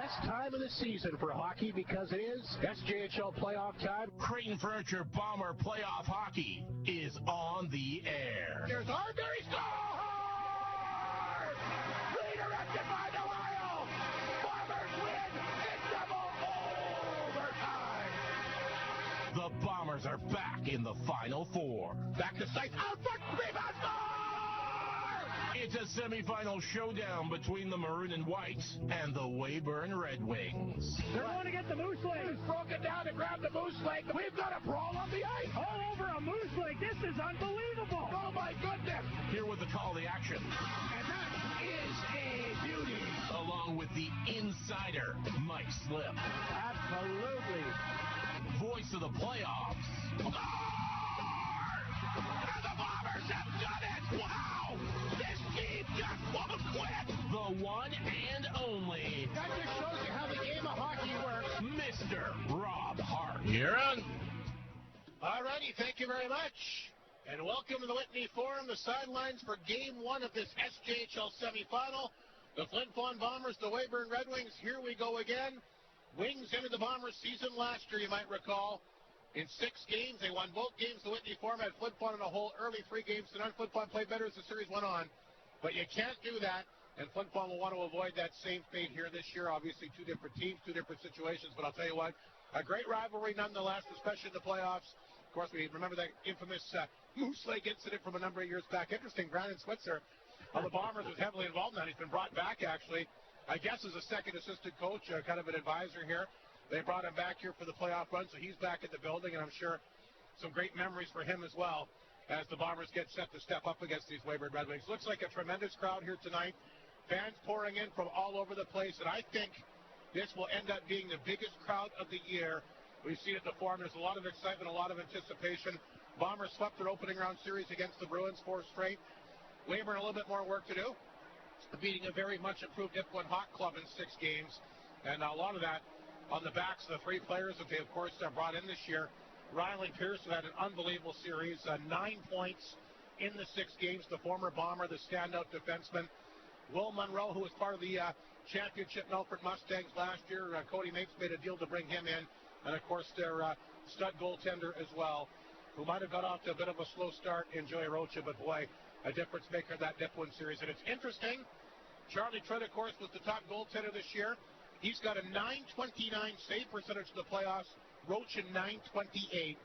best time of the season for hockey because it is SJHL playoff time. Creighton Furniture Bomber playoff hockey is on the air. There's Arbury score! Redirected by Delisle! Bombers win in double overtime! The Bombers are back in the Final Four. Back to Sykes, out front, rebound, score! It's a semifinal showdown between the Maroon and White and the Weyburn Redwings. They're going to get the moose leg. He's broken down to grab the moose leg. We've got a brawl on the ice. All over a moose leg. This is unbelievable. Oh, my goodness. Here with the call to action. And that is a beauty. Along with the insider, Mike Slip. Absolutely. Voice of the playoffs. And the Bombers have done it. Wow. This team just won't quit. The one and only. That just shows you how the game of hockey works. Mr. Rob Hart. You're on. All righty, thank you very much. And welcome to the Whitney Forum, the sidelines for Game 1 of this SJHL semifinal. The Flin Flon Bombers, the Weyburn Redwings. Here we go again. Wings ended the Bombers season last year, you might recall. In 6 games, they won both games. The Whitney Forum had Flin Flon in a hole early, 3 games to none. Flin Flon played better as the series went on. But you can't do that, and Flin Flon will want to avoid that same fate here this year. Obviously, 2 different teams, 2 different situations. But I'll tell you what, a great rivalry nonetheless, especially in the playoffs. Of course, we remember that infamous moose leg incident from a number of years back. Interesting, Brandon Switzer of the Bombers was heavily involved in that. He's been brought back, actually, I guess as a second assistant coach, kind of an advisor here. They brought him back here for the playoff run, so he's back at the building, and I'm sure some great memories for him as well as the Bombers get set to step up against these Weyburn Redwings. Looks like a tremendous crowd here tonight. Fans pouring in from all over the place, and I think this will end up being the biggest crowd of the year. We've seen it at the Forum. There's a lot of excitement, a lot of anticipation. Bombers swept their opening round series against the Bruins 4 straight. Weyburn a little bit more work to do, beating a very much improved Ipwood Hawk club in 6 games, and a lot of that on the backs of the 3 players that they, of course, brought in this year. Riley Pierce, who had an unbelievable series, 9 points in the 6 games. The former Bomber, the standout defenseman. Will Monroe, who was part of the championship Melfort Mustangs last year. Cody Mapes made a deal to bring him in. And, of course, their stud goaltender as well, who might have got off to a bit of a slow start in Joey Rocha, but, boy, a difference maker in that Dipwin series. And it's interesting, Charlie Tritt, of course, was the top goaltender this year. He's got a .929 save percentage in the playoffs. Rocha .928.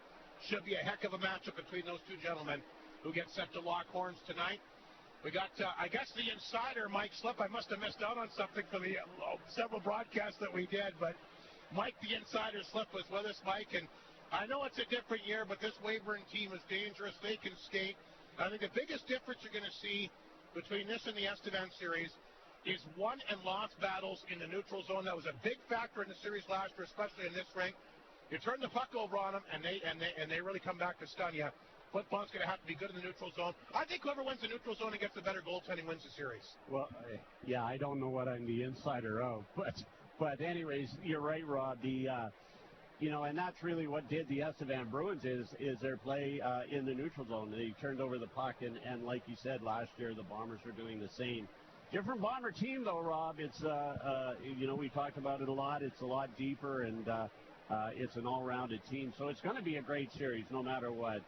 Should be a heck of a matchup between those 2 gentlemen who get set to lock horns tonight. We got, I guess, the insider, Mike Slip. I must have missed out on something for the several broadcasts that we did, but Mike, the insider Slip, was with us, Mike. And I know it's a different year, but this Weyburn team is dangerous. They can skate. I think the biggest difference you're going to see between this and the Estevan series is won and lost battles in the neutral zone. That was a big factor in the series last year, especially in this rink. You turn the puck over on them, and they really come back to stun you. Flin Flon's going to have to be good in the neutral zone. I think whoever wins the neutral zone and gets the better goaltending wins the series. Well, yeah, I don't know what I'm the insider of, but anyways, you're right, Rob. And that's really what did the Estevan Bruins is their play in the neutral zone. They turned over the puck, and like you said, last year the Bombers were doing the same. Different Bomber team, though, Rob. It's, we talked about it a lot. It's a lot deeper, and it's an all-rounded team. So it's going to be a great series no matter what.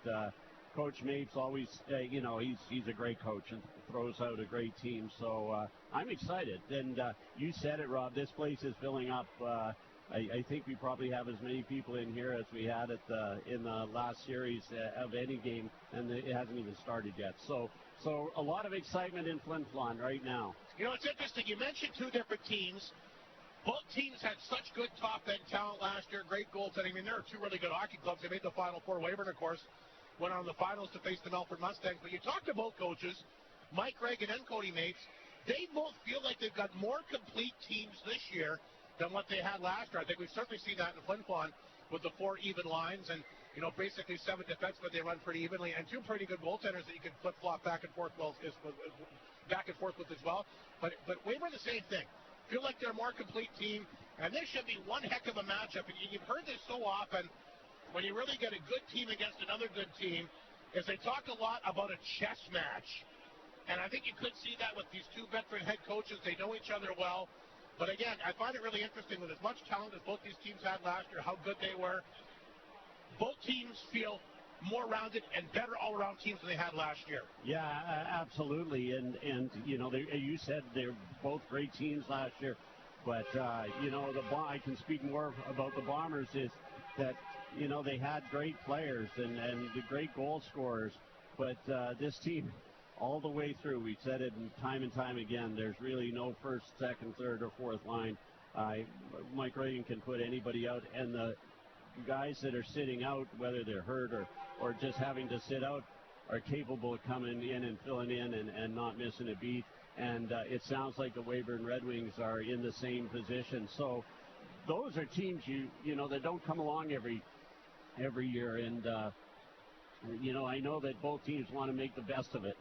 Coach Mapes always, he's a great coach and throws out a great team. So I'm excited. And you said it, Rob. This place is filling up. I think we probably have as many people in here as we had in the last series of any game, and it hasn't even started yet. So a lot of excitement in Flin Flon right now. It's interesting. You mentioned 2 different teams. Both teams had such good top-end talent last year, great goaltending. I mean, there are 2 really good hockey clubs. They made the Final Four. Weyburn, of course, went on the finals to face the Melfort Mustangs. But you talk to both coaches, Mike Reagan and Cody Mapes. They both feel like they've got more complete teams this year than what they had last year. I think we've certainly seen that in Flin Flon with the 4 even lines and, basically 7 defensemen they run pretty evenly and 2 pretty good goaltenders that you can flip-flop back and forth with as well. But Weyburn, the same thing. Feel like they're a more complete team, and this should be one heck of a matchup. And you've heard this so often when you really get a good team against another good team, is they talk a lot about a chess match. And I think you could see that with these 2 veteran head coaches. They know each other well. But again, I find it really interesting with as much talent as both these teams had last year, how good they were. Both teams feel more rounded and better all-around teams than they had last year. Yeah, absolutely. And you know, you said they're both great teams last year. But, you know, I can speak more about the Bombers is that, you know, they had great players and the great goal scorers. But this team, all the way through, we've said it time and time again, there's really no first, second, third, or fourth line. Mike Reagan can put anybody out, and the guys that are sitting out, whether they're hurt or just having to sit out, are capable of coming in and filling in and not missing a beat. And it sounds like the Weyburn Redwings are in the same position. So those are teams you know that don't come along every year. And you know, I know that both teams want to make the best of it.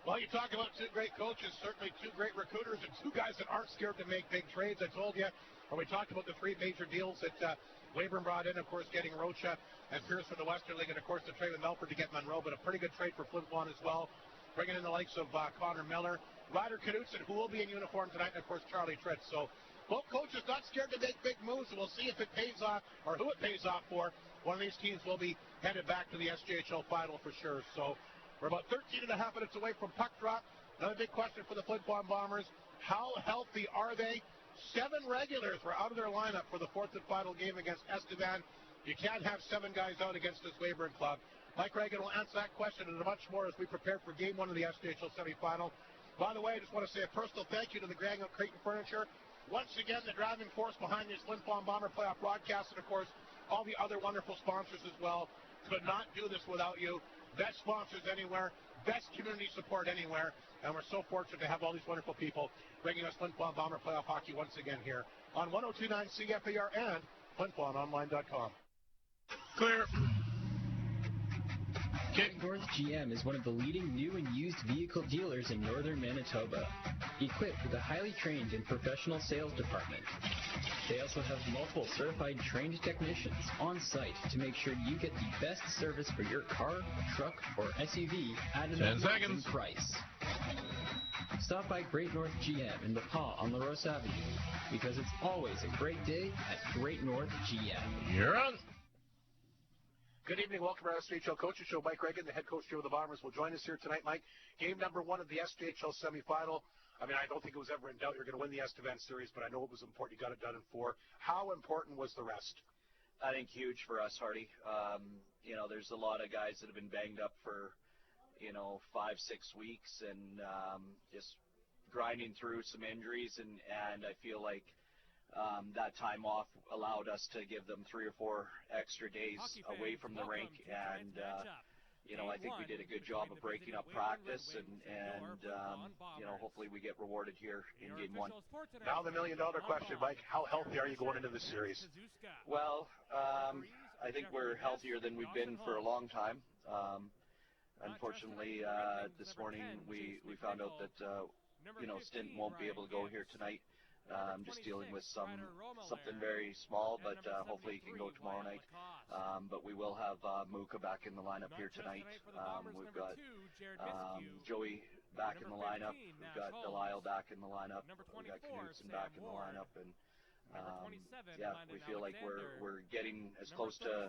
Well, you talk about two great coaches, certainly two great recruiters, and two guys that aren't scared to make big trades. I told you, or we talked about the three major deals that Weyburn brought in, of course, getting Rocha and Pierce from the Western League, and of course the trade with Melford to get Monroe, but a pretty good trade for Flin Flon as well, bringing in the likes of Connor Miller, Ryder Knudsen, who will be in uniform tonight, and of course Charlie Tritz. So both coaches not scared to make big moves, and we'll see if it pays off or who it pays off for. One of these teams will be headed back to the SJHL final for sure. So we're about 13 and a half minutes away from puck drop. Another big question for the Flin Flon Bombers. How healthy are they? 7 regulars were out of their lineup for the fourth and final game against Estevan. You can't have 7 guys out against this Weyburn club. Mike Reagan will answer that question and much more as we prepare for game 1 of the SJHL semifinal. By the way, I just want to say a personal thank you to the Grang of Creighton Furniture. Once again, the driving force behind this Flin Flon Bomber playoff broadcast, and of course, all the other wonderful sponsors as well. Could not do this without you. Best sponsors anywhere, best community support anywhere, and we're so fortunate to have all these wonderful people bringing us Flin Flon Bomber playoff hockey once again here on 102.9 CFAR and FlinFlonOnline.com. Clear. Great North GM is one of the leading new and used vehicle dealers in northern Manitoba, equipped with a highly trained and professional sales department. They also have multiple certified trained technicians on site to make sure you get the best service for your car, truck, or SUV at an amazing price. Stop by Great North GM in LaPaw on LaRosse Avenue, because it's always a great day at Great North GM. You're on. Good evening. Welcome to our SJHL Coaches Show. Mike Reagan, the head coach here with the Bombers, will join us here tonight. Mike, game number 1 of the SJHL semifinal. I mean, I don't think it was ever in doubt you're going to win the Estevan series, but I know it was important. You got it done in 4. How important was the rest? I think huge for us, Hardy. You know, there's a lot of guys that have been banged up for, 5-6 weeks and just grinding through some injuries, and I feel like that time off allowed us to give them 3 or 4 extra days away from the rink, and I think we did a good job of breaking up practice, and hopefully we get rewarded here in game 1. Now the $1 million question, Mike, how healthy are you going into this series? Well, I think we're healthier than we've been for a long time. Unfortunately, this morning we found out that Stint won't be able to go here tonight. Just dealing with something very small, but hopefully he can go tomorrow night. But we will have Muka back in the lineup here tonight. We've got Joey back in the lineup. We've got Delisle back in the lineup. We've got Knudsen back in the lineup, and we feel like we're getting as close to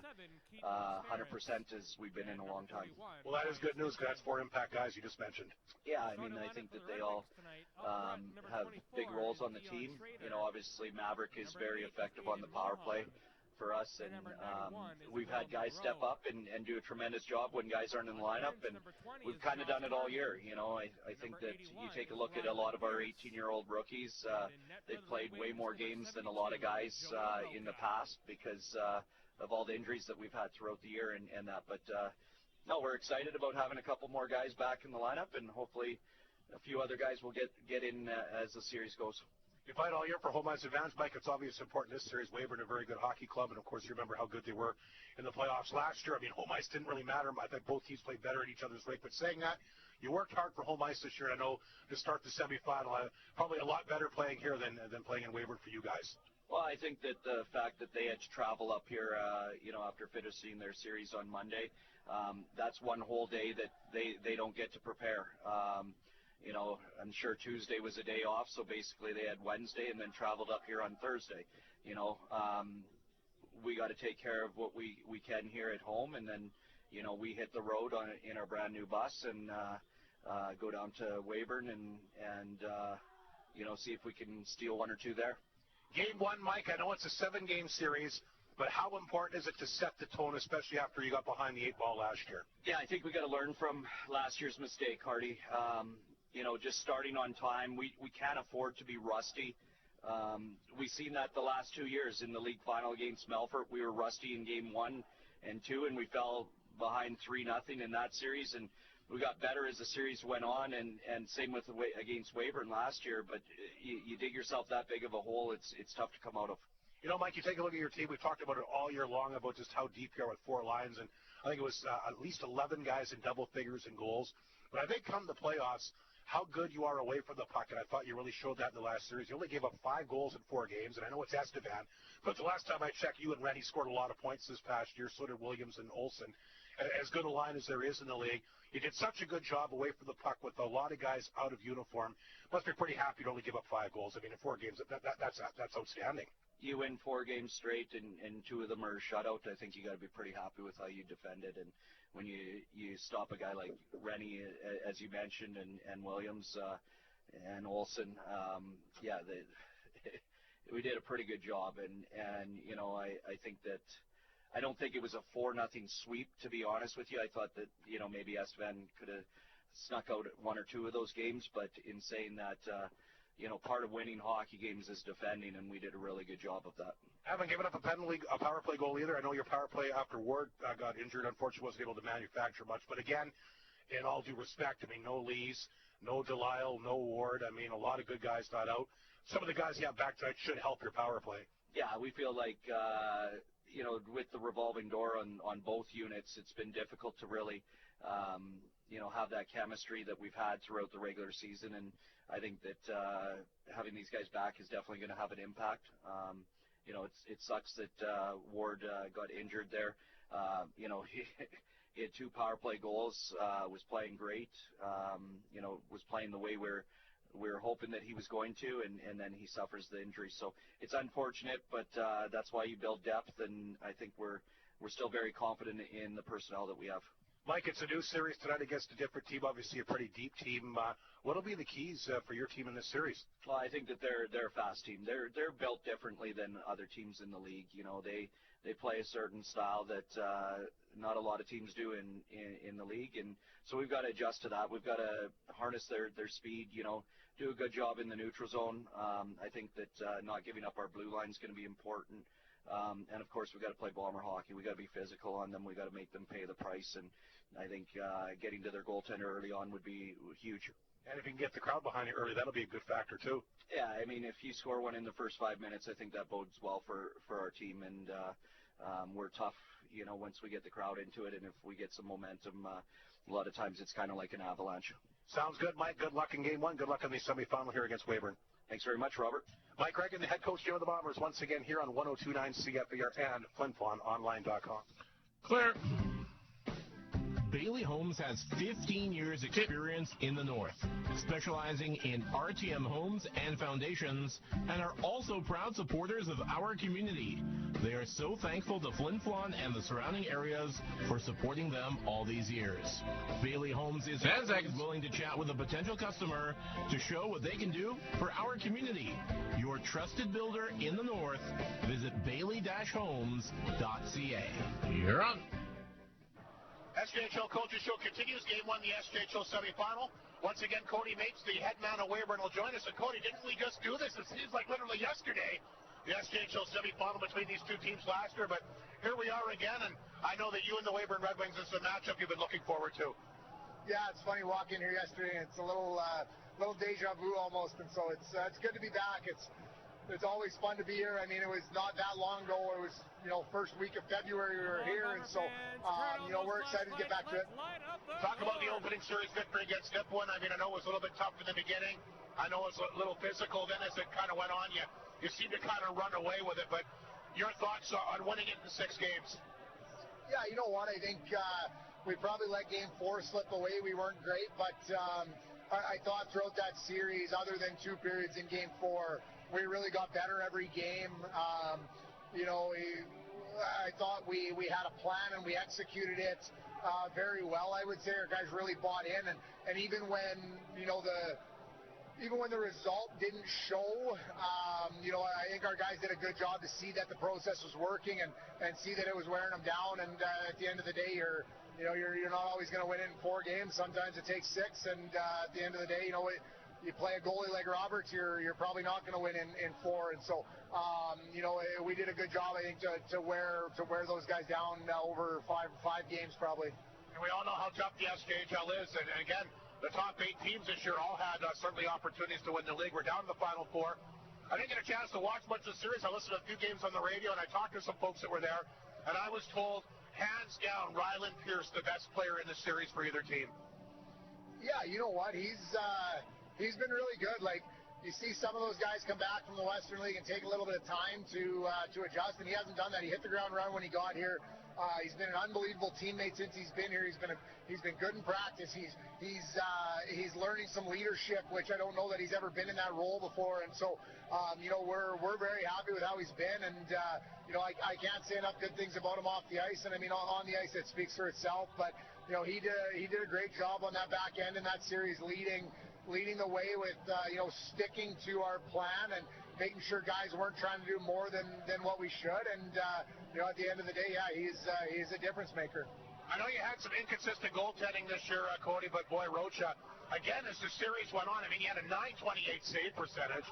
100% as we've been in a long time. Well, that is good news, because that's 4 impact guys you just mentioned. Yeah, I mean, I think that they all have big roles on the team. Obviously Maverick is very effective on the power play for us, and we've had guys step up and do a tremendous job when guys aren't in the lineup, and we've kind of done it all year. I think that you take a look at a lot of our 18-year-old rookies, they've played way more games than a lot of guys in the past because of all the injuries that we've had throughout the year and that. But no, we're excited about having a couple more guys back in the lineup, and hopefully a few other guys will get in as the series goes. You fight all year for home ice advantage, Mike. It's obviously important this series. Weyburn, a very good hockey club, and of course you remember how good they were in the playoffs last year. I mean, home ice didn't really matter. I think both teams played better at each other's rink. But saying that, you worked hard for home ice this year. I know to start the semifinal, probably a lot better playing here than playing in Weyburn for you guys. Well, I think that the fact that they had to travel up here, after finishing their series on Monday, that's one whole day that they don't get to prepare. I'm sure Tuesday was a day off, so basically they had Wednesday and then traveled up here on Thursday. We got to take care of what we can here at home, and then, we hit the road in our brand new bus and go down to Weyburn and see if we can steal one or two there. Game one, Mike, I know it's a 7-game series, but how important is it to set the tone, especially after you got behind the 8 ball last year? Yeah, I think we got to learn from last year's mistake, Hardy. Just starting on time, we can't afford to be rusty. We've seen that the last 2 years in the league final against Melfort. We were rusty in game 1 and 2, and we fell behind 3-0 in that series, and we got better as the series went on, and same with against Weyburn last year. But you dig yourself that big of a hole, it's tough to come out of. Mike, you take a look at your team. We've talked about it all year long about just how deep you are with 4 lines, and I think it was at least 11 guys in double figures in goals. But I think come the playoffs, how good you are away from the puck, and I thought you really showed that in the last series. You only gave up 5 goals in 4 games, and I know it's Estevan, but the last time I checked, you and Rennie scored a lot of points this past year, so did Williams and Olsen. As good a line as there is in the league. You did such a good job away from the puck with a lot of guys out of uniform. Must be pretty happy to only give up 5 goals. I mean, in 4 games, that's outstanding. You win 4 games straight, and 2 of them are shutout. I think you got to be pretty happy with how you defended. And when you stop a guy like Rennie, as you mentioned, and Williams and Olsen, we did a pretty good job. And I think that I don't think it was a 4-0 sweep, to be honest with you. I thought that maybe Estevan could have snuck out 1 or 2 of those games, but in saying that. Part of winning hockey games is defending, and we did a really good job of that. Haven't given up a power play goal either. I know your power play after Ward got injured, unfortunately wasn't able to manufacture much. But again, in all due respect, I mean, no Lees, no Delisle, no Ward. I mean, a lot of good guys not out. Some of the guys you have back tonight should help your power play. Yeah, we feel like, with the revolving door on both units, it's been difficult to really, have that chemistry that we've had throughout the regular season. And I think that having these guys back is definitely going to have an impact. It sucks that Ward got injured there. He had 2 power play goals, was playing great, was playing the way we were hoping that he was going to, and then he suffers the injury. So it's unfortunate, but that's why you build depth, and I think we're still very confident in the personnel that we have. Mike, it's a new series tonight against a different team, obviously a pretty deep team. What will be the keys for your team in this series? Well, I think that they're a fast team. They're built differently than other teams in the league. They play a certain style that not a lot of teams do in the league, and so we've got to adjust to that. We've got to harness their speed, do a good job in the neutral zone. I think that not giving up our blue line is going to be important. And, of course, we've got to play bomber hockey. We've got to be physical on them. We've got to make them pay the price. And I think getting to their goaltender early on would be huge. And if you can get the crowd behind you early, that'll be a good factor, too. Yeah, I mean, if you score one in the first 5 minutes, I think that bodes well for our team. And we're tough, once we get the crowd into it. And if we get some momentum, a lot of times it's kind of like an avalanche. Sounds good, Mike. Good luck in Game 1. Good luck in the semifinal here against Weyburn. Thanks very much, Robert. Mike Reagan, the head coach of the Bombers, once again here on 102.9 CFAR and FlinFlonOnline.com. Clear. Bailey Homes has 15 years experience in the North, specializing in RTM homes and foundations, and are also proud supporters of our community. They are so thankful to Flin Flon and the surrounding areas for supporting them all these years. Bailey Homes is always willing to chat with a potential customer to show what they can do for our community. Your trusted builder in the North. Visit bailey-homes.ca. You're on. SJHL Coaches Show continues. Game 1, the SJHL semifinal. Once again, Cody Mates, the head man of Weyburn, will join us. And Cody, didn't we just do this? It seems like literally yesterday, the SJHL semifinal between these two teams last year. But here we are again, and I know that you and the Weyburn Redwings is a matchup you've been looking forward to. Yeah, it's funny walking here yesterday, and it's a little deja vu almost, and so it's good to be back. It's always fun to be here. I mean, it was not that long ago. It was, first week of February we were here, and so, we're excited to get back to it. Talk about the opening series victory against Nipawin. I mean, I know it was a little bit tough in the beginning. I know it was a little physical. Then as it kind of went on, you seemed to kind of run away with it. But your thoughts on winning it in 6 games? Yeah, you know what? I think we probably let Game 4 slip away. We weren't great, but I thought throughout that series, other than 2 periods in Game 4, we really got better every game. I thought we had a plan and we executed it very well. I would say our guys really bought in, and even when the result didn't show, I think our guys did a good job to see that the process was working and see that it was wearing them down. And at the end of the day, you're not always going to win it in 4 games. Sometimes it takes 6, and at the end of the day, you play a goalie like Roberts, you're probably not going to win in 4. And so, we did a good job, I think, to wear those guys down over five games probably. And we all know how tough the SJHL is. And again, the top 8 teams this year all had certainly opportunities to win the league. We're down to the Final 4. I didn't get a chance to watch much of the series. I listened to a few games on the radio, and I talked to some folks that were there, and I was told, hands down, Ryland Pierce, the best player in the series for either team. Yeah, you know what? He's been really good. Like, you see some of those guys come back from the Western League and take a little bit of time to adjust, and he hasn't done that. He hit the ground running when he got here. He's been an unbelievable teammate since he's been here. He's been good in practice. He's learning some leadership, which I don't know that he's ever been in that role before. And so, we're very happy with how he's been. And I can't say enough good things about him off the ice. And I mean, on the ice, it speaks for itself. But he did a great job on that back end in that series, leading the way with sticking to our plan and making sure guys weren't trying to do more than what we should. And at the end of the day, yeah, he's a difference maker. I know you had some inconsistent goaltending this year, Cody, but boy, Rocha, again, as the series went on, I mean, he had a .928 save percentage.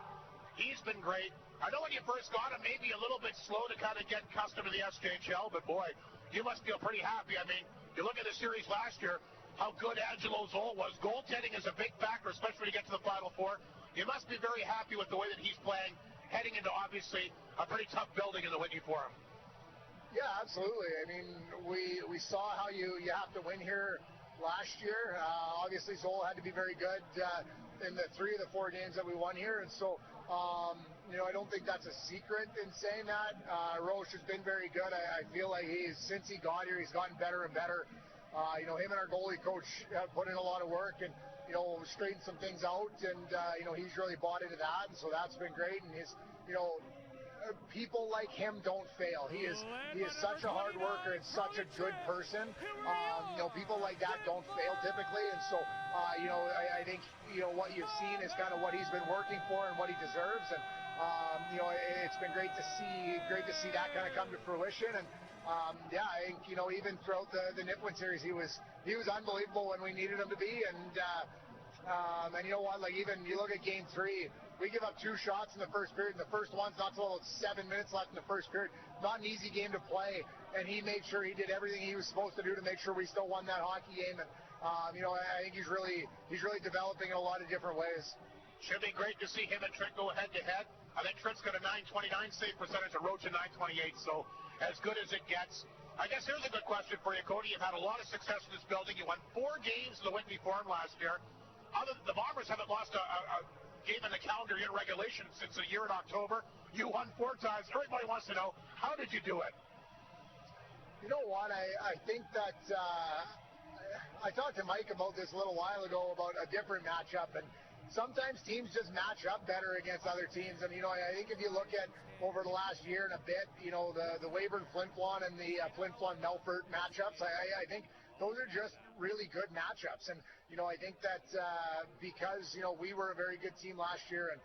He's been great. I know when you first got him, maybe a little bit slow to kind of get accustomed to the SJHL, but boy, you must feel pretty happy. I mean, you look at the series last year, how good Angelo Zoll was. Goaltending is a big factor, especially when you get to the Final 4. You must be very happy with the way that he's playing, heading into, obviously, a pretty tough building in the Whitney Forum. Yeah, absolutely. I mean, we saw how you have to win here last year. Obviously, Zoll had to be very good in the 3 of the 4 games that we won here. And so, I don't think that's a secret in saying that. Roche has been very good. I feel like since he got here, he's gotten better and better. Him and our goalie coach have put in a lot of work and, straightened some things out. And, he's really bought into that. And so that's been great. And people like him don't fail. He is such a hard worker and such a good person. People like that don't fail typically. And so, I think, what you've seen is kind of what he's been working for and what he deserves. And, it's been great to see that kind of come to fruition. And, I think, even throughout the Nipwin series, he was unbelievable when we needed him to be. And you know what, like, even you look at Game 3, we give up 2 shots in the first period, and the first one's not until 7 minutes left in the first period. Not an easy game to play, and he made sure he did everything he was supposed to do to make sure we still won that hockey game. And I think he's really developing in a lot of different ways. Should be great to see him and Trent go head-to-head. I think Trent's got a .929 save percentage, and Roach a .928, so as good as it gets. I guess here's a good question for you, Cody. You've had a lot of success in this building. You won 4 games in the Whitney Forum last year. The Bombers haven't lost a game in the calendar year regulation since a year in October. You won 4 times. Everybody wants to know, how did you do it? You know what? I think that I talked to Mike about this a little while ago about a different matchup, and sometimes teams just match up better against other teams. And, I think if you look at over the last year and a bit, the Weyburn Flin Flon and the Flin Flon Melfort matchups, I think those are just really good matchups. And, I think that because, we were a very good team last year, and,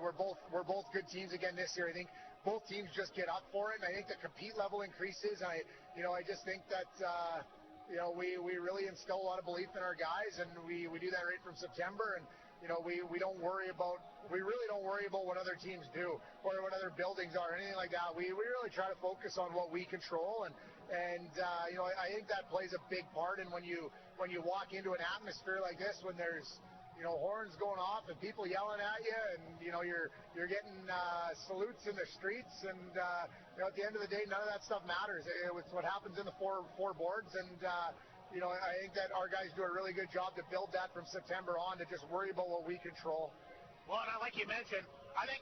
we're both good teams again this year. I think both teams just get up for it, and I think the compete level increases. And I just think that, we really instill a lot of belief in our guys, and we do that right from September. And, we really don't worry about what other teams do or what other buildings are or anything like that. We really try to focus on what we control, and I think that plays a big part. And when you walk into an atmosphere like this, when there's horns going off and people yelling at you, and you're getting salutes in the streets, and at the end of the day, none of that stuff matters. It's what happens in the four boards. And I think that our guys do a really good job to build that from September on, to just worry about what we control. Well, and like you mentioned, I think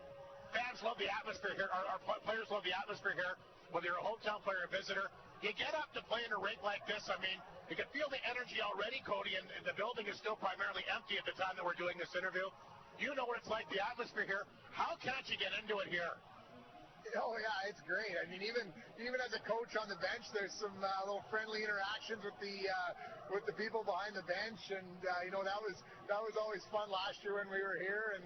fans love the atmosphere here. Our players love the atmosphere here, whether you're a hometown player or a visitor. You get up to play in a rink like this. I mean, you can feel the energy already, Cody, and the building is still primarily empty at the time that we're doing this interview. You know what it's like, the atmosphere here. How can't you get into it here? Oh yeah, it's great. I mean, even as a coach on the bench, there's some little friendly interactions with the people behind the bench, and you know, that was always fun last year when we were here. And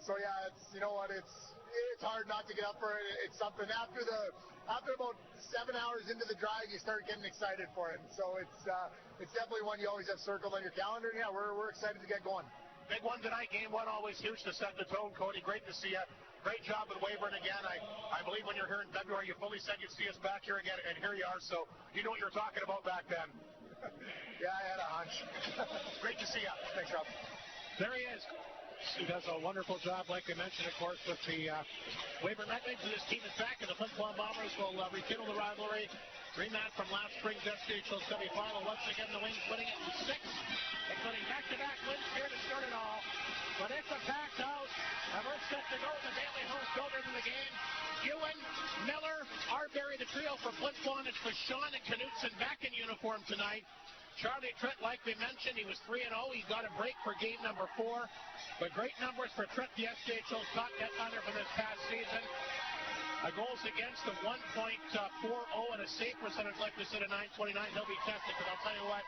so yeah, it's, you know what, it's hard not to get up for it. It's something after about 7 hours into the drive, you start getting excited for it. And so it's definitely one you always have circled on your calendar. And yeah, we're excited to get going. Big one tonight, game one, always huge to set the tone. Cody, great to see you. Great job with Weyburn again. I believe when you're here in February, you fully said you'd see us back here again, and here you are. So you know what you were talking about back then. Yeah, I had a hunch. Great to see you. Thanks, Rob. There he is. He does a wonderful job, like I mentioned, of course, with the Weyburn Redwings. And this team is back, and the Flin Flon Bombers will rekindle the rivalry. Rematch from last spring's SJHL semifinal. Once again, the Wings winning it in 6, including back-to-back wins here to start it all. But it's a packed house, and we're set to go. The daily host builders in the game. Ewan, Miller, Arbery, the trio for Flin Flon. It's Flin and Knutson back in uniform tonight. Charlie Tritt, like we mentioned, he was 3-0. He got a break for game number 4. But great numbers for Tritt, the SJHL's top net under for this past season. A goals against of 1.40 and a save percentage like we said at 929. He'll be tested, but I'll tell you what,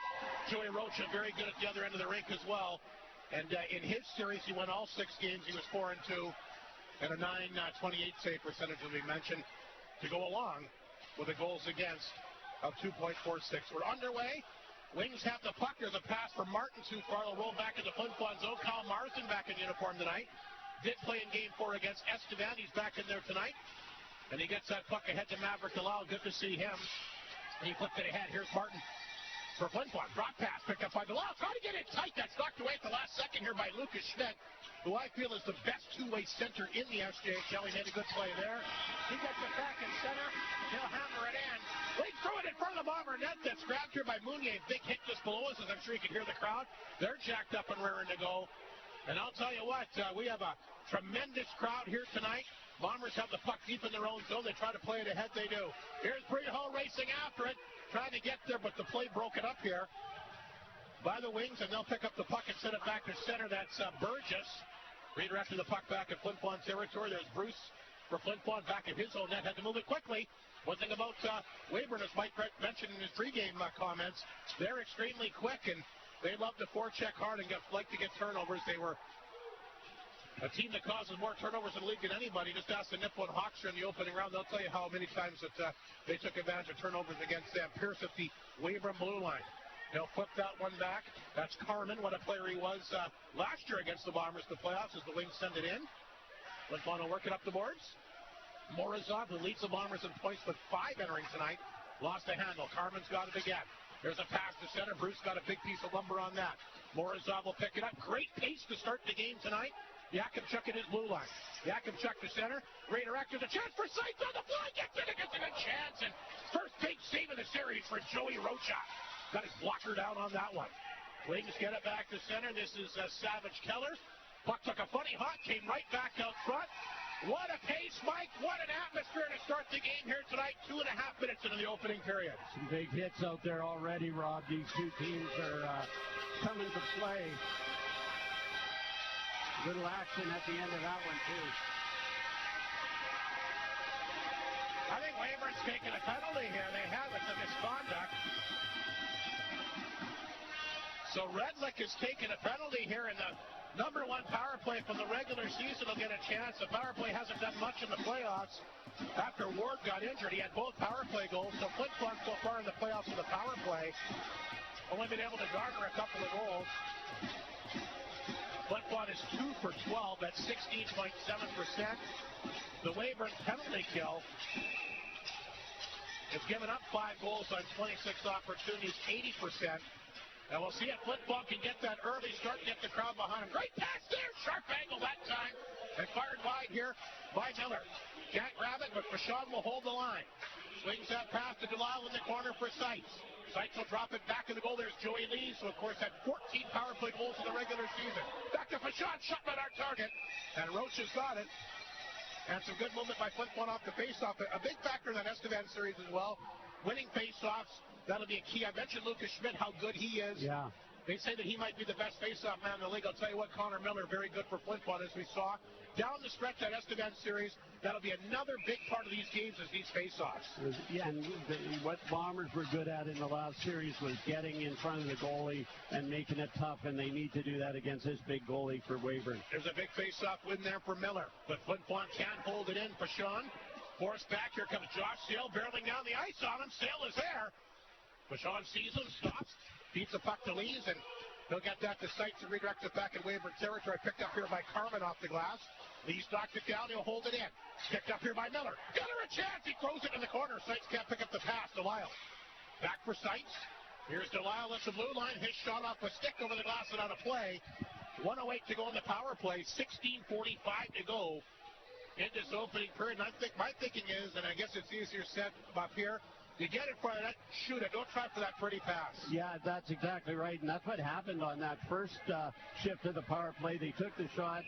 Joey Rocha very good at the other end of the rink as well. And in his series, he won all 6 games. He was 4-2 and a 928 save percentage, as we mentioned, to go along with the goals against of 2.46. We're underway. Wings have the puck. There's a pass from Martin too far. They'll roll back into Flin Flon zone. Kyle Marsden back in uniform tonight. Did play in game 4 against Estevan. He's back in there tonight. And he gets that puck ahead to Maverick Delisle. Good to see him. He flipped it ahead. Here's Martin for Flin Flon. Drop pass picked up by Delisle. Trying to get it tight. That's knocked away at the last second here by Lucas Schmidt, who I feel is the best two-way center in the SJHL. He made a good play there. He gets it back in center. He'll hammer it in. Leads through it in front of the Bomber net. That's grabbed here by Mounier. Big hit just below us, as I'm sure you can hear the crowd. They're jacked up and raring to go. And I'll tell you what, we have a tremendous crowd here tonight. Bombers have the puck deep in their own zone. They try to play it ahead. They do. Here's Breedhall racing after it, trying to get there, but the play broken up here by the Wings, and they'll pick up the puck and send it back to center. That's Burgess redirecting the puck back at Flin Flon territory. There's Bruce for Flin Flon back at his own net. Had to move it quickly. One thing about Weyburn, as Mike mentioned in his pregame comments, they're extremely quick, and they love to forecheck hard and like to get turnovers. They were a team that causes more turnovers in the league than anybody. Just ask the Nippo and Hawkstra in the opening round. They'll tell you how many times that they took advantage of turnovers against them. Pierce at the Weyburn blue line. They'll flip that one back. That's Carmen. What a player he was last year against the Bombers in the playoffs as the Wings send it in. Flin Flon will work it up the boards. Morozov, who leads the Bombers in points with 5 entering tonight, lost the handle. Carmen's got it again. There's a pass to center. Bruce got a big piece of lumber on that. Morozov will pick it up. Great pace to start the game tonight. Yakimchuk at his blue line. Yakimchuk to center. Redirector, the chance for Seitz on the fly. Gets it. Gets a good chance. And first big save of the series for Joey Rocha. Got his blocker down on that one. Wings get it back to center. This is Savage Keller. Puck took a funny hop. Came right back out front. What a pace, Mike. What an atmosphere to start the game here tonight. 2.5 minutes into the opening period. Some big hits out there already, Rob. These two teams are coming to play. Little action at the end of that one, too. I think Weyburn's taking a penalty here. They have it, the misconduct. So Redlick is taking a penalty here in the number 1 power play from the regular season. Will get a chance. The power play hasn't done much in the playoffs. After Ward got injured, he had both power play goals. So Flin Flon so far in the playoffs with the power play, only been able to garner a couple of goals. Flin Flon is 2 for 12. That's 16.7%. The Weyburn penalty kill has given up 5 goals on 26 opportunities, 80%. And we'll see if Flin Flon can get that early start and get the crowd behind him. Great pass there. Sharp angle that time. And fired wide here by Miller. Can't grab it, but Fashawn will hold the line. Swings that pass to Delisle in the corner for Seitz. Seitz will drop it back in the goal. There's Joey Lee, who, of course, had 14 power play goals in the regular season. Back to Fashawn, shot at our target. And Rocha's got it. And some good movement by Flin Flon off the faceoff. A big factor in that Estevan series as well. Winning faceoffs, that'll be a key. I mentioned Lucas Schmidt, how good he is. Yeah. They say that he might be the best faceoff man in the league. I'll tell you what, Connor Miller, very good for Flin Flon, as we saw. Down the stretch, that Estevan series, that'll be another big part of these games is these faceoffs. Yeah, and what Bombers were good at in the last series was getting in front of the goalie and making it tough, and they need to do that against this big goalie for Weyburn. There's a big faceoff win there for Miller, but Flin Flon can't hold it in. Pashon, forced back. Here comes Josh Sale barreling down the ice on him. Sale is there. Pashon sees him, stops, beats a puck to Lees, and he'll get that to Seitz and redirects it back in Weyburn territory. Picked up here by Carmen off the glass. Lees knocked it down. He'll hold it in. Picked up here by Miller. Got her a chance. He throws it in the corner. Seitz can't pick up the pass. Delisle. Back for Seitz. Here's Delisle at the blue line. His shot off a stick over the glass and out of play. 1:08 to go in the power play. 16:45 to go in this opening period. And my thinking is, and I guess it's easier said up here, you get in front of that, shoot it. Don't try for that pretty pass. Yeah, that's exactly right. And that's what happened on that first shift of the power play. They took the shot.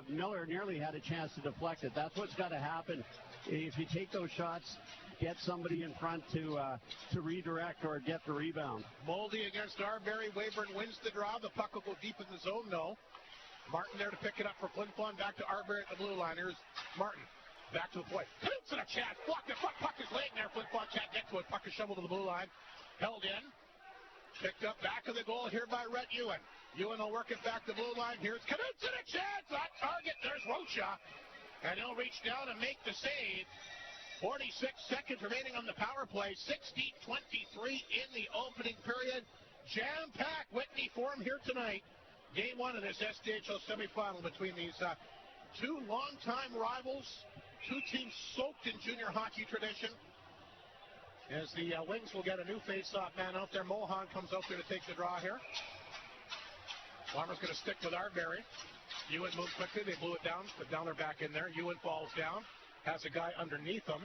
Miller nearly had a chance to deflect it. That's what's got to happen. If you take those shots, get somebody in front to redirect or get the rebound. Moldy against Arbery. Weyburn wins the draw. The puck will go deep in the zone, though. Martin there to pick it up for Flin Flon. Back to Arbery at the blue line. Here's Martin. Back to the point. Knutson a chance. Blocked it. Puck is laying there. Flin Flon can't get to it. Puck is shoveled to the blue line. Held in. Picked up back of the goal here by Rhett Ewan. Ewan will work it back to blue line. Here's Knutson a chance. On target. There's Rocha. And he'll reach down and make the save. 46 seconds remaining on the power play. 16:23 in the opening period. Jam-packed Whitney Forum here tonight. Game one of this SJHL semifinal between these two longtime rivals. Two teams soaked in junior hockey tradition. As the Wings will get a new face-off man out there. Mohan comes out there to take the draw here. Bombers going to stick with Arbery. Ewan moved quickly. They blew it down, but down they're back in there. Ewan falls down. Has a guy underneath him.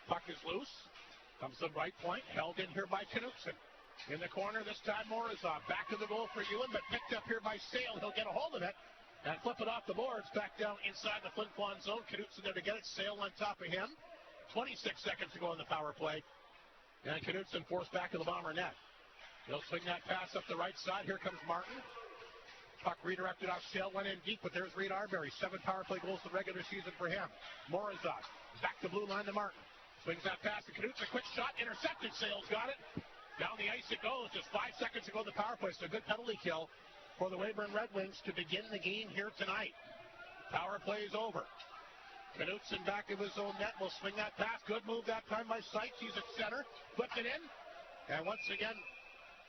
Puck is loose. Comes to the right point. Held in here by Knutson. In the corner this time, Morozov. Back of the goal for Ewan, but picked up here by Sale. He'll get a hold of it and flip it off the boards. Back down inside the Flin Flon zone. Knutson there to get it. Sale on top of him. 26 seconds to go in the power play. And Knutson forced back to the Bomber net. He'll swing that pass up the right side. Here comes Martin. Puck redirected off Sale, went in deep, but there's Reed Arbery. 7 power play goals the regular season for him. Morozov back to blue line to Martin. Swings that pass to Knutson. Quick shot, intercepted. Sale's got it. Down the ice it goes. Just 5 seconds to go in the power play. So a good penalty kill for the Weyburn Redwings to begin the game here tonight. Power play is over. Knutson back of his own net will swing that pass. Good move that time by Seitz. He's at center. Flipped it in. And once again,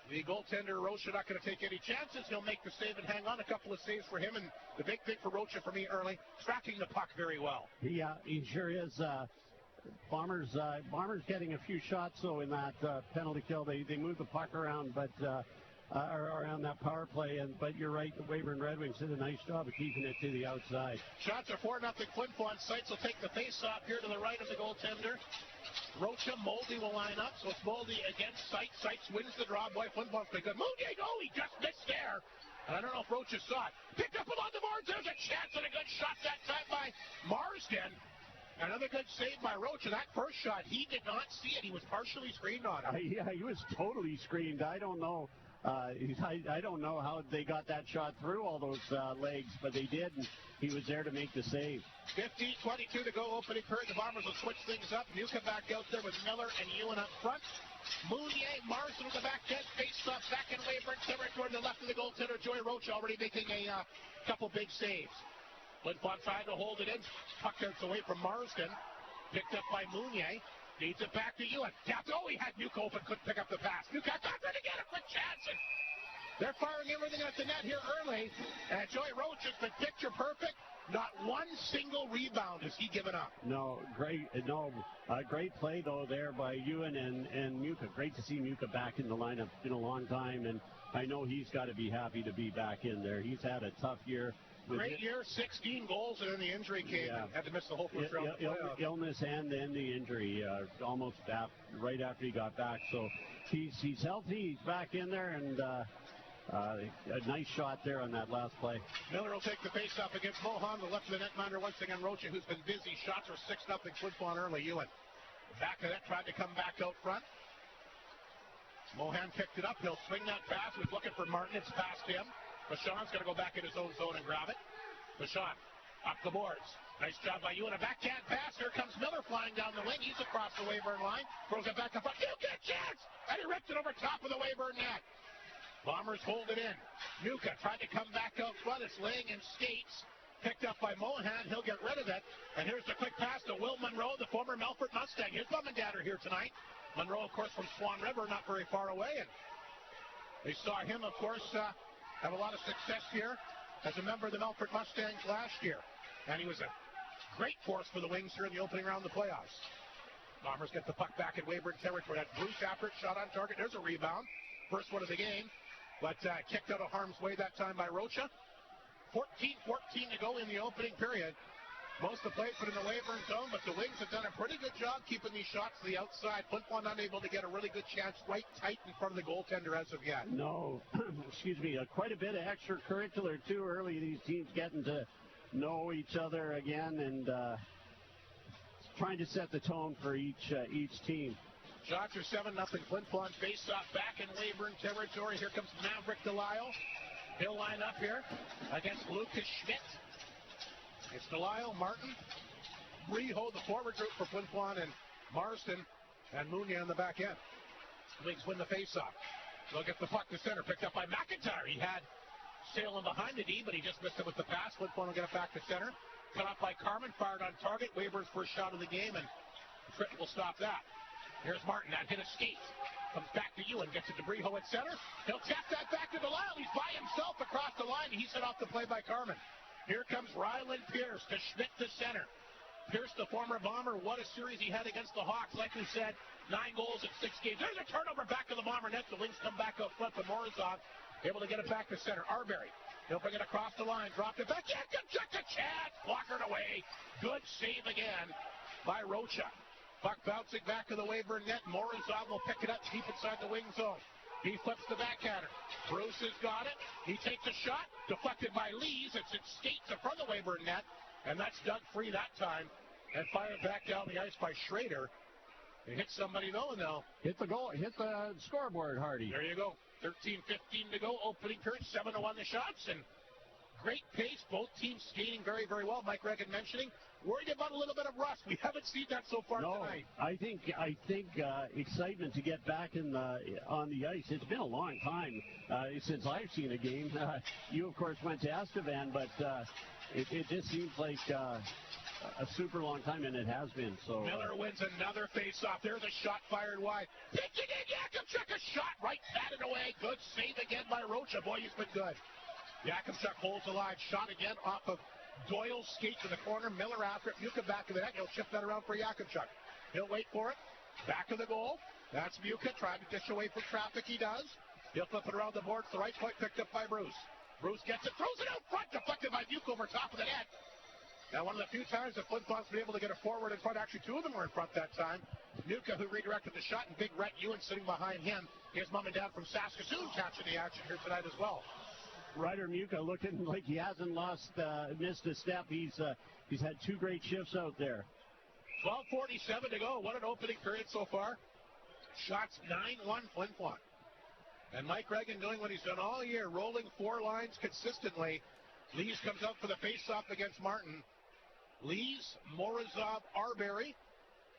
the goaltender, Rocha, not going to take any chances. He'll make the save and hang on. A couple of saves for him. And the big thing for Rocha for me early, tracking the puck very well. Yeah, he sure is. Bombers getting a few shots, though, in that penalty kill. They move the puck around, but around that power play. But you're right, the Weyburn Redwings did a nice job of keeping it to the outside. Shots are 4-0 Flin Flon. Seitz will take the face-off here to the right of the goaltender. Rocha, Moldy will line up, so it's Moldy against Seitz. Seitz wins the draw. Boy, Flin Flon's been good. Moldy, he just missed there. And I don't know if Rocha saw it. Picked up along the boards. There's a chance and a good shot that time by Marsden. Another good save by Rocha. That first shot, he did not see it. He was partially screened on him. Yeah, he was totally screened. I don't know. I don't know how they got that shot through all those legs, but they did, and he was there to make the save. 15:22 to go, opening period. The Bombers will switch things up. Muka back out there with Miller and Ewan up front. Mounier, Marsden on the back end, face up, back in Weyburn territory to the left of the goaltender. Joey Rocha already making a couple big saves. Flin Flon tried to hold it in. Puck gets away from Marsden. Picked up by Mounier. Needs it back to Ewan. Tapped. Oh, he had Nuke open. Couldn't pick up the pass. Nuke got there to get a quick chance. And they're firing everything at the net here early. And Joey Roach has been picture perfect. Not one single rebound has he given up. Great play, though, there by Ewan and Muka. Great to see Muka back in the lineup in a long time. And I know he's got to be happy to be back in there. He's had a tough year. Great year, 16 goals, and then the injury came. Yeah. Had to miss the whole first round. Illness and then the injury, almost right after he got back. So he's healthy. He's back in there, and A nice shot there on that last play. Miller will take the face-off against Mohan. The left of the netminder once again, Rocha, who's been busy. Shots are 6-0 Flin Flon early. Ewan back of that, tried to come back out front. Mohan picked it up. He'll swing that pass. He's looking for Martin. It's past him. Bashan's going to go back in his own zone and grab it. Bashan up the boards. Nice job by Ewan. A backhand pass. Here comes Miller flying down the wing. He's across the Weyburn line. Throws it back to front. You get a chance! And he ripped it over top of the Weyburn net. Bombers hold it in. Nuka tried to come back out front. It's laying in skates. Picked up by Mohan. He'll get rid of it. And here's the quick pass to Will Monroe, the former Melfort Mustang. His mom and dad are here tonight. Monroe, of course, from Swan River, not very far away. And they saw him, of course, have a lot of success here as a member of the Melfort Mustangs last year. And he was a great force for the Wings here in the opening round of the playoffs. Bombers get the puck back in Weyburn territory. That Bruce after it, shot on target. There's a rebound. First one of the game. But kicked out of harm's way that time by Rocha. 14-14 to go in the opening period. Most of the play put in the Weyburn zone, but the Wings have done a pretty good job keeping these shots to the outside. Flin Flon unable to get a really good chance right tight in front of the goaltender as of yet. No, excuse me, quite a bit of extracurricular too early. These teams getting to know each other again and trying to set the tone for each team. Shots are 7-0. Flin Flon face-off back in Weyburn territory. Here comes Maverick Delisle. He'll line up here against Lucas Schmidt. It's Delisle, Martin, Breho, the forward group for Flin Flon, and Marston and Munya on the back end. Wings win the face-off. They'll get the puck to center, picked up by McIntyre. He had sailing behind the D, but he just missed it with the pass. Flin Flon will get it back to center. Cut off by Carmen, fired on target. Weybur's first shot of the game, and Tritt will stop that. Here's Martin, that hit a skate. Comes back to Ewan, gets it to Breho at center. He'll tap that back to Delisle. He's by himself across the line. He's hit off the play by Carmen. Here comes Ryland Pierce to Schmidt to center. Pierce, the former Bomber, what a series he had against the Hawks. Like we said, 9 goals in 6 games. There's a turnover back to the Bomber net. The Wings come back up front, but Morozov able to get it back to center. Arbery, he'll bring it across the line, dropped it back. Check a chance, blockered away. Good save again by Rocha. Puck bouncing back to the Weyburn net. Morozov will pick it up deep inside the wing zone. He flips the backhander. Bruce has got it. He takes a shot. Deflected by Lees. It's in skates in front of the Weyburn net. And that's dug free that time. And fired back down the ice by Schrader. He hit somebody though, and they'll hit the goal. Hit the scoreboard, Hardy. There you go. 13-15 to go. Opening period. 7-1 the shots. And great pace. Both teams skating very, very well. Mike Regan mentioning. Worried about a little bit of rust. We haven't seen that so far tonight. I think excitement to get back on the ice. It's been a long time since I've seen a game. You, of course, went to Estevan, but it just seems like a super long time, and it has been. So Miller wins another face-off. There's a shot fired wide. Pitch it in. Yakimchuk, a shot right batted away. Good save again by Rocha. Boy, he's been good. Yakimchuk holds the line. Shot again off of Doyle, skate to the corner. Miller after it. Muka back of the net. He'll shift that around for Yakimchuk. He'll wait for it. Back of the goal. That's Muka trying to dish away from traffic. He does. He'll flip it around the board. It's the right point picked up by Bruce. Bruce gets it. Throws it out front. Deflected by Muka over top of the net. Now, one of the few times that Flin Flon's been able to get a forward in front. Actually, 2 of them were in front that time. Muka, who redirected the shot, and Big Rhett Ewan sitting behind him. His mom and dad from Saskatoon catching the action here tonight as well. Ryder Muka looking like he hasn't missed a step. He's had 2 great shifts out there. 12:47 to go. What an opening period so far. Shots 9-1 Flin Flon. And Mike Regan doing what he's done all year, rolling 4 lines consistently. Lees comes out for the face-off against Martin. Lees, Morozov, Arbery,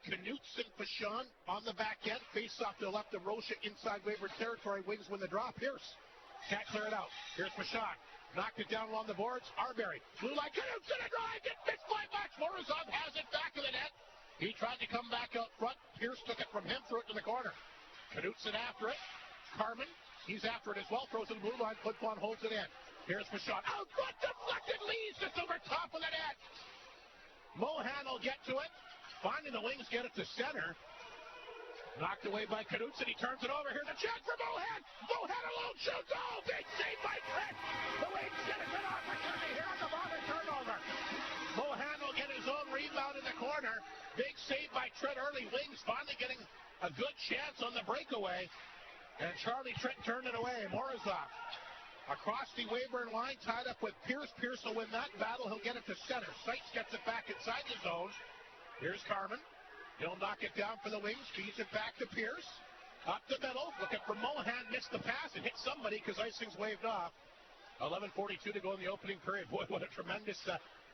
Knutson, Fashawn on the back end. Face-off to the left of Rocha inside Weyburn territory. Wings win the draw. Pierce can't clear it out. Here's Fashawn. Knocked it down along the boards. Arbery. Blue line. Knutson a drive. It missed by much. Morozov has it back to the net. He tried to come back out front. Pierce took it from him, threw it to the corner. Knutson after it. Carmen, he's after it as well. Throws it to the blue line. Flin Flon holds it in. Here's Fashawn. Out front. Deflected. Lees just over top of the net. Mohan will get to it. Finally, the Wings get it to center. Knocked away by Knutson. He turns it over. Here's a chance for Mohan. Mohan alone shoots. Oh, big save by Tritt. The Wings get a good opportunity here on the Bomber turnover. Mohan will get his own rebound in the corner. Big save by Tritt early. Wings finally getting a good chance on the breakaway. And Charlie Tritt turned it away. Morozov Across the Weyburn line, tied up with Pierce. Pierce will win that battle. He'll get it to center. Seitz gets it back inside the zone. Here's Carman. He'll knock it down for the wings. Feeds it back to Pierce. Up the middle. Looking for Mohan. Missed the pass and hit somebody because icing's waved off. 11:42 to go in the opening period. Boy, what a tremendous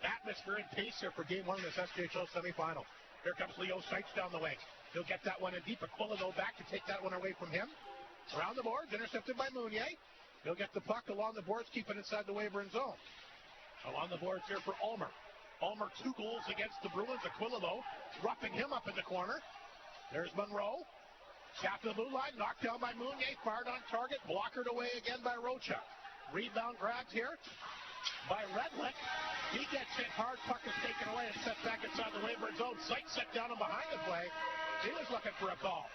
atmosphere and pace here for Game 1 of this SJHL semifinal. Here comes Leo Seitz down the wing. He'll get that one in deep. Aquila, though, back to take that one away from him. Around the boards, intercepted by Mounier. He'll get the puck along the boards, keep it inside the Weyburn zone. Along the boards here for Ulmer. Ulmer, 2 goals against the Bruins. Aquila, though, roughing him up in the corner. There's Monroe. Shot to the blue line, knocked down by Mounier. Fired on target, blockered away again by Rocha. Rebound grabbed here by Redwick. He gets hit hard. Puck is taken away and set back inside the Weyburn zone. Seitz set down and behind the play. He was looking for a call.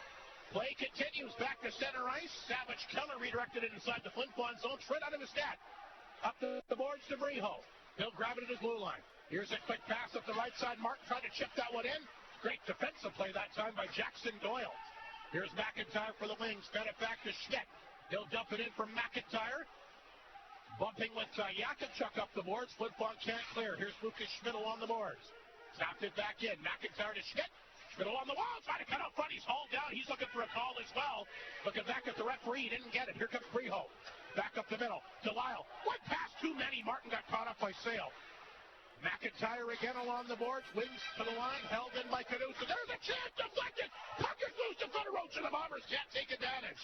Play continues back to center ice. Savage Keller redirected it inside the Flin Flon zone. Straight out of his net. Up the boards to Breho. He'll grab it at his blue line. Here's a quick pass up the right side. Martin tried to chip that one in. Great defensive play that time by Jackson Doyle. Here's McIntyre for the wings. Fed it back to Schmidt. He'll dump it in from McIntyre. Bumping with Yakupchuk up the boards. Flin Flon can't clear. Here's Lucas Schmidt along the boards. Snapped it back in. McIntyre to Schmidt. Schmidt along the wall. Trying to cut out front. He's hauled down. He's looking for a call as well. Looking back at the referee. He didn't get it. Here comes Breho. Back up the middle to Lyle. One pass too many. Martin got caught up by Sale. McIntyre again along the boards. Wings to the line. Held in by Caduce. There's a chance. Deflected. Puck is loose in front of Rocha. The Bombers can't take advantage.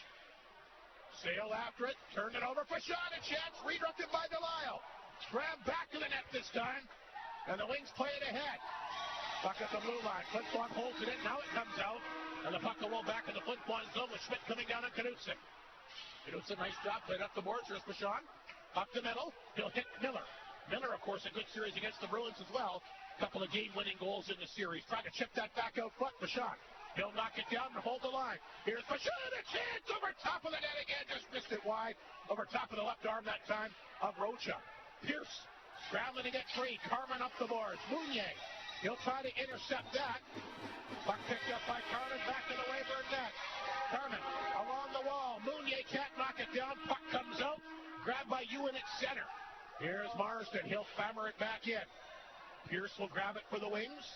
Sale after it. Turned it over for Sean. A chance. Redirected by Delisle. Grab back to the net this time. And the Wings play it ahead. Puck at the blue line. Flin Flon holds it in. Now it comes out. And the puck will roll back in the Flin Flon zone with Schmidt coming down on Knudsen. Knudsen, nice job. Played up the boards. Here's Bichon. Up the middle. He'll hit Miller. Miller, of course, a good series against the Bruins as well. Couple of game-winning goals in the series. Trying to chip that back out front. Bichon. He'll knock it down and hold the line. Here's Bichon. A chance over top of the net again. Just missed it wide. Over top of the left arm that time of Rocha. Pierce scrambling to get free. Carman up the boards. Mounier. He'll try to intercept that. Puck picked up by Carman. Back to the Weyburn net. Carman along the wall. Mounier can't knock it down. Puck comes out. Grabbed by Ewan at center. Here's Marsden. He'll hammer it back in. Pierce will grab it for the Wings.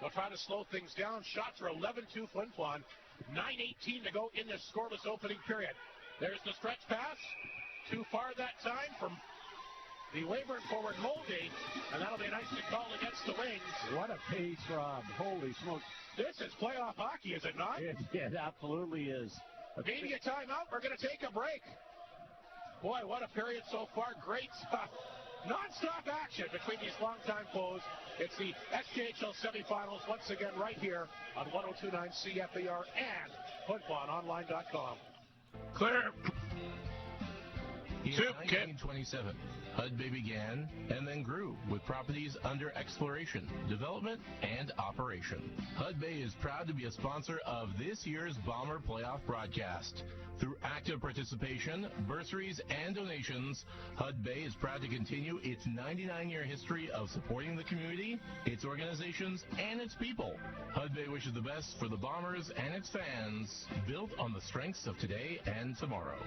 They'll try to slow things down. Shots are 11-2 Flin Flon. 9:18 to go in this scoreless opening period. There's the stretch pass. Too far that time from the Weyburn forward Moldy, and that'll be a nice call against the Wings. What a pace, Rob. Holy smokes. This is playoff hockey, is it not? It absolutely is. Media timeout. We're going to take a break. Boy, what a period so far. Great stuff. Non-stop action between these longtime foes. It's the SJHL semifinals once again right here on 102.9 CFAR and FlinFlonOnline.com. Clear. In 1927, Hudbay began and then grew with properties under exploration, development, and operation. Hudbay is proud to be a sponsor of this year's Bomber Playoff broadcast. Through active participation, bursaries, and donations, Hudbay is proud to continue its 99-year history of supporting the community, its organizations, and its people. Hudbay wishes the best for the Bombers and its fans, built on the strengths of today and tomorrow.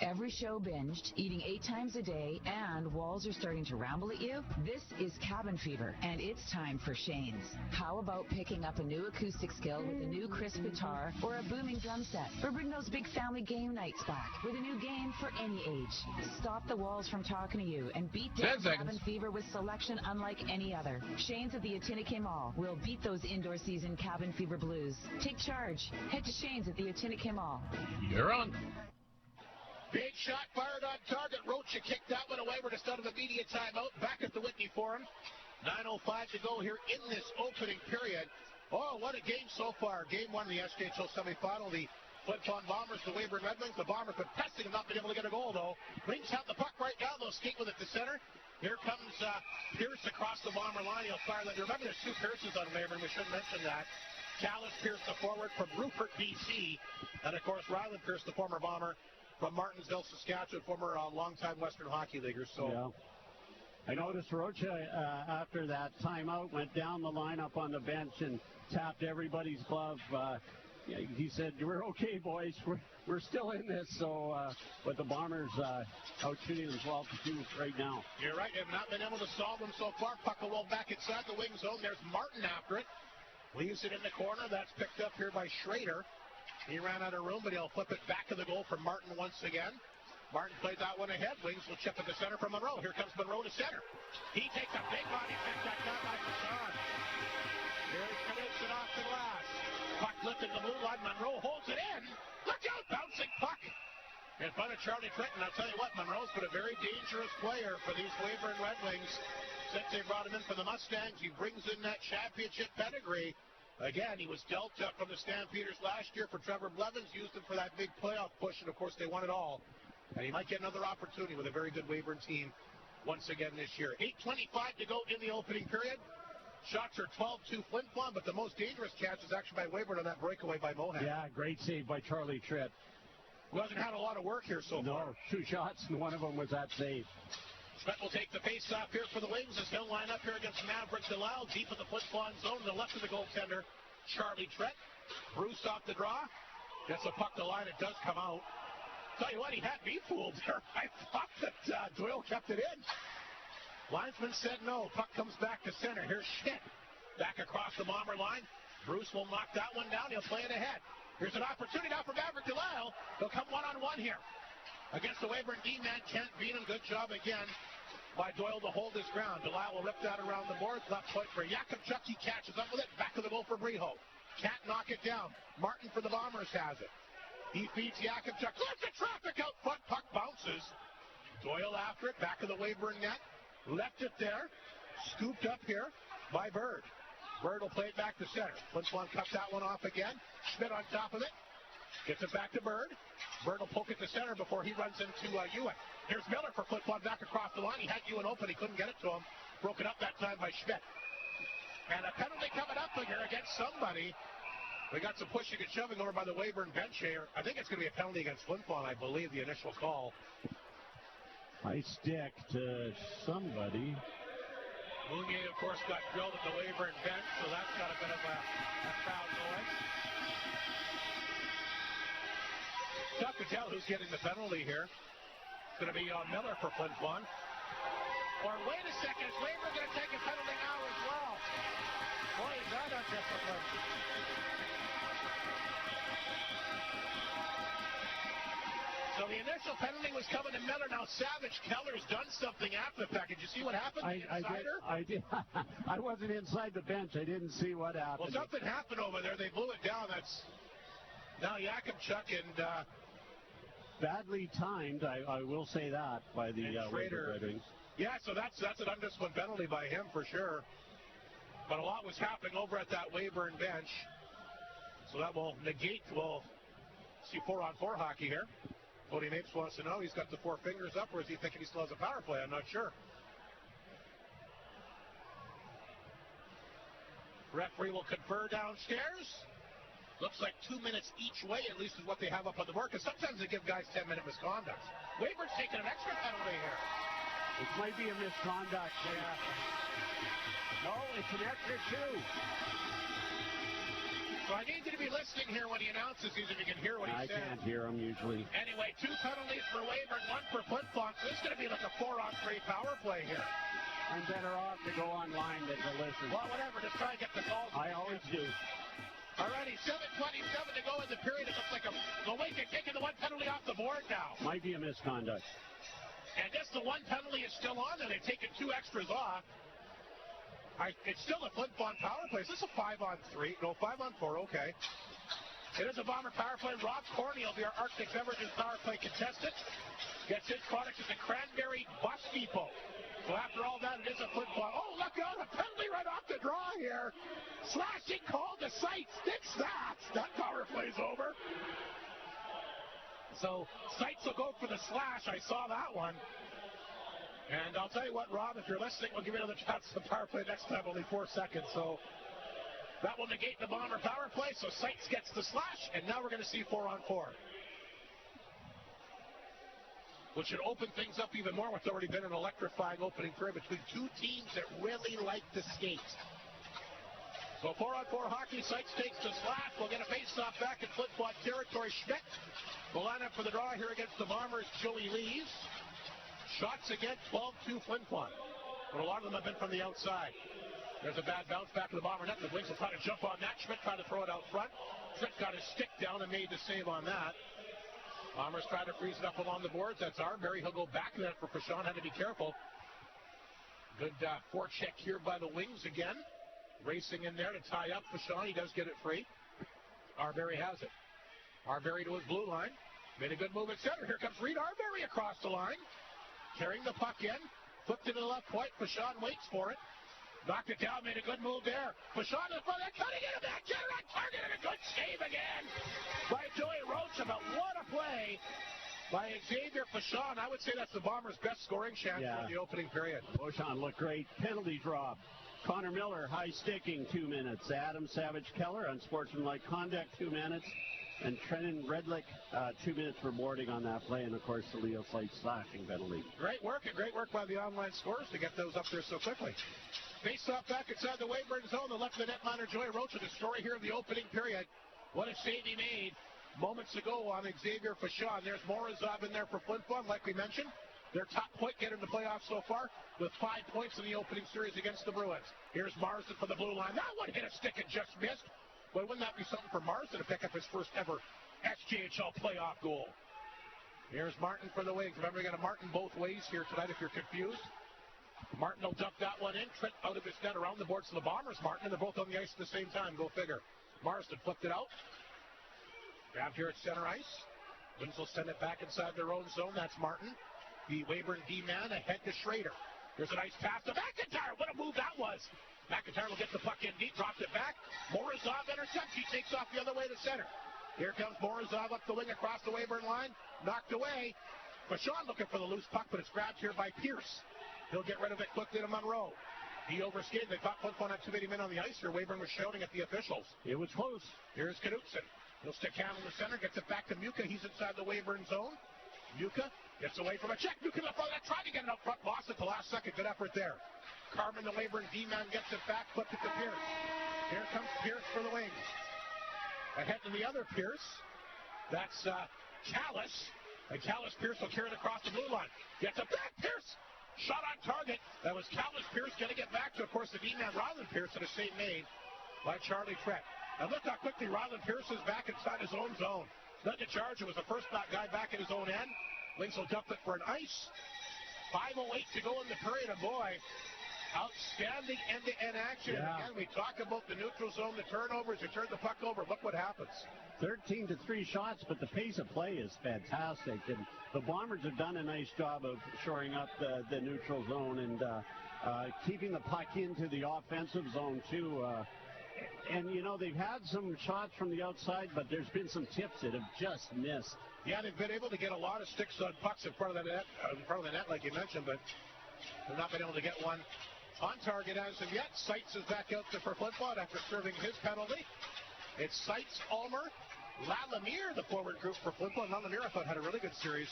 Every show binged, eating 8 times a day, and walls are starting to ramble at you? This is Cabin Fever, and it's time for Shane's. How about picking up a new acoustic skill with a new crisp guitar or a booming drum set? Or bring those big family game nights back with a new game for any age. Stop the walls from talking to you and beat down Cabin Fever with selection unlike any other. Shane's at the Atinikay Mall will beat those indoor season Cabin Fever blues. Take charge. Head to Shane's at the Atinikay Mall. You're on. Big shot fired on target. Rocha kicked that one away. We're just out of the media timeout. Back at the Whitney Forum. 9:05 to go here in this opening period. Oh, what a game so far. Game 1 of the SJHL semifinal. The Flin Flon Bombers, the Weyburn Redwings. The Bombers been pressing and not been able to get a goal, though. Wings have the puck right now. They'll skate with it to center. Here comes Pierce across the Bomber line. He'll fire that. Remember, there's 2 Pierces on Weyburn. We should mention that. Callis Pierce, the forward from Rupert, BC. And, of course, Ryland Pierce, the former Bomber from Martinsville, Saskatchewan, former longtime Western Hockey Leaguer. So, yeah. I noticed Rocha, after that timeout, went down the lineup on the bench and tapped everybody's glove. Yeah, he said, "We're okay, boys. We're still in this." So, but the Bombers out shooting them 12-2 right now. You're right. They have not been able to solve them so far. Puck will roll back inside the wing zone. There's Martin after it. Leaves it in the corner. That's picked up here by Schrader. He ran out of room, but he'll flip it back to the goal for Martin once again. Martin plays that one ahead. Wings will chip at the center from Monroe. Here comes Monroe to center. He takes a big body pick that got by Fasson. Here's Knudsen off the glass. Puck lifted the blue line. Monroe holds it in. Look out! Bouncing puck in front of Charlie Trenton. I'll tell you what, Monroe's been a very dangerous player for these Weyburn Redwings since they brought him in for the Mustangs. He brings in that championship pedigree. Again, he was dealt from the Stampeders last year for Trevor Blevins, used him for that big playoff push, and of course they won it all. And he might get another opportunity with a very good Weyburn team once again this year. 8:25 to go in the opening period. Shots are 12-2 Flin Flon, but the most dangerous catch is actually by Weyburn on that breakaway by Mohan. Yeah, great save by Charlie Tritt. Who hasn't had a lot of work here so far. No, 2 shots, and one of them was that save. Schmidt will take the face-off here for the Wings as he'll line up here against Maverick Delisle, deep in the Flin Flon zone, to the left of the goaltender, Charlie Tritt. Bruce off the draw. Gets the puck to line. It does come out. Tell you what, he had me fooled there. I thought that Doyle kept it in. Linesman said no. Puck comes back to center. Here's Schmidt. Back across the Bomber line. Bruce will knock that one down. He'll play it ahead. Here's an opportunity now for Maverick Delisle. He'll come one-on-one here. Against the Weyburn D-man, can't beat him. Good job again by Doyle to hold his ground. Delisle will rip that around the boards. Left point for Yakubchuk. He catches up with it. Back to the goal for Breho. Can't knock it down. Martin for the Bombers has it. He feeds Yakubchuk. Look at traffic out front. Puck bounces. Doyle after it. Back of the Weyburn net. Left it there. Scooped up here by Bird. Bird will play it back to center. Flin Flon cuts that one off again. Schmidt on top of it. Gets it back to Bird. Bird will poke it to center before he runs into Ewan. Here's Miller for Flin Flon back across the line. He had Ewan open. He couldn't get it to him. Broken up that time by Schmidt. And a penalty coming up here against somebody. We got some pushing and shoving over by the Weyburn bench here. I think it's going to be a penalty against Flin Flon, I believe, the initial call. High stick to somebody. Mounier, of course, got drilled at the Weyburn bench, so that's got a bit of a crowd noise. Tough to tell who's getting the penalty here. It's going to be Miller for Flin Flon. Or wait a second, is Weyburn going to take a penalty now as well? Boy, is that undisciplined. So the initial penalty was coming to Miller. Now Savage Keller's done something after the fact. Did you see what happened? I did. I wasn't inside the bench. I didn't see what happened. Well, something happened over there. They blew it down. That's now Yakubchuk and badly timed. I will say that by the Weyburn Redwings. Yeah, so that's an undisciplined penalty by him for sure. But a lot was happening over at that Weyburn bench. So that will negate. We'll see 4-on-4 hockey here. Cody Mapes wants to know, he's got the 4 fingers up, or is he thinking he still has a power play? I'm not sure. Referee will confer downstairs. Looks like 2 minutes each way, at least is what they have up on the board, because sometimes they give guys 10-minute misconduct. Weyburn's taking an extra penalty here. It might be a misconduct. Yeah. No, it's an extra 2. So I need you to be listening here when he announces these, if you can hear what he says. I can't hear him usually. Anyway, 2 penalties for Weyburn, 1 for Flin Flon. So this is going to be like a 4-on-3 power play here. I'm better off to go online than to listen. Well, whatever. Just try and get the calls. I always do. Alrighty, 7:27 to go in the period. It looks like the Wings are taking the 1 penalty off the board now. Might be a misconduct. And just the 1 penalty is still on there. They've taken 2 extras off. It's still a Flin Flon power play. Is this a 5-on-3? No, 5-on-4, okay. It is a Bomber power play. Rob Corney will be our Arctic Beverages power play contestant. Gets his products at the Cranberry Bus Depot. So after all that, it is a Flin Flon. Oh, look out, a penalty right off the draw here. Slashing call to Seitz. It's that. That power play's over. So Seitz will go for the slash. I saw that one. And I'll tell you what, Rob, if you're listening, we'll give you another chance to power play next time, only 4 seconds. So that will negate the Bomber power play. So Seitz gets the slash, and now we're going to see 4-on-4. Which should open things up even more. What's already been an electrifying opening period between 2 teams that really like to skate. So 4-on-4 hockey. Sykes takes the slap. We'll get a face-off back in Flin Flon territory. Schmidt will line up for the draw here against the Bombers. Joey Lees. Shots again, 12-2 Flin Flon. But a lot of them have been from the outside. There's a bad bounce back to the Bomber net. The Wings will try to jump on that. Schmidt tried to throw it out front. Schmidt got his stick down and made the save on that. Bombers try to freeze it up along the boards. That's Arbery. He'll go back to that for Flin. Had to be careful. Good forecheck here by the Wings again. Racing in there to tie up Flin. He does get it free. Arbery has it. Arbery to his blue line. Made a good move at center. Here comes Reed Arbery across the line. Carrying the puck in. Flipped it to the left point. Flin waits for it. Knocked it down, made a good move there. Flin in front of that, cutting it in the back, get it on target, and a good save again by Joey Rocha. But what a play by Xavier Flin. I would say that's the Bombers' best scoring chance in the opening period. Flin looked great. Penalty drop. Connor Miller, high sticking, 2 minutes. Adam Savage-Keller, unsportsmanlike conduct, 2 minutes. And Trenton Redlick, 2 minutes for boarding on that play. And, of course, the Leo Slate slashing penalty. Great work by the online scorers to get those up there so quickly. Face-off back inside the Weyburn zone. The left of the netminder, Joey Rocha, the story here of the opening period. What a save he made moments ago on Xavier Flin. There's Morozov in there for Flin Flon, like we mentioned. Their top point getter in the playoffs so far with 5 points in the opening series against the Bruins. Here's Marsden for the blue line. That one hit a stick and just missed. But wouldn't that be something for Marsden to pick up his first ever SJHL playoff goal? Here's Martin for the Wings. Remember, we got a Martin both ways here tonight if you're confused. Martin will dump that one in. Trent out of his net around the boards to the Bombers. Martin, and they're both on the ice at the same time. Go figure. Marsden flipped it out. Grabbed here at center ice. Wings will send it back inside their own zone. That's Martin. The Weyburn D-man ahead to Schrader. There's a nice pass to McIntyre. What a move that was. McIntyre will get the puck in deep. Drops it back. Morozov intercepts. He takes off the other way to center. Here comes Morozov up the wing across the Weyburn line. Knocked away. Flin looking for the loose puck, but it's grabbed here by Pierce. He'll get rid of it quickly to Monroe. He overskated. They thought Flin Flon had too many men on the ice here. Weyburn was shouting at the officials. It was close. Here's Knutson. He'll stick hand in the center, gets it back to Muka. He's inside the Weyburn zone. Muka gets away from a check. Muka left front. Tried to get it up front. Lost it the last second. Good effort there. Carmen, the Weyburn D-man, gets it back. Flipped it to Pierce. Here comes Pierce for the Wings. Ahead to the other Pierce. That's Callis. And Callis Pierce will carry it across the blue line. Gets it back. Pierce. Shot on target. That was Callis Pierce going to get back to, of course, the D-man Ryland Pierce, and a save made by Charlie Trent. And look how quickly Ryland Pierce is back inside his own zone. Nothing to charge. It was the first guy back at his own end. Wings will dump it for an ice. 5:08 to go in the period. And boy, outstanding end-to-end action. Yeah. And again, we talk about the neutral zone, the turnovers. You turn the puck over. Look what happens. 13-3 shots, but the pace of play is fantastic. And the Bombers have done a nice job of shoring up the neutral zone and keeping the puck into the offensive zone, too. And, you know, they've had some shots from the outside, but there's been some tips that have just missed. Yeah, they've been able to get a lot of sticks on pucks in front of the net, like you mentioned, but they've not been able to get one on target as of yet. Seitz is back out there for Flin Flon after serving his penalty. It's Seitz, Ulmer, Lalamier, the forward group for Flin Flon. Lalamier, I thought, had a really good series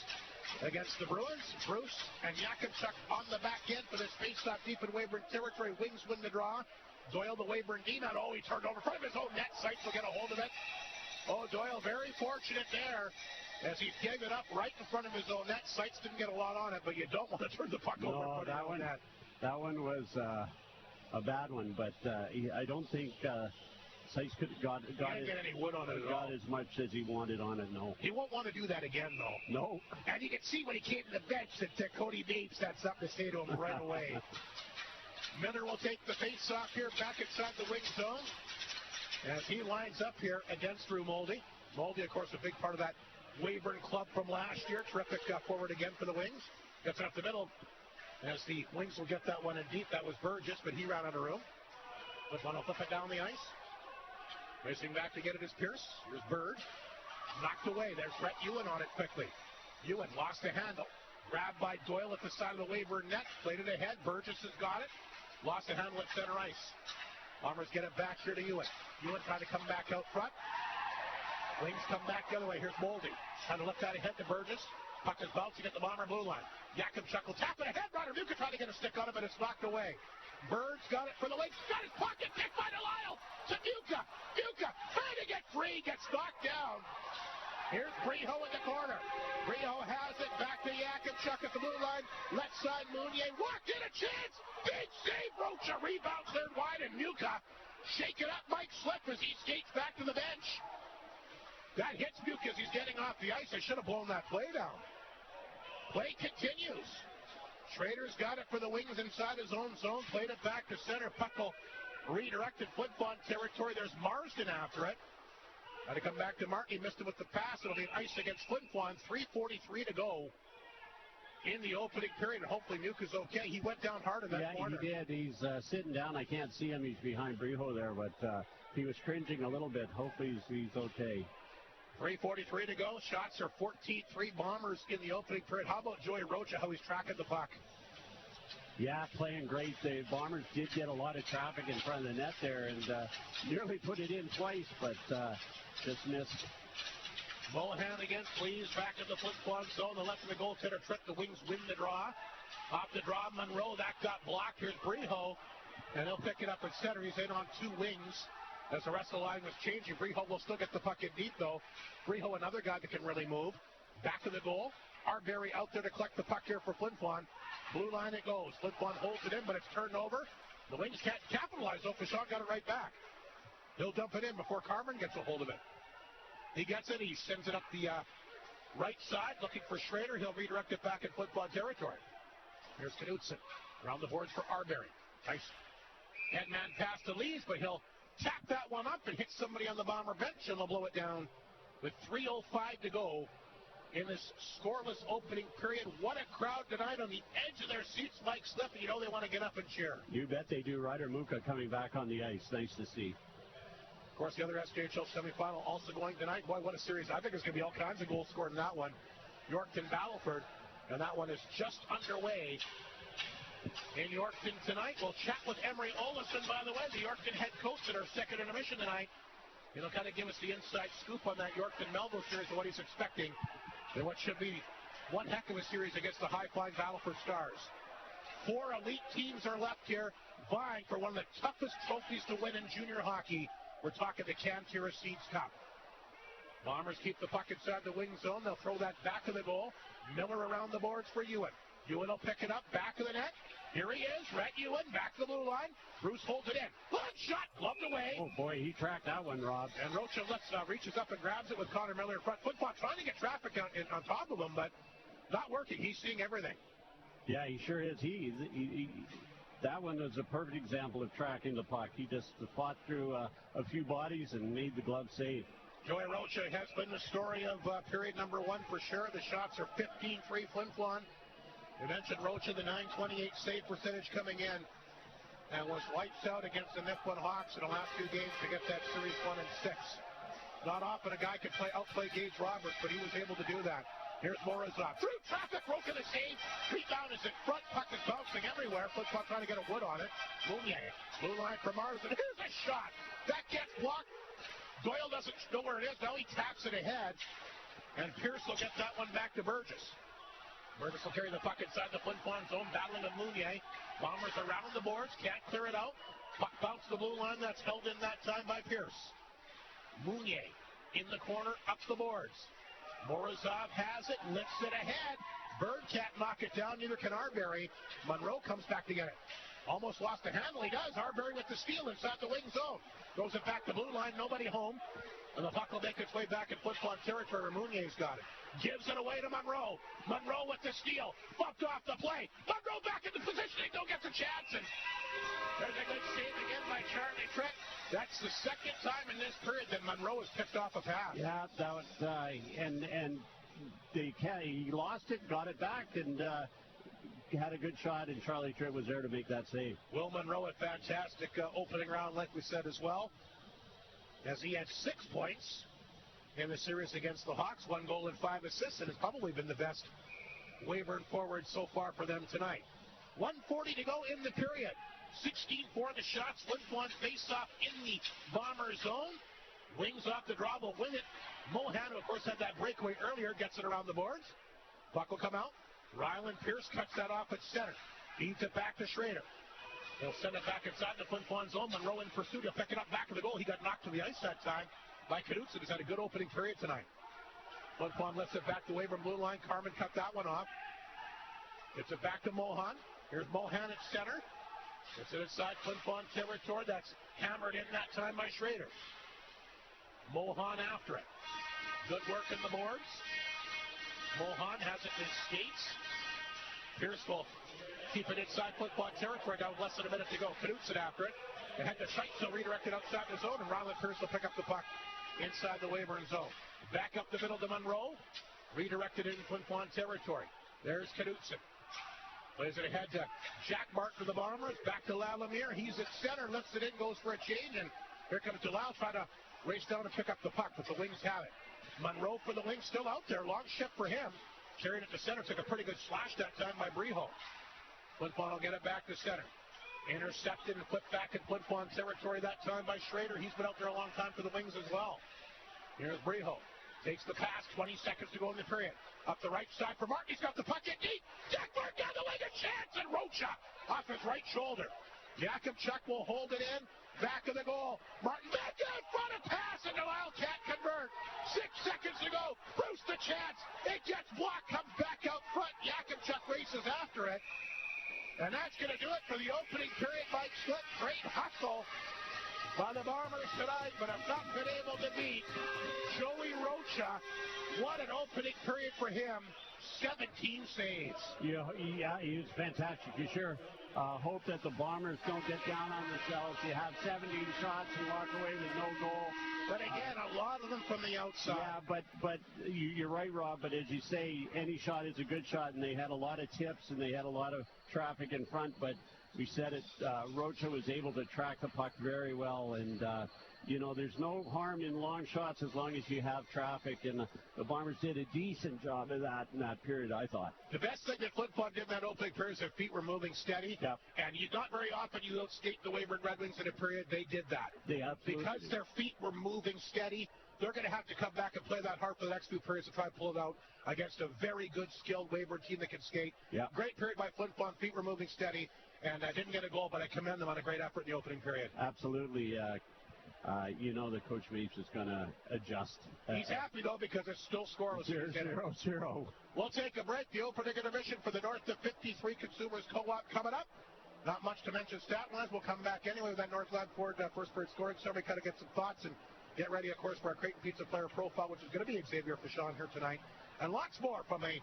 against the Bruins. Bruce and Yakimchuk on the back end for this face-off deep in Weyburn territory. Wings win the draw. Doyle, the Weyburn D-man. Oh, he turned over in front of his own net. Seitz will get a hold of it. Oh, Doyle very fortunate there as he gave it up right in front of his own net. Seitz didn't get a lot on it, but you don't want to turn the puck over in front of your own net. That one was a bad one, but I don't think Seitz could have got any wood on it got as much as he wanted on it, no. He won't want to do that again, though. No. And you can see when he came to the bench that Cody Bates had something to say to him right away. Miller will take the face-off here back inside the wing zone as he lines up here against Drew Moldy. Moldy, of course, a big part of that Weyburn club from last year. Terrific forward again for the Wings. Gets it up the middle as the Wings will get that one in deep. That was Burgess, but he ran out of room. Flin Flon will flip it down the ice. Racing back to get it is Pierce. Here's Bird. Knocked away. There's Brett Ewan on it quickly. Ewan lost the handle. Grabbed by Doyle at the side of the Weyburn net. Played it ahead. Burgess has got it. Lost the handle at center ice. Bombers get it back here to Ewan. Ewan trying to come back out front. Wings come back the other way. Here's Moldy. Trying to lift that ahead to Burgess. Puck is bouncing at the Bomber blue line. Yakimchuk will tap it ahead. Ryder Muka trying to get a stick on it, but it's knocked away. Bird's got it for the Wings. Got his pocket picked by Delisle. It's knocked down. Here's Breho in the corner. Breho has it. Back to Yakimchuk at the blue line. Left side, Mounier. Walked in a chance. Big save. Rocha rebound cleared wide, and Muka shake it up. Mike Slip as he skates back to the bench. That hits Muka as he's getting off the ice. I should have blown that play down. Play continues. Schrader's got it for the Wings inside his own zone. Played it back to center. Puck will redirected Flin Flon territory. There's Marsden after it. Got to come back to Markey. Missed it with the pass. It'll be ice against Flin Flon. 3:43 to go in the opening period. Hopefully Muka's okay. He went down hard in that corner. Yeah, he did. He's sitting down. I can't see him. He's behind Breho there, but he was cringing a little bit. Hopefully he's okay. 3:43 to go. Shots are 14-3 Bombers in the opening period. How about Joey Rocha, how he's tracking the puck? Yeah, playing great. The Bombers did get a lot of traffic in front of the net there and nearly put it in twice, but just missed. Mohan against Lees, back in the Flin Flon zone. The left of the goaltender trip. The Wings win the draw. Off the draw, Monroe. That got blocked. Here's Breho, and he'll pick it up at center. He's in on two wings as the rest of the line was changing. Breho will still get the puck in deep, though. Breho, another guy that can really move. Back to the goal. Arbery out there to collect the puck here for Flin Flon. Blue line it goes. Flin Flon holds it in, but it's turned over. The Wings can't capitalize, though. Fashaw got it right back. He'll dump it in before Carmen gets a hold of it. He gets it. He sends it up the right side, looking for Schrader. He'll redirect it back in Flin Flon territory. Here's Knudsen. Around the boards for Arbery. Nice head-man pass to Lees, but he'll tap that one up and hit somebody on the Bomber bench, and they'll blow it down with 3:05 to go in this scoreless opening period. What a crowd tonight on the edge of their seats. Mike Slip, you know they want to get up and cheer. You bet they do. Ryder Muka coming back on the ice. Nice to see. Of course, the other SJHL semifinal also going tonight. Boy, what a series. I think there's going to be all kinds of goals scored in that one. Yorkton Battleford, and that one is just underway in Yorkton tonight. We'll chat with Emery Olison, by the way, the Yorkton head coach at our second intermission tonight. He'll kind of give us the inside scoop on that Yorkton-Melville series and what he's expecting in what should be one heck of a series against the high-flying Battleford Stars. 4 elite teams are left here vying for one of the toughest trophies to win in junior hockey. We're talking the Cantera Seeds Cup. Bombers keep the puck inside the wing zone. They'll throw that back of the goal. Miller around the boards for Ewan. Ewan will pick it up, back of the net. Here he is, Rhett Ewan, back to the blue line. Bruce holds it in. Good shot, gloved away. Oh, boy, he tracked that one, Rob. And Rocha reaches up and grabs it with Connor Miller in front. Flin Flon trying to get traffic on top of him, but not working. He's seeing everything. Yeah, he sure is. That one was a perfect example of tracking the puck. He just fought through a few bodies and made the glove save. Joey Rocha has been the story of period number 1 for sure. The shots are 15-3 Flin Flon. We mentioned Rocha, the .928 save percentage coming in, and was lights out against the Nipmuc Hawks in the last 2 games to get that series 1-6. Not often a guy could outplay Gage Roberts, but he was able to do that. Here's Morozov. Through traffic, broken the save. Rebound is in front. Puck is bouncing everywhere. Flin Flon trying to get a wood on it. Mounier. Blue line for Marsden. Here's a shot. That gets blocked. Doyle doesn't know where it is. Now he taps it ahead. And Pierce will get that one back to Burgess. Burgess will carry the puck inside the Flin Flon zone, battling with Mounier. Bombers around the boards. Can't clear it out. Puck bounced the blue line. That's held in that time by Pierce. Mounier in the corner, up the boards. Morozov has it, lifts it ahead. Bird can't knock it down, neither can Arbery. Monroe comes back to get it. Almost lost the handle, he does. Arbery with the steal inside the wing zone. Throws it back to blue line, nobody home. And the puck will make its way back in Flin Flon territory. Mounier's got it. Gives it away to Monroe. Monroe with the steal. Bumped off the play. Monroe back into positioning, don't get the chance. And there's a good save again by Charlie Trent. That's the second time in this period that Monroe has picked off a pass. Yeah, that was, and he lost it, got it back, and had a good shot, and Charlie Trent was there to make that save. Will Monroe, a fantastic opening round, like we said as well, as he had 6 points in the series against the Hawks, 1 goal and 5 assists, and has probably been the best Weyburn forward so far for them tonight. 1:40 to go in the period. 16-4 the shots. Flin Flon face-off in the Bomber zone. Wings off the draw, will win it. Mohan, who of course had that breakaway earlier, gets it around the boards. Puck will come out. Ryland Pierce cuts that off at center. Feeds it back to Schrader. He'll send it back inside the Flin Flon zone. Monroe in pursuit. He'll pick it up back to the goal. He got knocked to the ice that time by Knudsen, who's had a good opening period tonight. Flin Flon lifts it back to Weyburn blue line. Carmen cut that one off. Gets it back to Mohan. Here's Mohan at center. Gets it inside Flin Flon territory. That's hammered in that time by Schrader. Mohan after it. Good work in the boards. Mohan has it in his skates. Pierce will keep it inside Flin Flon territory now with less than a minute to go. Knudsen after it. They had the Scheitz redirected outside the zone, and Ryland Pierce will pick up the puck inside the Weyburn zone. Back up the middle to Monroe. Redirected in Flin Flon territory. There's Knudsen. Plays it ahead to Jack Mark for the Bombers. Back to Lalamier. He's at center. Lifts it in. Goes for a change. And here comes Delau trying to race down and pick up the puck. But the Wings have it. Monroe for the Wings still out there. Long shift for him. Carried it to center. Took a pretty good slash that time by Breho. Flin Flon will get it back to center. Intercepted and flipped back in Flin Flon territory that time by Schrader. He's been out there a long time for the Wings as well. Here's Breho. Takes the pass. 20 seconds to go in the period. Up the right side for Mark. He's got the puck in deep. Jack Mark down the wing. A chance. And Rocha off his right shoulder. Jakubchuk will hold it in. Back of the goal. Martin back in front of pass, and the Wildcat convert. 6 seconds to go. Bruce the chance. It gets blocked. Comes back out front. Jakubchuk races after it. And that's going to do it for the opening period. Mike Slip. Great hustle by the Bombers tonight, but have not been able to beat Joey Rocha. What an opening period for him. 17 saves. Yeah, he was fantastic. You sure hope that the Bombers don't get down on themselves. You have 17 shots and walk away with no goal. But again, a lot of them from the outside. Yeah, but you're right, Rob. But as you say, any shot is a good shot, and they had a lot of tips and they had a lot of traffic in front. But we said it, Rocha was able to track the puck very well, and there's no harm in long shots as long as you have traffic, and the Bombers did a decent job of that in that period, I thought. The best thing that Flin Flon did in that opening period is their feet were moving steady, yep. And not very often you don't skate the Weyburn Redwings in a period. They did that. They absolutely because their feet were moving steady. They're going to have to come back and play that hard for the next few periods to try and pull it out against a very good, skilled Weyburn team that can skate. Yep. Great period by Flin Flon. Feet were moving steady, and I didn't get a goal, but I commend them on a great effort in the opening period. Absolutely. The Coach Mapes is going to adjust. He's happy, though, because it's still scoreless. 0-0. We'll take a break. The opening intermission for the North of 53 Consumers Co-op coming up. Not much to mention stat-wise. We'll come back anyway with that Northland Ford first period scoring summary, kind of get some thoughts and get ready, of course, for our Creighton Pizza player profile, which is going to be Xavier Fashon here tonight. And lots more from a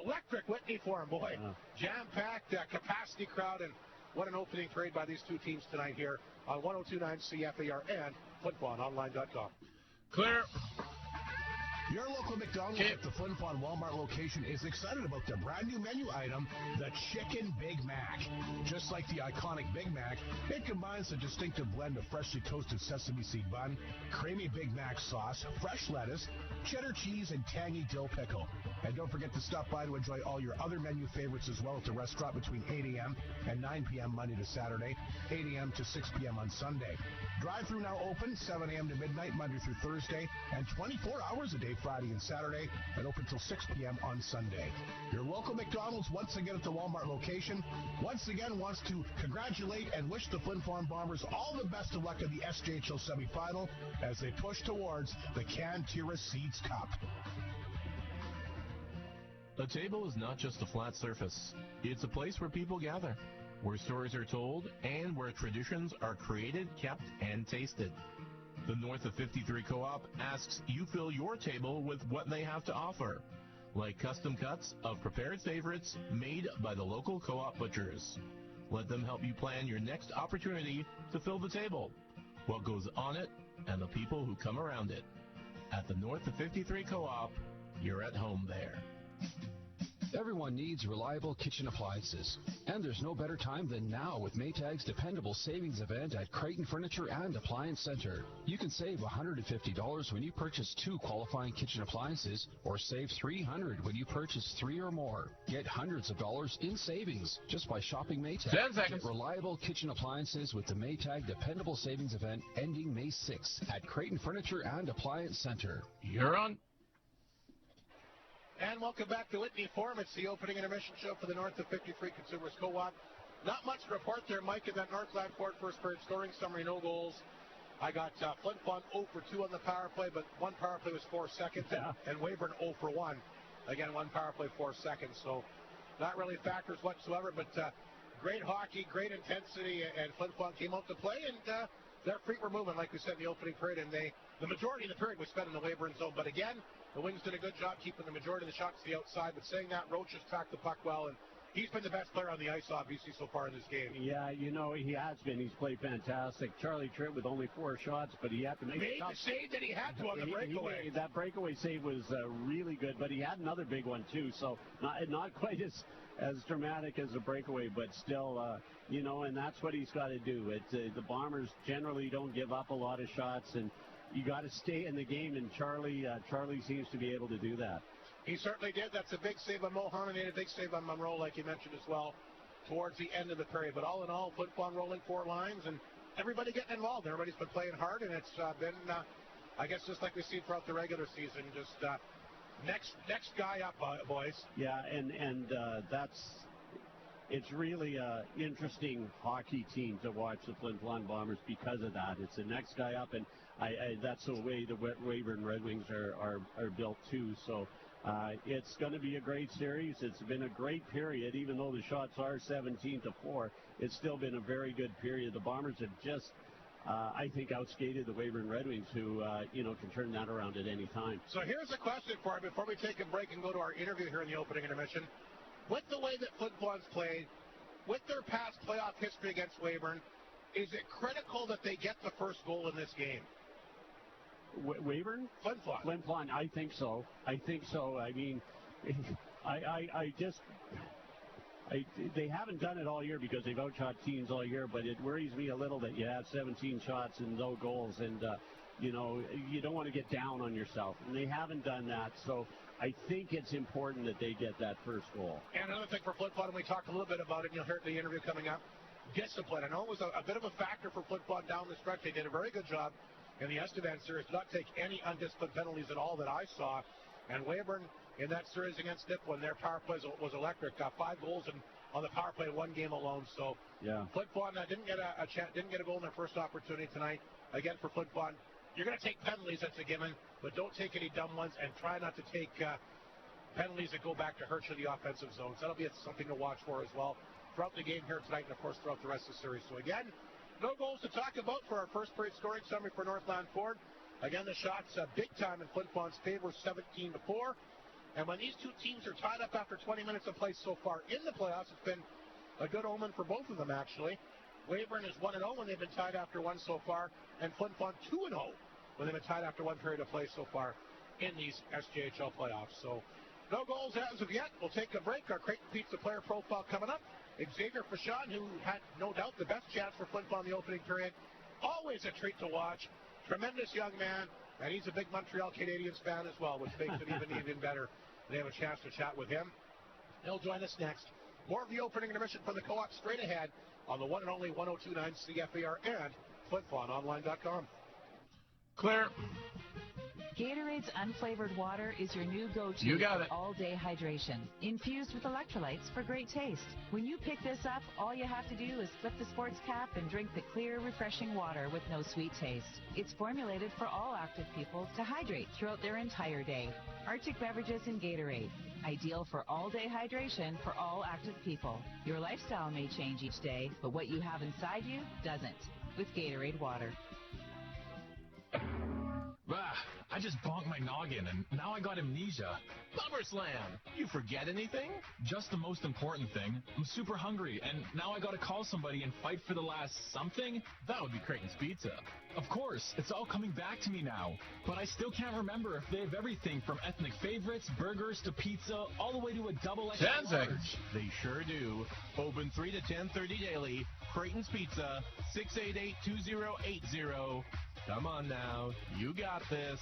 electric Whitney Forum. Boy, jam-packed capacity crowd, and what an opening period by these two teams tonight here on 102.9 CFAR and FlinFlonOnline.com. Clear. Your local McDonald's at the Flin Flon Walmart location is excited about their brand new menu item, the Chicken Big Mac. Just like the iconic Big Mac, it combines a distinctive blend of freshly toasted sesame seed bun, creamy Big Mac sauce, fresh lettuce, cheddar cheese, and tangy dill pickle. And don't forget to stop by to enjoy all your other menu favorites as well at the restaurant between 8 a.m. and 9 p.m. Monday to Saturday, 8 a.m. to 6 p.m. on Sunday. Drive-thru now open 7 a.m. to midnight Monday through Thursday, and 24 hours a day Friday and Saturday, and open till 6 p.m. on Sunday. Your local McDonald's, once again at the Walmart location, once again wants to congratulate and wish the Flin Flon Bombers all the best of luck in the SJHL semifinal as they push towards the Cantera Seeds Cup. A table is not just a flat surface. It's a place where people gather, where stories are told, and where traditions are created, kept, and tasted. The North of 53 Co-op asks you fill your table with what they have to offer, like custom cuts of prepared favorites made by the local co-op butchers. Let them help you plan your next opportunity to fill the table, what goes on it, and the people who come around it. At the North of 53 Co-op, you're at home there. Everyone needs reliable kitchen appliances, and there's no better time than now with Maytag's dependable savings event at Creighton Furniture and Appliance Center. You can save $150 when you purchase 2 qualifying kitchen appliances, or save $300 when you purchase 3 or more. Get hundreds of dollars in savings just by shopping Maytag. 10 seconds. Get reliable kitchen appliances with the Maytag dependable savings event ending May 6th at Creighton Furniture and Appliance Center. You're on. And welcome back to Whitney Forum. It's the opening intermission show for the North of 53 Consumers Co-op. Not much to report there, Mike, in that Northland Ford first period scoring summary. No goals, I got Flin Flon 0 for 2 on the power play, but one power play was 4 seconds, and Weyburn 0 for 1. Again, one power play, 4 seconds. So not really factors whatsoever, but great hockey, great intensity, and Flin Flon came out to play, and their feet were moving, like we said in the opening period, and the majority of the period was spent in the Weyburn zone. But again, the Wings did a good job keeping the majority of the shots to the outside. But saying that, Roach has tracked the puck well, and he's been the best player on the ice, obviously, so far in this game. Yeah, you know, he has been. He's played fantastic. Charlie Tripp with only 4 shots, but he had to make the save that he had to on the breakaway. That breakaway save was really good, but he had another big one, too. So not quite as dramatic as a breakaway, but still, you know, and that's what he's got to do. The Bombers generally don't give up a lot of shots, and you got to stay in the game, and Charlie seems to be able to do that. He certainly did. That's a big save on Mohan and a big save on Monroe, like you mentioned as well, towards the end of the period. But all in all, Flin Flon rolling 4 lines, and everybody getting involved. Everybody's been playing hard, and it's been, I guess, just like we see throughout the regular season, just next guy up, boys. Yeah, and it's really an interesting hockey team to watch, the Flin Flon Bombers, because of that. It's the next guy up, and that's the way the Weyburn Redwings are built too. So it's going to be a great series. It's been a great period, even though the shots are 17-4. It's still been a very good period. The Bombers have just, I think, outskated the Weyburn Redwings, who can turn that around at any time. So here's a question for you before we take a break and go to our interview here in the opening intermission. With the way that Flin Flon's played, with their past playoff history against Weyburn, is it critical that they get the first goal in this game? Weyburn? Flin Flon. Flin Flon, I think so. I mean, they haven't done it all year because they've outshot teams all year, but it worries me a little that you have 17 shots and no goals, and you don't want to get down on yourself, and they haven't done that. So I think it's important that they get that first goal. And another thing for Flin Flon, and we talked a little bit about it, and you'll hear it in the interview coming up, discipline. I know it was a bit of a factor for Flin Flon down the stretch. They did a very good job in the Estevan series to not take any undisciplined penalties at all that I saw. And Weyburn, in that series against Nipawin, their power play was electric. Got 5 goals on the power play in 1 game alone. So yeah, Flin Flon didn't get a goal in their first opportunity tonight. Again, for Flin Flon, you're going to take penalties, that's a given, but don't take any dumb ones, and try not to take penalties that go back to hurt you in the offensive zones. That'll be something to watch for as well throughout the game here tonight, and of course throughout the rest of the series. So again, no goals to talk about for our first period scoring summary for Northland Ford. Again, the shots big time in Flin Flon's favor, 17-4. And when these two teams are tied up after 20 minutes of play so far in the playoffs, it's been a good omen for both of them, actually. Weyburn is 1-0 when they've been tied after 1 so far, and Flin Flon 2-0 when they've been tied after 1 period of play so far in these SJHL playoffs. So no goals as of yet. We'll take a break. Our Creighton Pizza player profile coming up. Xavier Fashon, who had no doubt the best chance for Flin Flon in the opening period. Always a treat to watch. Tremendous young man, and he's a big Montreal Canadiens fan as well, which makes it even better. They have a chance to chat with him. He'll join us next. More of the opening intermission from the Co-op straight ahead on the one and only 102.9 CFAR and FlinFlonOnline.com. Claire. Gatorade's unflavored water is your new go-to for all-day hydration, infused with electrolytes for great taste. When you pick this up, all you have to do is flip the sports cap and drink the clear, refreshing water with no sweet taste. It's formulated for all active people to hydrate throughout their entire day. Arctic beverages in Gatorade, ideal for all-day hydration for all active people. Your lifestyle may change each day, but what you have inside you doesn't. With Gatorade water. I just bonked my noggin, and now I got amnesia. Bummer Slam! You forget anything? Just the most important thing. I'm super hungry, and now I gotta call somebody and fight for the last something? That would be Creighton's Pizza. Of course, it's all coming back to me now. But I still can't remember if they have everything from ethnic favorites, burgers, to pizza, all the way to a double extra large. They sure do. Open 3 to 10:30 daily. Creighton's Pizza, 688-2080. Come on now. You got this.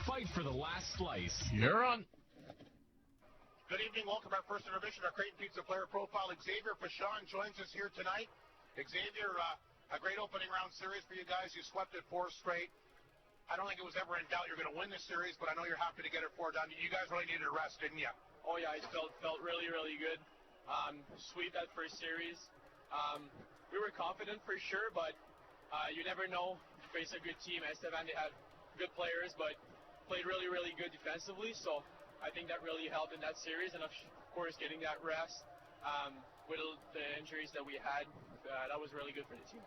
Fight for the last slice. You're on. Good evening. Welcome to our first intermission, our Creighton Pizza player profile. Xavier Fashon joins us here tonight. Xavier, a great opening round series for you guys. You swept it 4 straight. I don't think it was ever in doubt you're going to win this series, but I know you're happy to get it 4 done. You guys really needed a rest, didn't you? Oh, yeah. It felt really, really good. Sweep that first series. We were confident for sure, but you never know faced a good team. Estevan, they had good players, but played really, really good defensively. So I think that really helped in that series. And of course, getting that rest with the injuries that we had, that was really good for the team.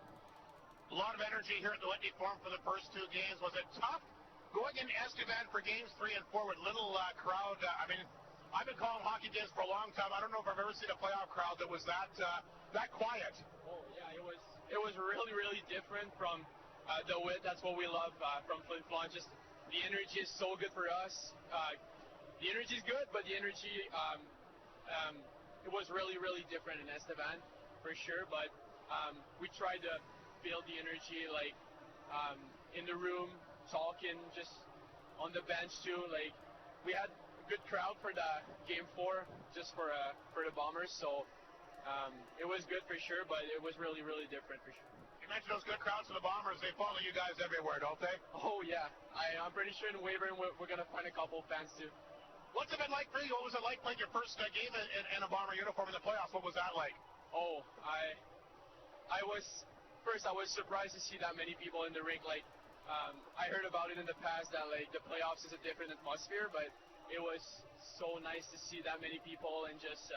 A lot of energy here at the Whitney Forum for the first two games. Was it tough going into Estevan for games 3 and 4 with little crowd? I mean, I've been calling hockey games for a long time. I don't know if I've ever seen a playoff crowd that was that quiet. Oh yeah, it was really, really different from the WIT. That's what we love from Flin Flon. Just the energy is so good for us. The energy is good, but the energy it was really, really different in Estevan for sure. But we tried to build the energy like in the room, talking, just on the bench too. Like we had a good crowd for the game 4, just for the Bombers. So it was good for sure, but it was really, really different for sure. You mentioned those good crowds for the Bombers. They follow you guys everywhere, don't they? Oh yeah, I'm pretty sure in Weyburn we're gonna find a couple fans too. What's it been like for you? What was it like playing your first game in a Bomber uniform in the playoffs? What was that like? Oh, I was surprised to see that many people in the rink. Like, I heard about it in the past that like the playoffs is a different atmosphere, but it was so nice to see that many people, and just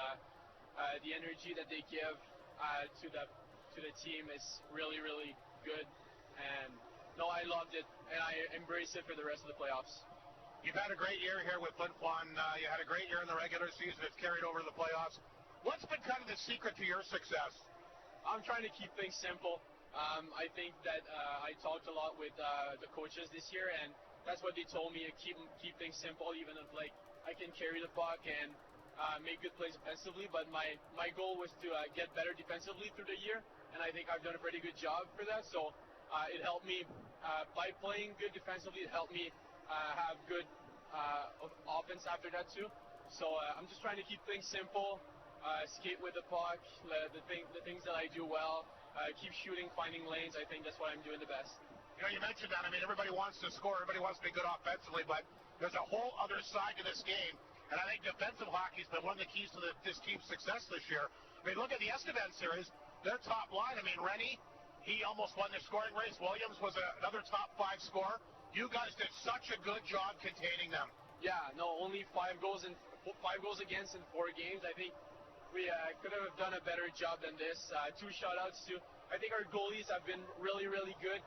the energy that they give to the team is really, really good. And no, I loved it, and I embraced it for the rest of the playoffs. You've had a great year here with Flin Flon. You had a great year in the regular season. It's carried over to the playoffs. What's been kind of the secret to your success? I'm trying to keep things simple. I think that I talked a lot with the coaches this year, and that's what they told me, to keep things simple, even if like I can carry the puck and make good plays defensively. But my goal was to get better defensively through the year, and I think I've done a pretty good job for that. So it helped me by playing good defensively. It helped me have good offense after that too. So I'm just trying to keep things simple, skate with the puck, the things that I do well. Keep shooting, finding lanes. I think that's what I'm doing the best. You know, you mentioned that. I mean, everybody wants to score. Everybody wants to be good offensively, but there's a whole other side to this game. And I think defensive hockey's been one of the keys to this team's success this year. I mean, look at the Estevan series. Their top line, I mean, Rennie, he almost won the scoring race. Williams was another top 5 scorer. You guys did such a good job containing them. Yeah, no, only 5 goals against in 4 games. I think we could have done a better job than this. 2 shutouts too. I think our goalies have been really, really good.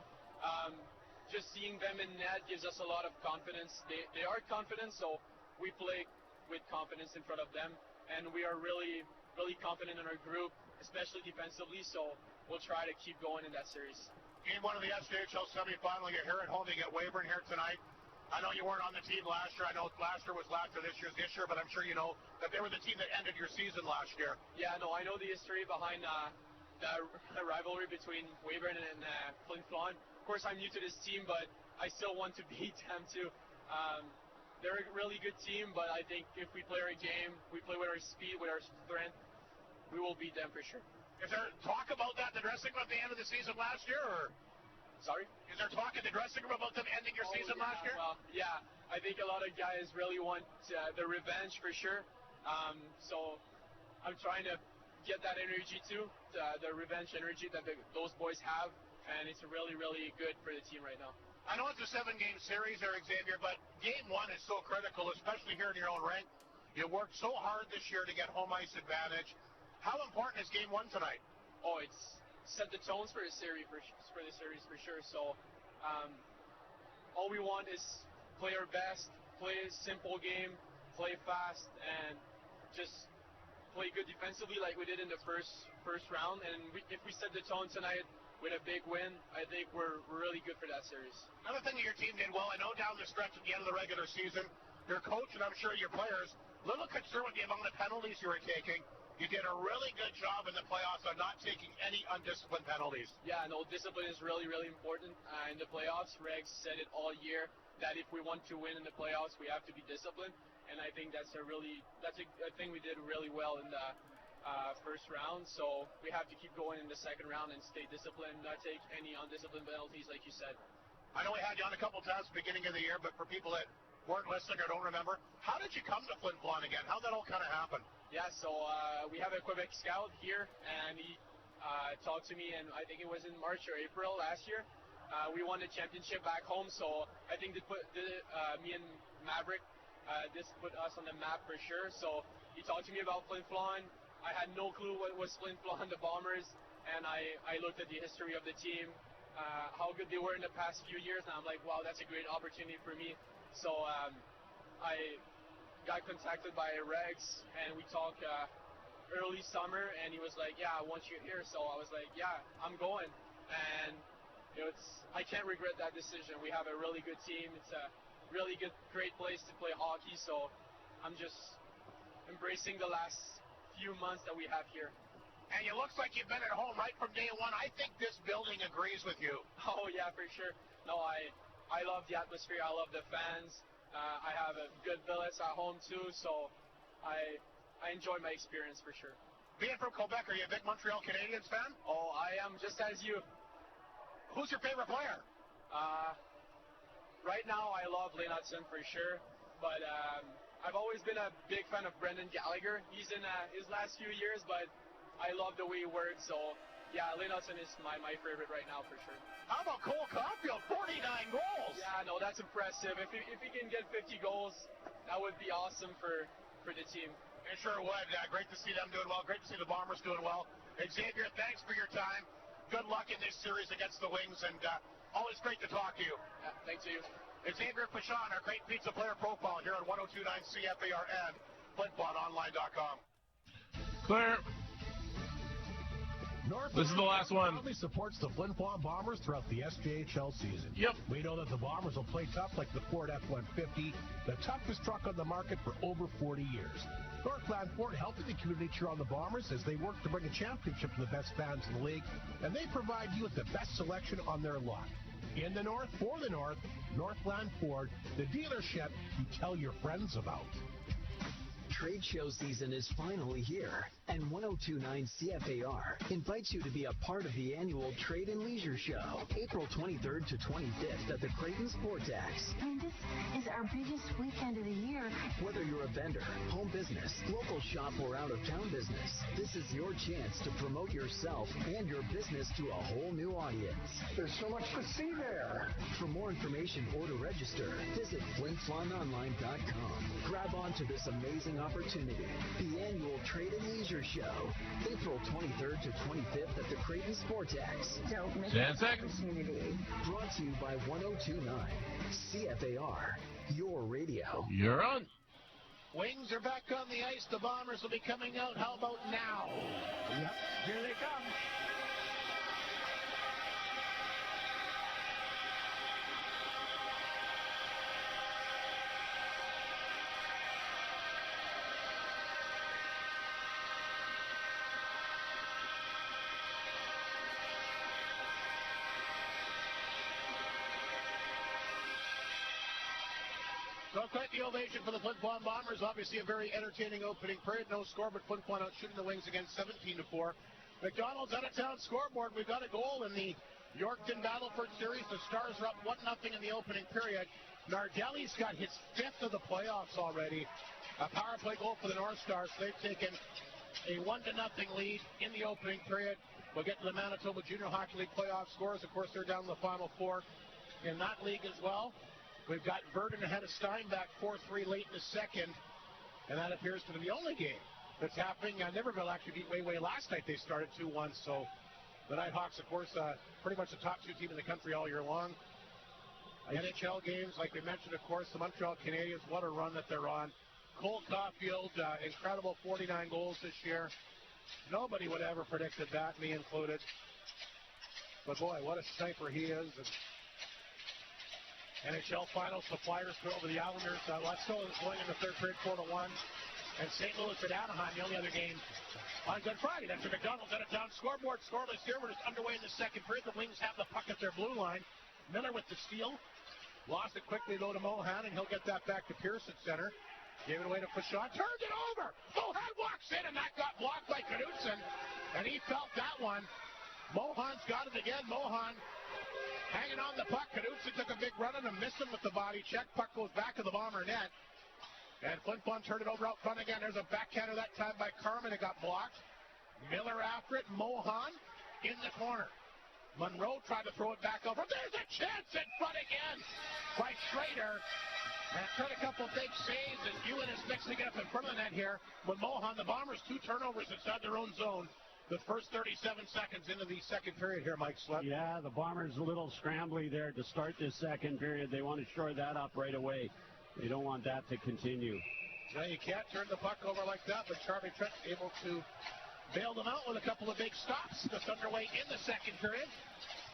Just seeing them in net gives us a lot of confidence. They are confident, so we play with confidence in front of them, and we are really, really confident in our group, especially defensively. So we'll try to keep going in that series. Game 1 of the SJHL semifinal. You're here at home. You get Weyburn here tonight. I know you weren't on the team last year. I know last year was last year, this year's this year, but I'm sure you know that they were the team that ended your season last year. Yeah, no, I know the history behind the rivalry between Weyburn and Flin Flon. Of course, I'm new to this team, but I still want to beat them too. They're a really good team, but I think if we play our game, we play with our speed, with our strength, we will beat them for sure. Is there talk about that in the dressing room at the end of the season last year, or? Sorry? Is there talk in the dressing room about them ending your season last year? Well, yeah, I think a lot of guys really want the revenge for sure. So I'm trying to get that energy too, the revenge energy that those boys have, and it's really, really good for the team right now. I know it's a 7-game series there, Xavier, but game 1 is so critical, especially here in your own rink. You worked so hard this year to get home ice advantage. How important is game 1 tonight? Oh, it's set the tones for the series for sure. So all we want is play our best, play a simple game, play fast, and just play good defensively like we did in the first round. And if we set the tone tonight with a big win, I think we're really good for that series. Another thing that your team did well, I know down the stretch at the end of the regular season, your coach and I'm sure your players, a little concerned with the amount of penalties you were taking. You did a really good job in the playoffs on not taking any undisciplined penalties. Yeah, no, discipline is really, really important in the playoffs. Regs said it all year that if we want to win in the playoffs, we have to be disciplined. And I think that's a thing we did really well in the first round. So we have to keep going in the second round and stay disciplined, not take any undisciplined penalties, like you said. I know we had you on a couple times at the beginning of the year, but for people that weren't listening or don't remember, how did you come to Flin Flon again? How'd that all kind of happen? Yeah, so we have a Quebec scout here, and he talked to me, and I think it was in March or April last year. We won the championship back home, so I think me and Maverick, this put us on the map for sure. So he talked to me about Flin Flon. I had no clue what was Flin Flon, the Bombers, and I looked at the history of the team, how good they were in the past few years, and I'm like, wow, that's a great opportunity for me. So I got contacted by Regs, and we talked early summer, and he was like, yeah, I want you here. So I was like, yeah, I'm going. And I can't regret that decision. We have a really good team. It's a really good, great place to play hockey. So I'm just embracing the last few months that we have here. And it looks like you've been at home right from day one. I think this building agrees with you. Oh, yeah, for sure. No, I love the atmosphere. I love the fans. I have a good villas at home, too. So I enjoy my experience for sure. Being from Quebec, are you a big Montreal Canadiens fan? Oh, I am, just as you. Who's your favorite player? Right now, I love Lane Hutson for sure, but I've always been a big fan of Brendan Gallagher. He's in his last few years, but I love the way he works. So, yeah, Lane Hutson is my favorite right now for sure. How about Cole Caulfield? 49 goals! Yeah, no, that's impressive. If he can get 50 goals, that would be awesome for the team. It sure would. Great to see them doing well. Great to see the Bombers doing well. Xavier, thanks for your time. Good luck in this series against the Wings, and always great to talk to you. Yeah, thanks to you. Xavier Pichon, our great pizza player profile here on 102.9 CFAR and FlinFlonOnline.com. Clear. This is the last one. Proudly supports the Flin Flon Bombers throughout the SJHL season. Yep. We know that the Bombers will play tough like the Ford F-150, the toughest truck on the market for over 40 years. Northland Ford helping the community cheer on the Bombers as they work to bring a championship to the best fans in the league, and they provide you with the best selection on their lot. In the North, for the North, Northland Ford, the dealership you tell your friends about. Trade show season is finally here, and 102.9 CFAR invites you to be a part of the annual Trade and Leisure Show, April 23rd to 25th at the Creighton Sportax. This is our biggest weekend of the year. Whether you're a vendor, home business, local shop, or out-of-town business, this is your chance to promote yourself and your business to a whole new audience. There's so much to see there. For more information or to register, visit FlinFlonOnline.com. Grab onto this amazing opportunity. The annual Trade and Leisure Show, April 23rd to 25th at the Creighton Sportax. Don't miss 10 the seconds. opportunity. Brought to you by 102.9 CFAR, your radio. You're on. Wings are back on the ice. The Bombers will be coming out. How about now? Yep, here they come. So quite the ovation for the Flin Flon Bombers. Obviously a very entertaining opening period. No score, but Flin Flon out shooting the Wings again 17-4. McDonald's out-of-town scoreboard. We've got a goal in the Yorkton Battleford series. The Stars are up 1-0 in the opening period. Nardelli's got his 5th of the playoffs already. A power play goal for the North Stars. They've taken a 1-0 lead in the opening period. We'll get to the Manitoba Junior Hockey League playoff scores. Of course, they're down in the Final Four in that league as well. We've got Verdun ahead of Steinbach 4-3 late in the second, and that appears to be the only game that's happening. Niverville actually beat Way last night. They started 2-1, so the Nighthawks, of course, pretty much the top 2 team in the country all year long. NHL games, like we mentioned, of course, the Montreal Canadiens, what a run that they're on. Cole Caulfield, incredible 49 goals this year. Nobody would ever predicted that, me included. But boy, what a sniper he is. NHL Finals, the Flyers go over the Islanders. Let's go going in the third period, 4-1. And St. Louis at Anaheim, the only other game on Good Friday. That's the McDonald's out-of-town scoreboard. Scoreless here. We're just underway in the second period. The Wings have the puck at their blue line. Miller with the steal. Lost it quickly, though, to Mohan, and he'll get that back to Pierce at center. Gave it away to Pichon. Turned it over. Mohan walks in, and that got blocked by Knudsen. And he felt that one. Mohan's got it again. Mohan hanging on the puck. Knudsen took a big run on him, missed him with the body check. Puck goes back to the Bomber net. And Flin Flon turned it over out front again. There's a backhander that time by Carmen. It got blocked. Miller after it. Mohan in the corner. Monroe tried to throw it back over. There's a chance in front again by Schrader. And tried a couple big saves, and Ewan is mixing it up in front of the net here. With Mohan, the Bombers 2 turnovers inside their own zone. The first 37 seconds into the second period here, Mike Slip. Yeah, the Bombers a little scrambly there to start this second period. They want to shore that up right away. They don't want that to continue. Now you can't turn the puck over like that, but Charlie Trent able to bail them out with a couple of big stops. Just underway in the second period.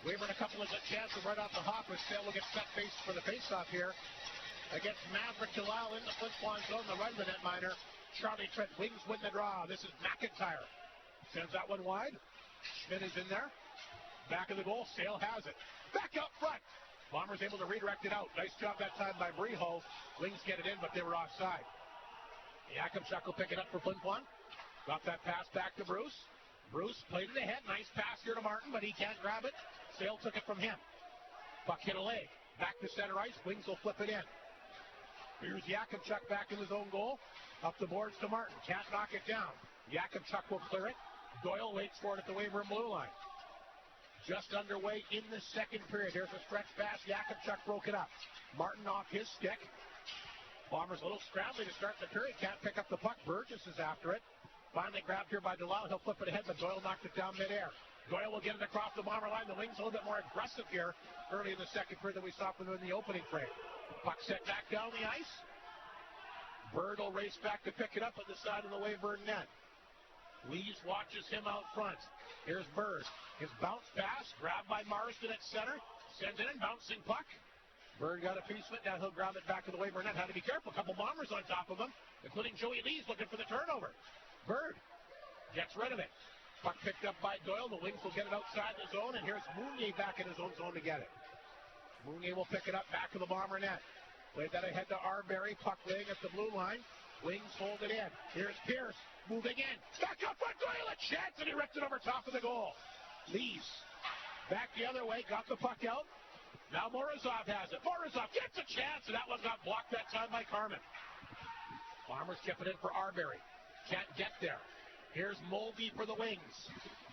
Weyburn a couple of good chances right off the hop. Sale will get set face for the faceoff here against Maverick Delisle in the Flin Flon zone, the right of the netminder. Charlie Trent, Wings win the draw. This is McIntyre. Sends that one wide. Schmidt is in there. Back of the goal. Sale has it. Back up front. Bombers able to redirect it out. Nice job that time by Breho. Wings get it in, but they were offside. Yakimchuk will pick it up for Flin Flon. Got that pass back to Bruce. Bruce played it ahead. Nice pass here to Martin, but he can't grab it. Sale took it from him. Puck hit a leg. Back to center ice. Wings will flip it in. Here's Yakimchuk back in his own goal. Up the boards to Martin. Can't knock it down. Yakimchuk will clear it. Doyle waits for it at the Weyburn blue line. Just underway in the second period. Here's a stretch pass. Yakimchuk broke it up. Martin off his stick. Bombers a little scrambly to start the period. Can't pick up the puck. Burgess is after it. Finally grabbed here by Delisle. He'll flip it ahead, but Doyle knocked it down midair. Doyle will get it across the Bomber line. The Wings a little bit more aggressive here early in the second period than we saw from them in the opening frame. Puck set back down the ice. Bird will race back to pick it up at the side of the Weyburn net. Lees watches him out front. Here's Bird. His bounce pass, grabbed by Marsden at center. Sends it in, bouncing puck. Bird got a piece of it. Now he'll grab it back to the Weyburn net. Had to be careful. A couple Bombers on top of him, including Joey Lees looking for the turnover. Bird gets rid of it. Puck picked up by Doyle. The Wings will get it outside the zone, and here's Mounier back in his own zone to get it. Mounier will pick it up back to the Bomber net. Played that ahead to Arbery. Puck laying at the blue line. Wings hold it in. Here's Pierce moving in. Back up front. Doyle a chance, and he ripped it over top of the goal. Lees back the other way. Got the puck out. Now Morozov has it. Morozov gets a chance, and that one got blocked that time by Carmen. Bombers chip it in for Arbery. Can't get there. Here's Mulvey for the Wings.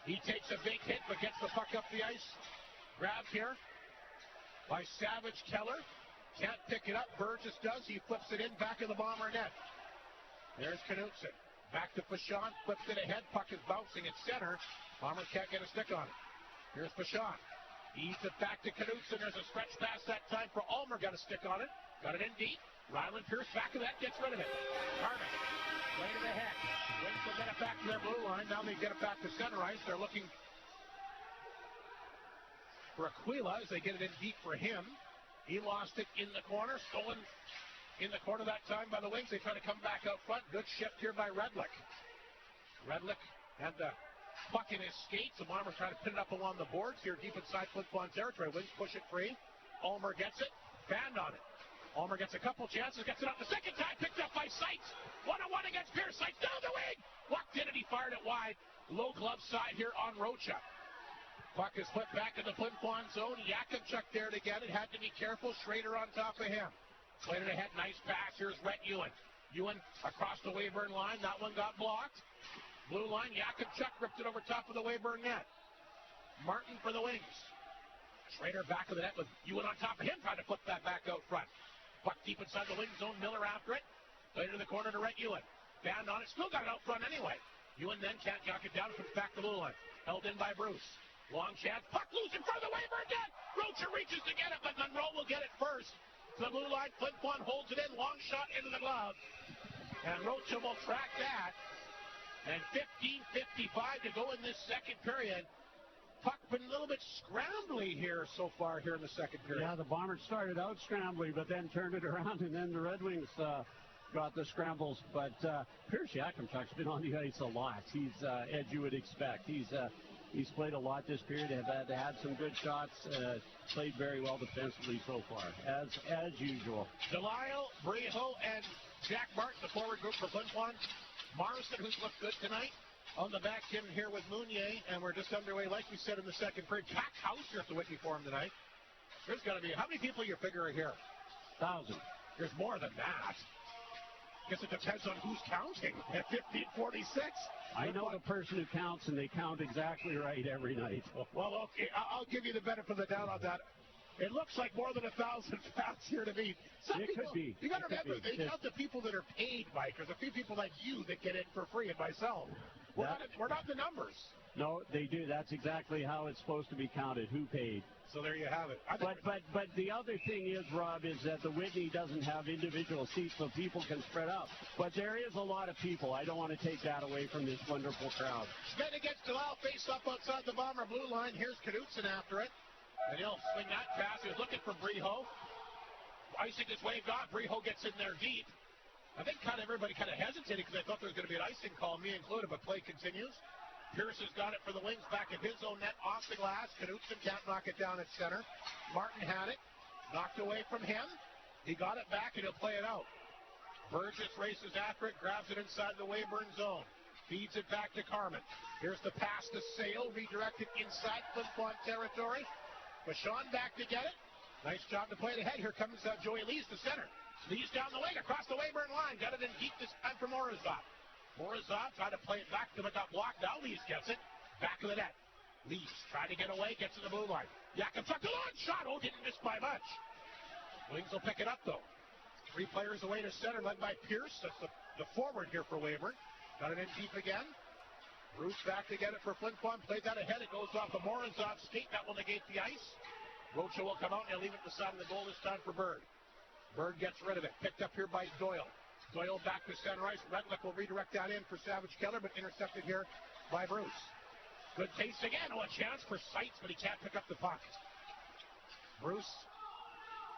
He takes a big hit, but gets the puck up the ice. Grabbed here by Savage Keller. Can't pick it up. Burgess does. He flips it in back of the Bomber net. There's Knutson. Back to Fashon. Flips it ahead. Puck is bouncing at center. Bombers can't get a stick on it. Here's Fashon. Eats it back to Knutson. There's a stretch pass that time for Ulmer. Got a stick on it. Got it in deep. Ryland Pierce back of that. Gets rid of it. Carmen. Laid it ahead. Wings will get it back to their blue line. Now they get it back to center ice. They're looking for Aquila as they get it in deep for him. He lost it in the corner. Stolen in the corner that time by the Wings. They try to come back out front. Good shift here by Redlick. Redlick had the puck in his skates. The Bombers trying to pin it up along the boards here deep inside Flin Flon territory. Wings push it free. Ulmer gets it. Band on it. Ulmer gets a couple chances. Gets it up the second time. Picked up by Seitz. 1-on-1 against Pierce. Seitz down the wing. Luck did it. He fired it wide. Low glove side here on Rocha. Puck is flipped back in the Flin Flon zone. Yakimchuk there to get it. Had to be careful. Schrader on top of him. Played it ahead. Nice pass. Here's Rhett Ewan. Ewan across the Weyburn line. That one got blocked. Blue line. Yakimchuk ripped it over top of the Weyburn net. Martin for the Wings. Schrader back of the net with Ewan on top of him. Trying to flip that back out front. Puck deep inside the wing zone. Miller after it. Played it in the corner to Rhett Ewan. Band on it. Still got it out front anyway. Ewan then can't knock it down. Comes back to the blue line. Held in by Bruce. Long chance. Puck loose in front of the Weyburn net. Rocha reaches to get it, but Monroe will get it first. To the blue line. Flin Flon holds it in. Long shot into the glove. And Rocha will track that. And 15:55 to go in this second period. Puck been a little bit scrambly here so far here in the second period. Yeah, the Bombers started out scrambly, but then turned it around, and then the Red Wings got the scrambles. But Pierce Yakimchuk's been on the ice a lot. He's, as you would expect, he's played a lot this period. Had some good shots. Played very well defensively so far, as usual. Delisle, Breho, and Jack Martin, the forward group for Flin Flon. Marsden, who's looked good tonight, on the back end here with Mounier, and we're just underway, like we said, in the second period. Packed house here at the Whitney Forum tonight. There's got to be, how many people you figure are here? 1,000. There's more than that. guess it depends on who's counting at 15:46. I know the person who counts, and they count exactly right every night. Well, okay, I'll give you the benefit of the doubt on that. It looks like more than 1,000 fans here to me. It could be. You got to remember, they count the people that are paid, Mike. There's a few people like you that get in for free, and myself. We're not the numbers. No, they do. That's exactly how it's supposed to be counted. Who paid? So there you have it. But the other thing is, Rob, is that the Whitney doesn't have individual seats so people can spread out. But there is a lot of people. I don't want to take that away from this wonderful crowd. Smith against Delisle, face up outside the Bomber blue line. Here's Knutson after it. And he'll swing that pass. He was looking for Breho. Icing is waved off. Breho gets in there deep. I think everybody kind of hesitated because they thought there was going to be an icing call, me included, but play continues. Pierce has got it for the Wings back at his own net, off the glass. Knutson can't knock it down at center. Martin had it, knocked away from him. He got it back, and he'll play it out. Burgess races after it, grabs it inside the Weyburn zone. Feeds it back to Carmen. Here's the pass to Sale, redirected inside Flin Flon territory. Vachon back to get it. Nice job to play it ahead. Here comes Joey Lees to center. Lees down the wing, across the Weyburn line. Got it in deep this time for Morozov. Morozov tried to play it back to him, it got blocked. Now Lees gets it. Back of the net. Lees trying to get away, gets to the blue line. Yakupchuk, a long shot. Oh, didn't miss by much. Wings will pick it up, though. 3 players away to center, led by Pierce. That's the forward here for Weyburn. Got it in deep again. Bruce back to get it for Flin Flon. Played that ahead. It goes off the Morozov skate. That will negate the ice. Rocha will come out and he'll leave it to the side of the goal this time for Bird. Bird gets rid of it. Picked up here by Doyle. Doyle back to center ice. Redlick will redirect that in for Savage Keller, but intercepted here by Bruce. Good pace again. Oh, a chance for Seitz, but he can't pick up the puck. Bruce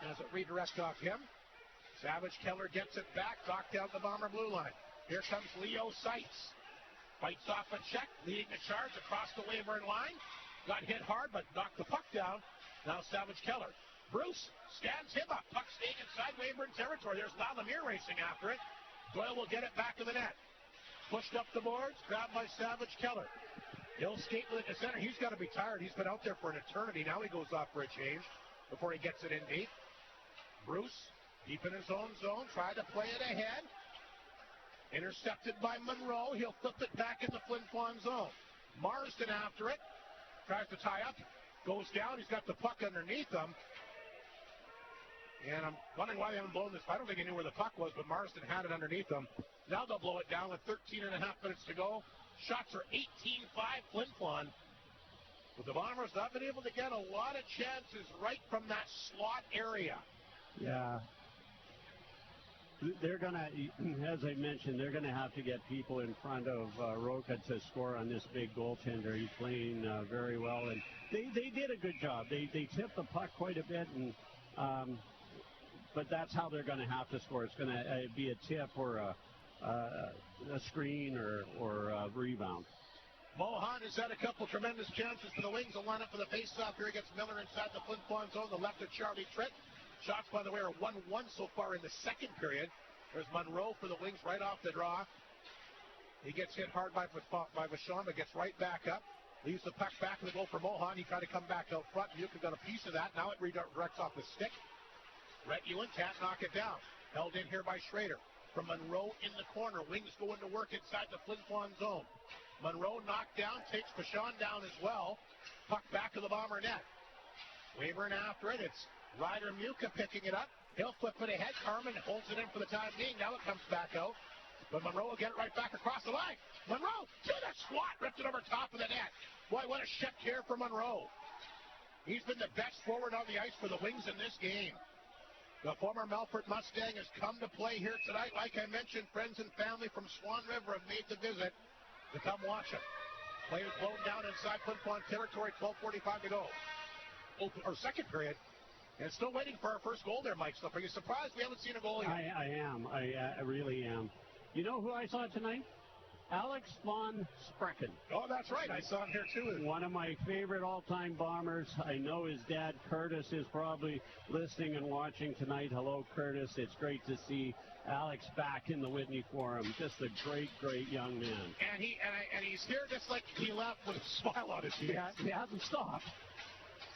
has it redirect off him. Savage Keller gets it back. Knocked down the Bomber blue line. Here comes Leo Seitz. Fights off a check, leading the charge across the Weyburn line. Got hit hard, but knocked the puck down. Now Savage Keller. Bruce stands him up. Puck staying inside Weyburn territory. There's Lalamier racing after it. Doyle will get it back to the net. Pushed up the boards, grabbed by Savage Keller. He'll skate with it to center. He's got to be tired. He's been out there for an eternity. Now he goes off for a change before he gets it in deep. Bruce, deep in his own zone, tried to play it ahead. Intercepted by Monroe. He'll flip it back in the Flin Flon zone. Marsden after it. Tries to tie up. Goes down. He's got the puck underneath him. And I'm wondering why they haven't blown this. I don't think he knew where the puck was, but Marsden had it underneath him. Now they'll blow it down with 13 and a half minutes to go. Shots are 18-5 Flin Flon. But the Bombers not been able to get a lot of chances right from that slot area. Yeah. They're going to, as I mentioned, they're going to have to get people in front of Roca to score on this big goaltender. He's playing very well, and they did a good job. They tipped the puck quite a bit, and but that's how they're going to have to score. It's going to be a tip or a screen or a rebound. Mohan has had a couple tremendous chances for the Wings. Will line up for the faceoff here against Miller inside the Flin Flon zone. The left of Charlie Tritt. Shots, by the way, are 1-1 so far in the second period. There's Monroe for the Wings right off the draw. He gets hit hard by Vachon, but gets right back up. Leaves the puck back to the goal for Mohan. He tried to come back out front. Yuka got a piece of that. Now it redirects off the stick. Rhett Ewan can't knock it down. Held in here by Schrader. From Monroe in the corner. Wings going to work inside the Flin Flon zone. Monroe knocked down, takes Vachon down as well. Puck back to the Bomber net. Weyburn after it. It's Ryder Muka picking it up. He'll flip it ahead. Carmen holds it in for the time being. Now it comes back out. But Monroe will get it right back across the line. Monroe to the slot. Ripped it over top of the net. Boy, what a shift here for Monroe. He's been the best forward on the ice for the Wings in this game. The former Melfort Mustang has come to play here tonight. Like I mentioned, friends and family from Swan River have made the visit to come watch him. Players blown down inside Flin Flon territory. 12:45 to go. Or second period. And still waiting for our first goal there, Mike Stuff. Are you surprised we haven't seen a goal yet? I am. I really am. You know who I saw tonight? Alex von Sprecken. Oh, that's right. I saw him here, too. One of my favorite all-time Bombers. I know his dad, Curtis, is probably listening and watching tonight. Hello, Curtis. It's great to see Alex back in the Whitney Forum. Just a great, great young man. And he's here just like he left with a smile on his face. He hasn't stopped.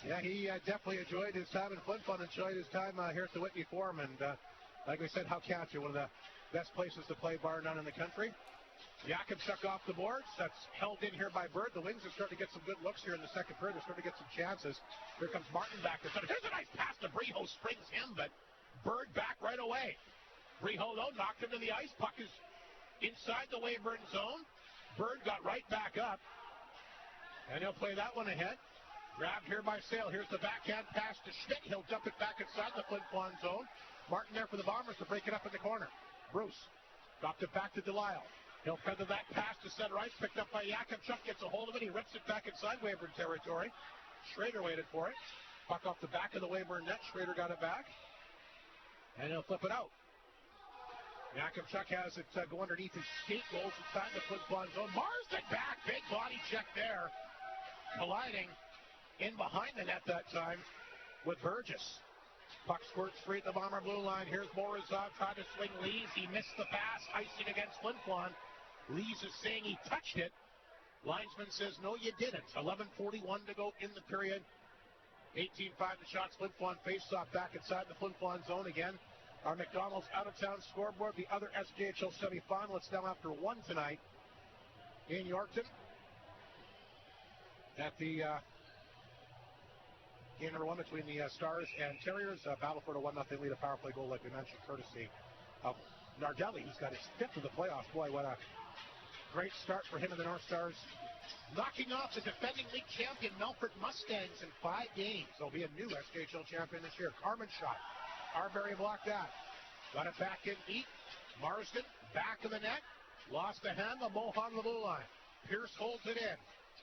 Yeah, he definitely enjoyed his time in Flin Flon, enjoyed his time here at the Whitney Forum, and like we said, how can't you? One of the best places to play bar none in the country. Yakimchuk off the boards. That's held in here by Bird. The Wings are starting to get some good looks here in the second period. They're starting to get some chances. Here comes Martin back to center. Here's a nice pass to Breho. Springs him, but Bird back right away. Breho, though, knocked him to the ice. Puck is inside the Weyburn zone. Bird got right back up. And he'll play that one ahead. Grabbed here by Sale. Here's the backhand pass to Schmidt. He'll dump it back inside the Flin Flon zone. Martin there for the Bombers to break it up in the corner. Bruce dropped it back to Delisle. He'll feather that pass to center ice. Picked up by Yakimchuk. Gets a hold of it. He rips it back inside Weyburn territory. Schrader waited for it. Puck off the back of the Weyburn net. Schrader got it back. And he'll flip it out. Yakimchuk has it go underneath his skate goals inside the Flin Flon zone. Marsden back. Big body check there. Colliding in behind the net that time with Burgess. Puck squirts free at the Bomber blue line. Here's Morozov trying to swing Lees. He missed the pass. Icing against Flin Flon. Lees is saying he touched it. Linesman says, no, you didn't. 11:41 to go in the period. 18-5 the shots. Flin Flon face-off back inside the Flin Flon zone again. Our McDonald's out-of-town scoreboard. The other SJHL semifinal. It's now after 1 tonight in Yorkton. At the game number 1 between the Stars and Terriers. Battle for the 1-0 lead. A power play goal, like we mentioned, courtesy of Nardelli, who's got his 5th of the playoffs. Boy, what a great start for him and the North Stars. Knocking off the defending league champion Melfort Mustangs in 5 games. They'll be a new SJHL champion this year. Carmen shot. Arbery blocked that. Got it back in deep. Marsden back of the net. Lost the handle. Mohan the blue line. Pierce holds it in.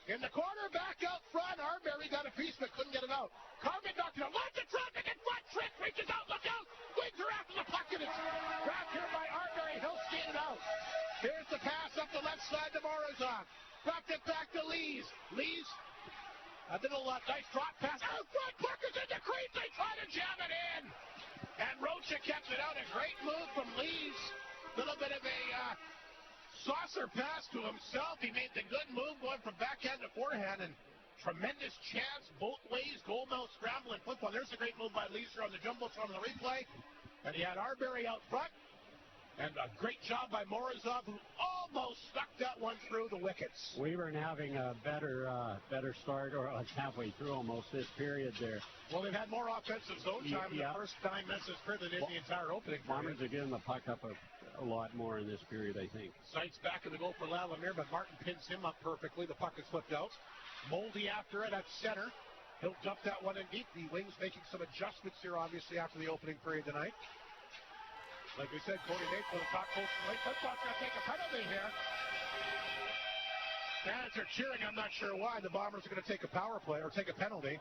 In the corner, back out front. Arbery got a piece but couldn't get it out. Carmen knocked it out. Lots of traffic in front. Trick reaches out. Look out. Wings are after the puck and it's grabbed here by Arbery. He'll skate it out. Here's the pass up the left side to Morozov. Dropped it back to Lees. Lees, a little nice drop pass. Out front, puck is in the crease. They try to jam it in. And Rocha kept it out. A great move from Lees. Little bit of a saucer pass to himself. He made the good move going from backhand to forehand. And tremendous chance both ways. Goal mouth scramble and flip on. There's a great move by Lees on the jumbotron on the replay. And he had Arbery out front. And a great job by Morozov, who almost stuck that one through the wickets. Weyburn having a better start, or halfway through almost this period there. Well, they've had more offensive zone time in the first 9 minutes of this period than in the entire opening period. Bombers are getting the puck up a lot more in this period, I think. Sights back in the goal for Lalimier, but Martin pins him up perfectly. The puck is flipped out. Moldy after it at center. He'll dump that one in deep. The Wings making some adjustments here, obviously, after the opening period tonight. Like we said, Cody Nates for the top post and late. Flin Flon's going to take a penalty here. Fans are cheering. I'm not sure why. The Bombers are going to take a power play or take a penalty.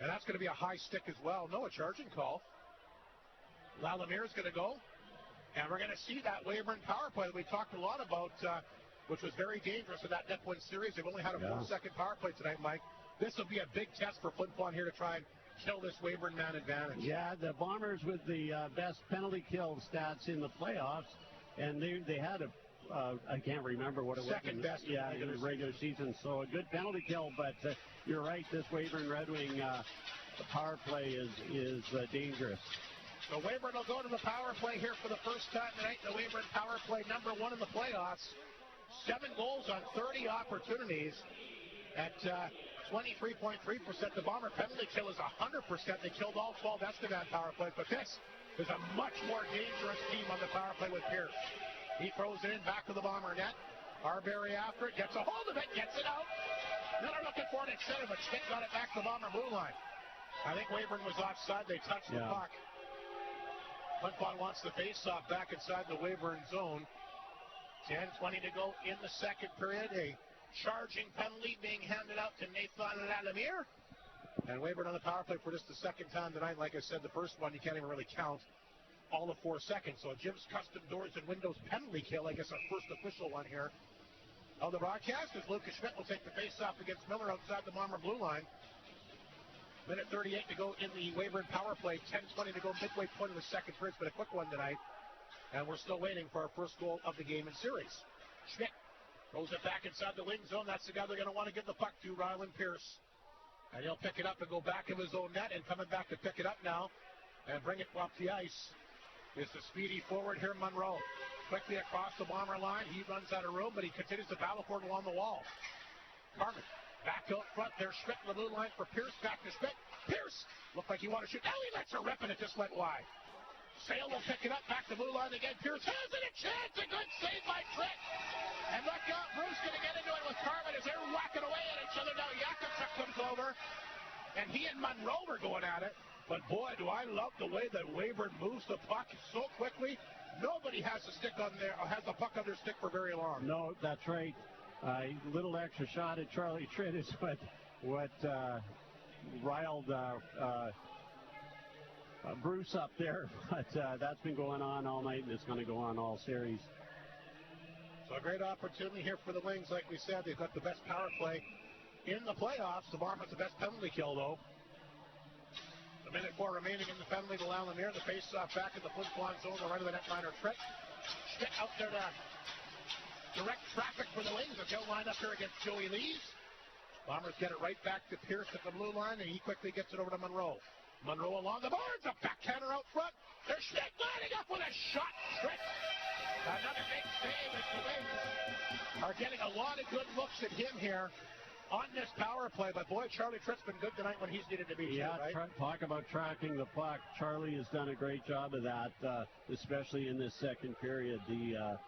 And that's going to be a high stick as well. No, a charging call. Lalimier is going to go. And we're going to see that Weyburn power play that we talked a lot about, which was very dangerous in that net win series. They've only had a 4-second power play tonight, Mike. This will be a big test for Flin Flon here to try and kill this Weyburn man advantage. Yeah, the Bombers with the best penalty kill stats in the playoffs, and they had I can't remember what it was. Second best in the regular season. So a good penalty kill, but you're right, this Weyburn Red Wing power play is dangerous. So Weyburn will go to the power play here for the first time tonight. The Weyburn power play number 1 in the playoffs. 7 goals on 30 opportunities at 23.3%. The Bomber penalty kill is 100%. They killed all 12 Estevan power plays, but this is a much more dangerous team on the power play with Pierce. He throws it in back to the Bomber net. Arbery after it, gets a hold of it, gets it out. Miller looking for it at center, but Schmidt got it back to the Bomber blue line. I think Weyburn was offside. They touched the puck. Flin Flon wants the face-off back inside the Weyburn zone. 10:20 to go in the second period. A charging penalty being handed out to Nathan Lalimier. And Weyburn on the power play for just the second time tonight. Like I said, the first one you can't even really count all of 4 seconds. So Jim's Custom Doors and Windows penalty kill, I guess our first official one here of the broadcast, as Lucas Schmidt will take the face-off against Miller outside the Bomber blue line. Minute 38 to go in the Weyburn power play. 10:20 to go midway point of the second period. It's been a quick one tonight. And we're still waiting for our first goal of the game and series. Schmidt throws it back inside the wing zone. That's the guy they're going to want to give the puck to, Ryland Pierce. And he'll pick it up and go back of his own net, and coming back to pick it up now and bring it off the ice is the speedy forward here, Monroe. Quickly across the Bomber line. He runs out of room, but he continues to battle for it along the wall. Carmen back out front. There's Schmidt in the blue line for Pierce. Back to Schmidt. Pierce looked like he wanted to shoot. Now he lets her rip, and it just went wide. Sale will pick it up. Back to blue line again. Pierce has it. A chance. A good save by Trick. And look out. Bruce going to get into it with Carmen as they're whacking away at each other. Now Yakubchuk comes over, and he and Monroe are going at it. But boy, do I love the way that Weyburn moves the puck so quickly. Nobody has the stick on there, has the puck on their stick for very long. No, that's right. Little extra shot at Charlie Tritt is what riled Bruce up there. But that's been going on all night, and it's going to go on all series. So a great opportunity here for the Wings. Like we said, they've got the best power play in the playoffs. The Bombers the best penalty kill, though. A minute 4 remaining in the penalty to Lalamier. The face-off back in the Flin Flon zone. The right of the netminder, Trick. Schmidt out there to direct traffic for the Wings. They'll line up here against Joey Lees. Bombers get it right back to Pierce at the blue line, and he quickly gets it over to Monroe. Monroe along the boards. A backhander out front. There's Schmidt lining up with a shot. Trick. Another big save as the Wings are getting a lot of good looks at him here on this power play, but boy, Charlie Tritt's been good tonight when he's needed to be. Yeah, right? Talk about tracking the puck. Charlie has done a great job of that, especially in this second period. The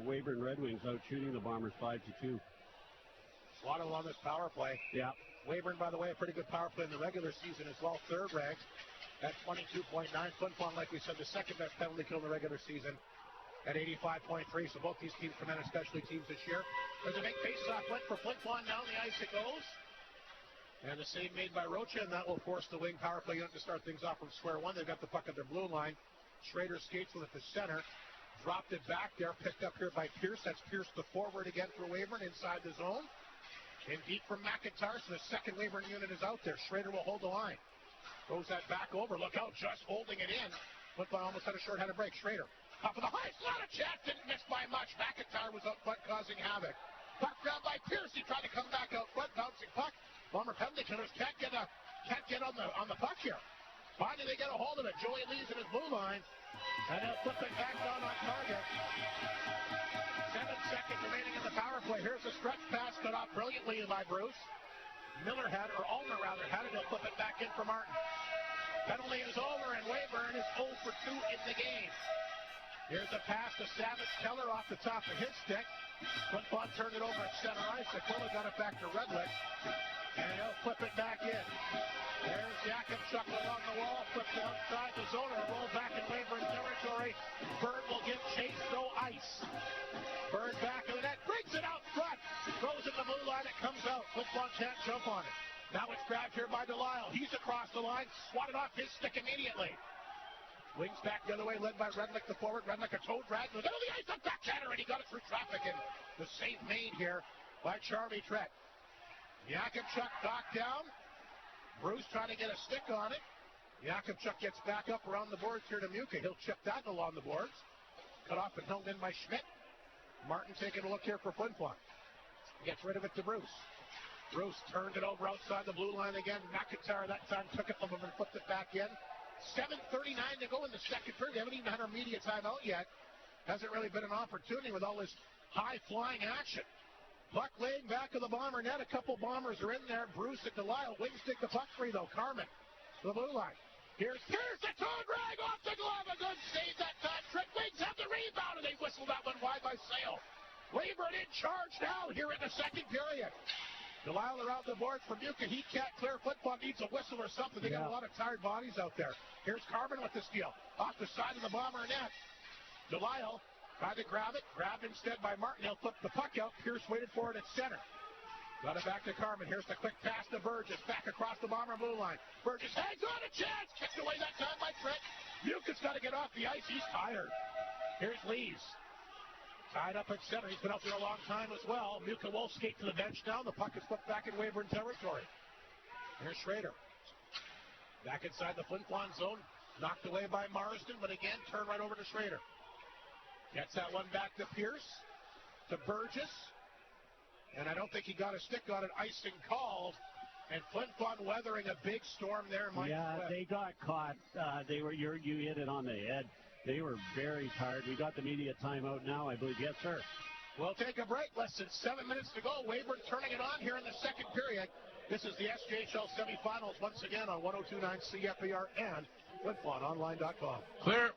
Weyburn Redwings out shooting the Bombers 5-2. Waddle on this power play. Yeah. Weyburn, by the way, a pretty good power play in the regular season as well. Third ranked at 22.9. Flin Flon, like we said, the second best penalty kill in the regular season at 85.3. So both these teams tremendous specialty teams this year. There's a big face-off went for Flin Flon. Down the ice it goes. And the save made by Rocha, and that will force the Wing power play unit to start things off from square one. They've got the puck at their blue line. Schrader skates with it to center. Dropped it back there. Picked up here by Pierce. That's Pierce the forward again for Weyburn inside the zone. In deep from McIntyre, so the second Weyburn unit is out there. Schrader will hold the line. Throws that back over. Look out, just holding it in. Flin Flon almost had a short-handed break. Schrader. Top of the high slot, a chance, didn't miss by much. McIntyre was up front causing havoc. Puck grabbed by Pierce. He tried to come back out front, bouncing puck. Bomber penalty killers can't get on the puck here. Finally, they get a hold of it. Joey Lees in his blue line, and they'll flip it back down on target. 7 seconds remaining in the power play. Here's a stretch pass cut off brilliantly by Bruce. Ulmer had it. He'll flip it back in for Martin. Penalty is over, and Weyburn is 0 for 2 in the game. Here's a pass to Savage Keller off the top of his stick. Flin Flon turned it over at center ice. Aquila got it back to Redlick. And he'll flip it back in. There's Yakubchuk along the wall. Flipped outside the zone and roll back in Weyburn territory. Bird will give chase, no ice. Bird back of the net. Brings it out front. Throws it the blue line. It comes out. Flin Flon can't jump on it. Now it's grabbed here by Delisle. He's across the line. Swatted off his stick immediately. Wings back the other way, led by Redlick, the forward. Redlick, a toe drag. Middle of the ice, a backhander, and he got it through traffic. And the save made here by Charlie Tritt. Yakubchuk knocked down. Bruce trying to get a stick on it. Yakubchuk gets back up around the boards here to Muka. He'll chip that along the boards. Cut off and held in by Schmidt. Martin taking a look here for Flin Flon. Gets rid of it to Bruce. Bruce turned it over outside the blue line again. McIntyre that time took it from him and flipped it back in. 7:39 to go in the second period. They haven't even had our media timeout yet. Hasn't really been an opportunity with all this high-flying action. Puck laying back of the Bomber net. A couple Bombers are in there. Bruce and Delisle. Wings take the puck free, though. Carmen to the blue line. Here's Pierce. A toe drag off the glove. A good save that time. Trick. Wings have the rebound, and they whistle that one wide by Sale. Weyburn in charge now here in the second period. Delisle around the boards for Muka. He can't clear. Flin Flon needs a whistle or something. They got a lot of tired bodies out there. Here's Carmen with the steal. Off the side of the Bomber net. Delisle tried to grab it. Grabbed instead by Martin. He'll flip the puck out. Pierce waited for it at center. Got it back to Carmen. Here's the quick pass to Burgess. Back across the Bomber blue line. Burgess hangs on a chance. Kicked away that time by Tritt. Muka's got to get off the ice. He's tired. Here's Lees. Tied up at center. He's been out there a long time as well. Muka will skate to the bench now. The puck is flipped back in Weyburn territory. Here's Schrader. Back inside the Flin Flon zone. Knocked away by Marsden, but again, turned right over to Schrader. Gets that one back to Pierce. To Burgess. And I don't think he got a stick on it. Icing called And Flin Flon weathering a big storm there, Mike. Yeah, they got caught. You hit it on the head. They were very tired. We got the media timeout now, I believe. Yes, sir. We'll take a break. Less than 7 minutes to go. Weyburn turning it on here in the second period. This is the SJHL semifinals once again on 102.9 CFAR and FlinFlonOnline.com. Clear.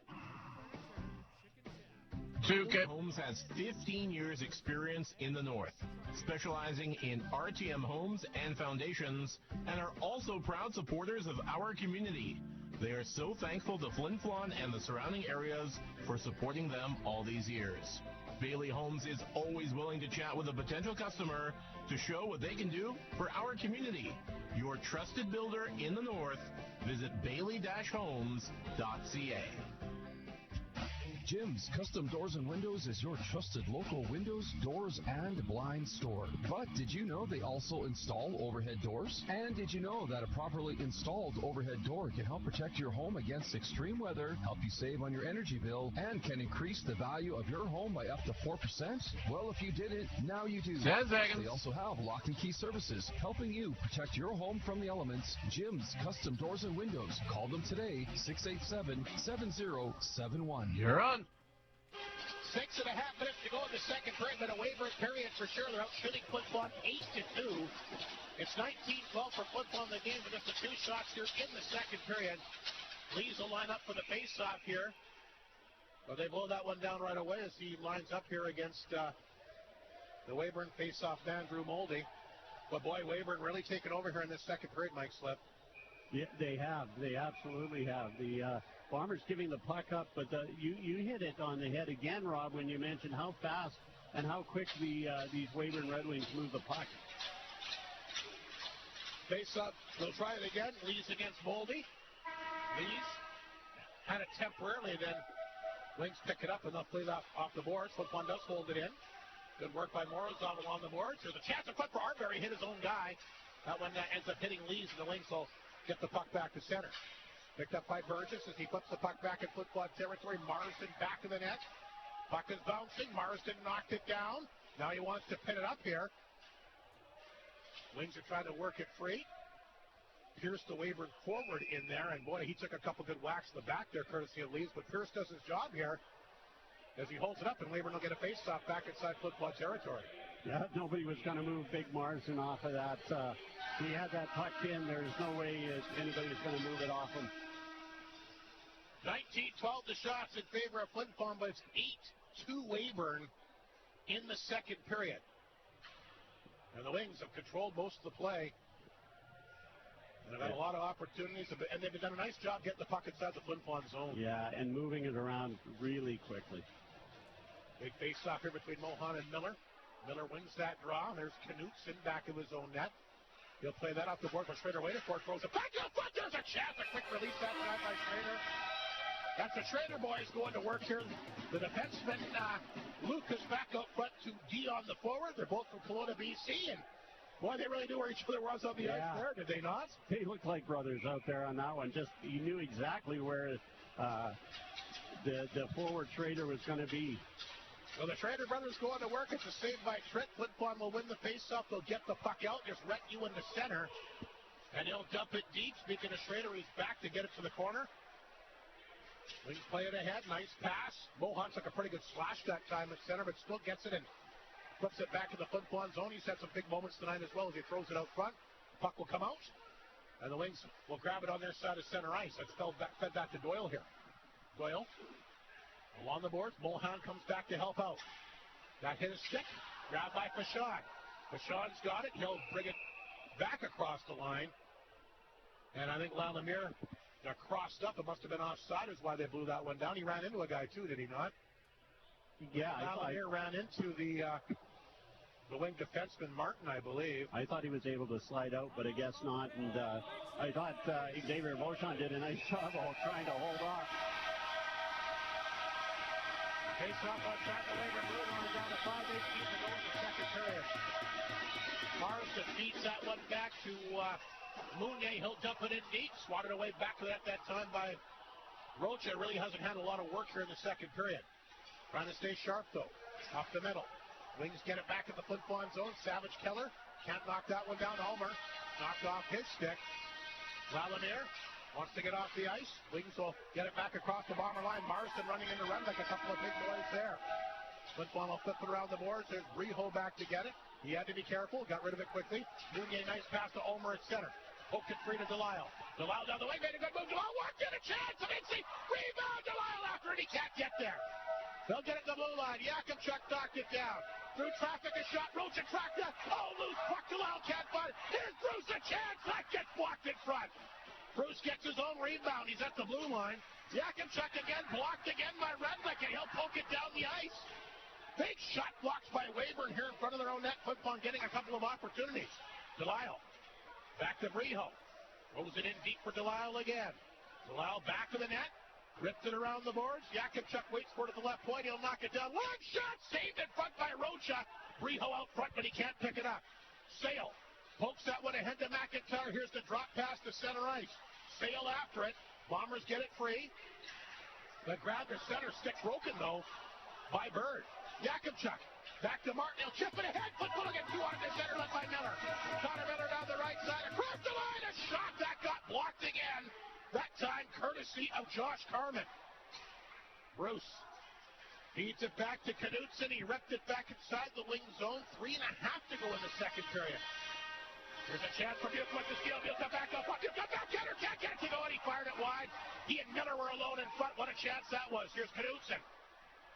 Homes has 15 years experience in the North, specializing in RTM homes and foundations, and are also proud supporters of our community. They are so thankful to Flin Flon and the surrounding areas for supporting them all these years. Bailey Homes is always willing to chat with a potential customer to show what they can do for our community. Your trusted builder in the North. Visit bailey-homes.ca. Jim's Custom Doors and Windows is your trusted local windows, doors, and blinds store. But did you know they also install overhead doors? And did you know that a properly installed overhead door can help protect your home against extreme weather, help you save on your energy bill, and can increase the value of your home by up to 4%? Well, if you didn't, now you do. 10 seconds. They also have lock and key services, helping you protect your home from the elements. Jim's Custom Doors and Windows. Call them today, 687-7071. You're on. 6.5 minutes to go in the second period, but a Weyburn period for sure. They're outshooting Flin Flon 8-2. It's 19-12 for Flin Flon in the game, but just the 2 shots here in the second period. Lees will line up for the face-off here. Well, they blow that one down right away as he lines up here against the Weyburn face-off man, Drew Moldy. But boy, Weyburn really taking over here in this second period, Mike Slip. Yeah, they have. They absolutely have. The Bombers giving the puck up, but you hit it on the head again, Rob, when you mentioned how fast and how quick these Weyburn Redwings move the puck. Face up. They'll try it again. Lees against Moldy. Lees had it temporarily, then Wings pick it up and they'll play that off the boards. Flin Flon does hold it in. Good work by Morozov along the boards. There's a chance of puck for Arbery. Hit his own guy. That one ends up hitting Lees, and the Wings will get the puck back to center. Picked up by Burgess as he flips the puck back in Flin Flon territory. Marsden back to the net. Puck is bouncing. Marsden knocked it down. Now he wants to pin it up here. Wings are trying to work it free. Pierce the Weyburn forward in there, and boy, he took a couple good whacks in the back there, courtesy of Lees, but Pierce does his job here as he holds it up, and Weyburn will get a face-off back inside Flin Flon territory. Yeah, nobody was going to move Big Marsden off of that. He had that tucked in. There's no way anybody was going to move it off him. 19-12 the shots in favor of Flin Flon, but it's 8-2 Weyburn in the second period. And the Wings have controlled most of the play. And they've had a lot of opportunities, and they've done a nice job getting the puck inside the Flin Flon zone. Yeah, and moving it around really quickly. Big face-off here between Mohan and Miller. Miller wins that draw. There's Knutson back of his own net. He'll play that off the board, but Schrader waited for it, throws it back to the front. There's a chance, a quick release that time by Schrader. That's the Schrader boys going to work here. The defenseman, Lucas back out front to Dion the forward. They're both from Kelowna, BC, and boy, they really knew where each other was on the ice there, did they not? They looked like brothers out there on that one. Just, you knew exactly where the forward Schrader was going to be. Well, the Schrader brothers going to work. It's a save by Trent. Flin Flon will win the faceoff. They'll get the puck out. Just Rhett you in the center. And he'll dump it deep. Speaking of Schrader, he's back to get it to the corner. Wings play it ahead. Nice pass. Mohan took a pretty good slash that time at center, but still gets it and flips it back to the Flin Flon zone. He's had some big moments tonight as well as he throws it out front. Puck will come out. And the Wings will grab it on their side of center ice. That's fed back to Doyle here. Doyle. Along the boards, Mohan comes back to help out. That hit a stick, grabbed by Fashon. Fashon's got it. He'll bring it back across the line. And I think Lalemire crossed up. It must have been offside is why they blew that one down. He ran into a guy too, did he not? Yeah. Lalemire ran into the wing defenseman, Martin, I believe. I thought he was able to slide out, but I guess not. And I thought Xavier Beauchamp did a nice job of trying to hold off. Face off outside the Weyburn Redwings down to 5:18 to go in the second period. Marsden feeds that one back to Mounier. He'll dump it in deep. Swatted away back to that time by Rocha. Really hasn't had a lot of work here in the second period. Trying to stay sharp though. Off the middle. Wings get it back at the Flin Flon zone. Savage Keller can't knock that one down. Ulmer knocked off his stick. Lalanier wants to get off the ice. Wings will get it back across the Bomber line. Marston running into Redlick. A couple of big boys there. Flin Flon will flip it around the boards. There's Breho back to get it. He had to be careful. Got rid of it quickly. Mounier, nice pass to Ulmer at center. Poked it free to Delisle. Delisle down the way. Made a good move. Delisle walked in. A chance. Amazing. Rebound. Delisle after it. He can't get there. They'll get it to the blue line. Yakimchuk knocked it down. Through traffic, a shot. Roach tracked it. Oh, loose puck. Delisle can't find it. Here's Bruce. A chance. That gets blocked in front. Bruce gets his own rebound. He's at the blue line. Yakimchuk again. Blocked again by Redlick, and he'll poke it down the ice. Big shot blocks by Weyburn here in front of their own net. Flin Flon getting a couple of opportunities. Delisle back to Breho. Throws it in deep for Delisle again. Delisle back to the net. Ripped it around the boards. Yakimchuk waits for it at the left point. He'll knock it down. Long shot saved in front by Rocha. Breho out front, but he can't pick it up. Sale pokes that one ahead to McIntyre. Here's the drop pass to center ice. Sale after it. Bombers get it free. The grab to center stick broken, though, by Bird. Yakimchuk back to Martin. He'll chip it ahead. Flin Flon will get two on the center, led by Miller. Connor Miller down the right side. Across the line. A shot that got blocked again. That time courtesy of Josh Carman. Bruce feeds it back to Knutson. He ripped it back inside the wing zone. 3.5 to go in the second period. There's a chance for Buick with the steal. Buick got back up. Buick got back. Can't get it to go, and he fired it wide. He and Miller were alone in front. What a chance that was. Here's Knutson.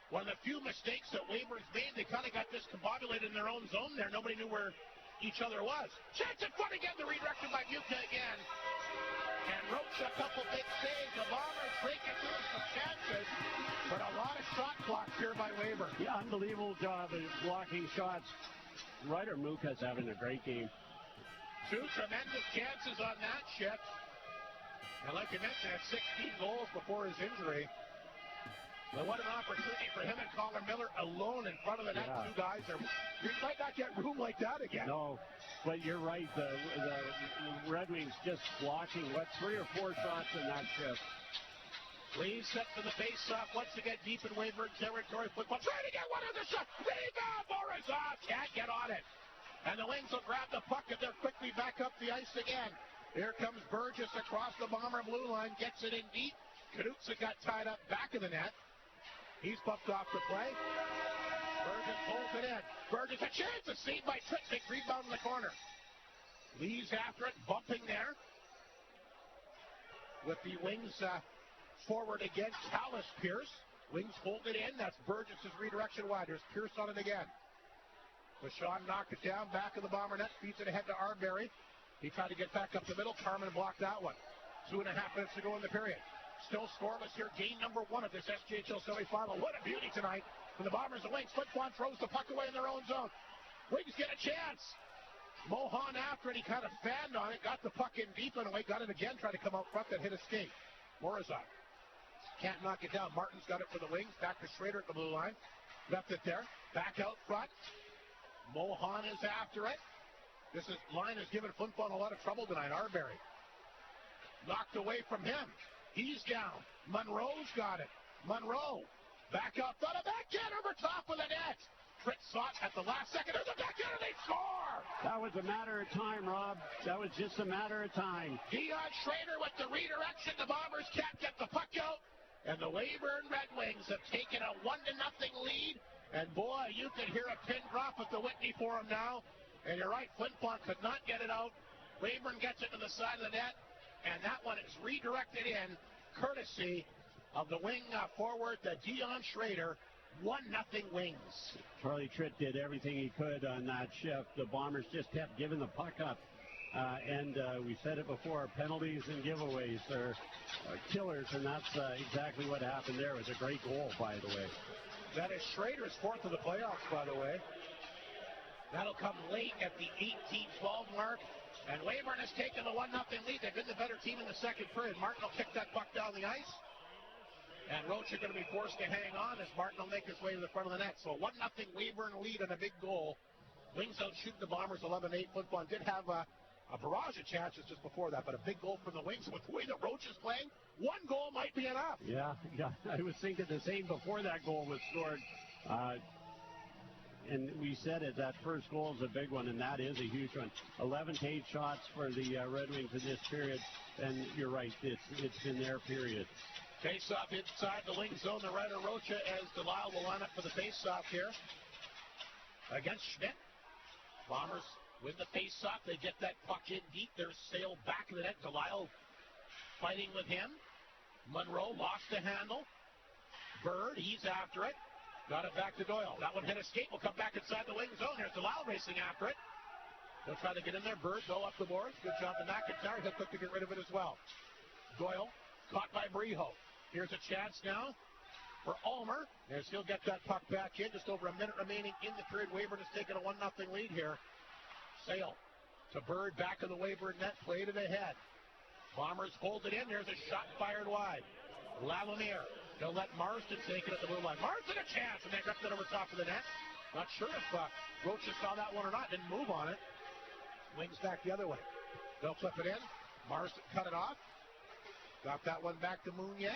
One of the few mistakes that Weyburn's made. They kind of got discombobulated in their own zone there. Nobody knew where each other was. Chance in front again. The redirection by Bucha again. And Roach a couple big saves. The Bombers breaking through some chances. But a lot of shot blocks here by Weyburn. Yeah, unbelievable job of blocking shots. Ryder Muka's having a great game. Two tremendous chances on that shift. And like you mentioned, had 16 goals before his injury. Well, what an opportunity for him and Connor Miller alone in front of the net. Yeah. Two guys are. You might not get room like that again. No, but you're right. The Red Wings just blocking 3 or 4 shots in that shift. Lee set for the face-off once again deep in Weyburn territory. Flin Flon trying to get one other shot. Rebound, Morozov can't get on it. And the Wings will grab the puck and they're quickly back up the ice again. Here comes Burgess across the Bomber blue line, gets it in deep. Knutson got tied up back of the net. He's bumped off the play. Burgess pulls it in. Burgess a chance to save by Tritznik. Rebound in the corner. Lee's after it, bumping there. With the Wings forward again, Callis Pierce. Wings hold it in. That's Burgess' redirection wide. There's Pierce on it again. Vachon knocked it down, back of the Bomber net, feeds it ahead to Arbery. He tried to get back up the middle. Carman blocked that one. 2.5 minutes to go in the period. Still scoreless here. Game number 1 of this SJHL semifinal. What a beauty tonight for the Bombers and Wings. Flin Flon throws the puck away in their own zone. Wings get a chance. Mohan after it. He kind of fanned on it. Got the puck in deep and away. Got it again. Tried to come out front. That hit a skate. Morozov can't knock it down. Martin's got it for the Wings. Back to Schrader at the blue line. Left it there. Back out front. Mohan is after it. This line has given Flin Flon a lot of trouble tonight. Arbery knocked away from him. He's down. Monroe's got it. Monroe back up. Got a backhand over top of the net. Fritz saw it at the last second. There's a backhand and they score. That was a matter of time, Rob. That was just a matter of time. Dion Schrader with the redirection. The Bombers can't get the puck out. And the Weyburn Redwings have taken a 1-0 lead. And boy, you can hear a pin drop at the Whitney Forum now. And you're right, Flin Flon could not get it out. Weyburn gets it to the side of the net. And that one is redirected in, courtesy of the wing forward, the Dion Schrader. 1-0 Wings. Charlie Tritt did everything he could on that shift. The Bombers just kept giving the puck up. And we said it before, penalties and giveaways are killers, and that's exactly what happened there. It was a great goal, by the way. That is Schrader's 4th of the playoffs, by the way. That'll come late at the 18-12 mark. And Weyburn has taken the 1-0 lead. They've been the better team in the second period. Martin will kick that puck down the ice. And Roach are going to be forced to hang on as Martin will make his way to the front of the net. So 1-0 Weyburn lead and a big goal. Wings outshoot the Bombers 11-8. Flin Flon did have a barrage of chances just before that, but a big goal from the Wings. With the way that Roach is playing, 1 goal might be enough. Yeah. I was thinking the same before that goal was scored. and we said it, that first goal is a big one, and that is a huge one. 11 to 8 shots for the Red Wings in this period, and you're right, it's been their period. Face-off inside the wing zone. The right of Rocha as Delisle will line up for the face-off here against Schmidt. Bombers win the face-off. They get that puck in deep. There's Sale back in the net. Delisle fighting with him. Monroe lost the handle. Bird, he's after it. Got it back to Doyle. That one hit a skate. Will come back inside the wing zone. Here's Delisle racing after it. They'll try to get in there. Bird, go up the boards. Good job to McIntyre. He'll quick to get rid of it as well. Doyle, caught by Breho. Here's a chance now for Ulmer. As he'll get that puck back in. Just over a minute remaining in the period. Weyburn has taken a 1-0 lead here. Sale to Bird back in the Weyburn net. Played it ahead. Bombers hold it in. There's a shot fired wide. Lalanier. They'll let Marston take it at the blue line. Marston a chance, and they ripped it over top of the net. Not sure if Rocha saw that one or not. Didn't move on it. Wings back the other way. They'll flip it in. Marston cut it off. Got that one back to Mounier.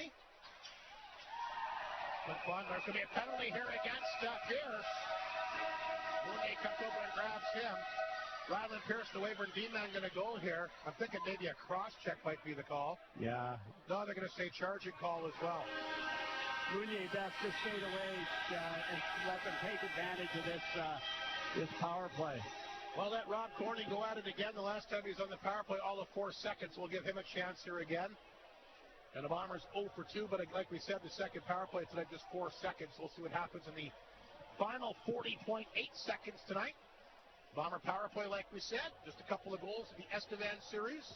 There's going to be a penalty here against Pierce. Mounier comes over and grabs him. Ryland Pierce, the Weyburn D-man, going to go here. I'm thinking maybe a cross-check might be the call. Yeah. No, they're going to say charging call as well. Mounier best to skate away and let them take advantage of this power play. Well, let Rob Corning go at it again. The last time he was on the power play, all of 4 seconds. We'll give him a chance here again. And the Bombers 0 for 2, but like we said, the second power play tonight, just 4 seconds. We'll see what happens in the final 40.8 seconds tonight. Bomber power play, like we said, just a couple of goals in the Estevan series.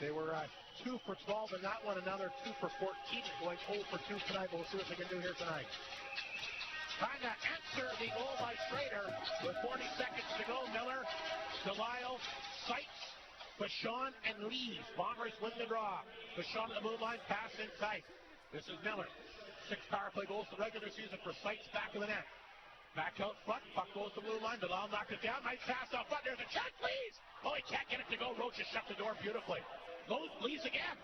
They were 2 for 12 in that one, another 2 for 14, going 0 for 2 tonight. We'll see what they can do here tonight. Trying to answer the goal by Schrader with 40 seconds to go. Miller, Delisle, Seitz, Vachon, and Lees. Bombers win the draw. Vachon at the blue line, pass in tight. This is Miller. 6 power play goals the regular season for Seitz, back of the net. Back out front, puck goes to the blue line. Delisle knocked it down. Nice pass out front. There's a chance, Lees. Oh, he can't get it to go. Rocha shut the door beautifully. Goes Lees again.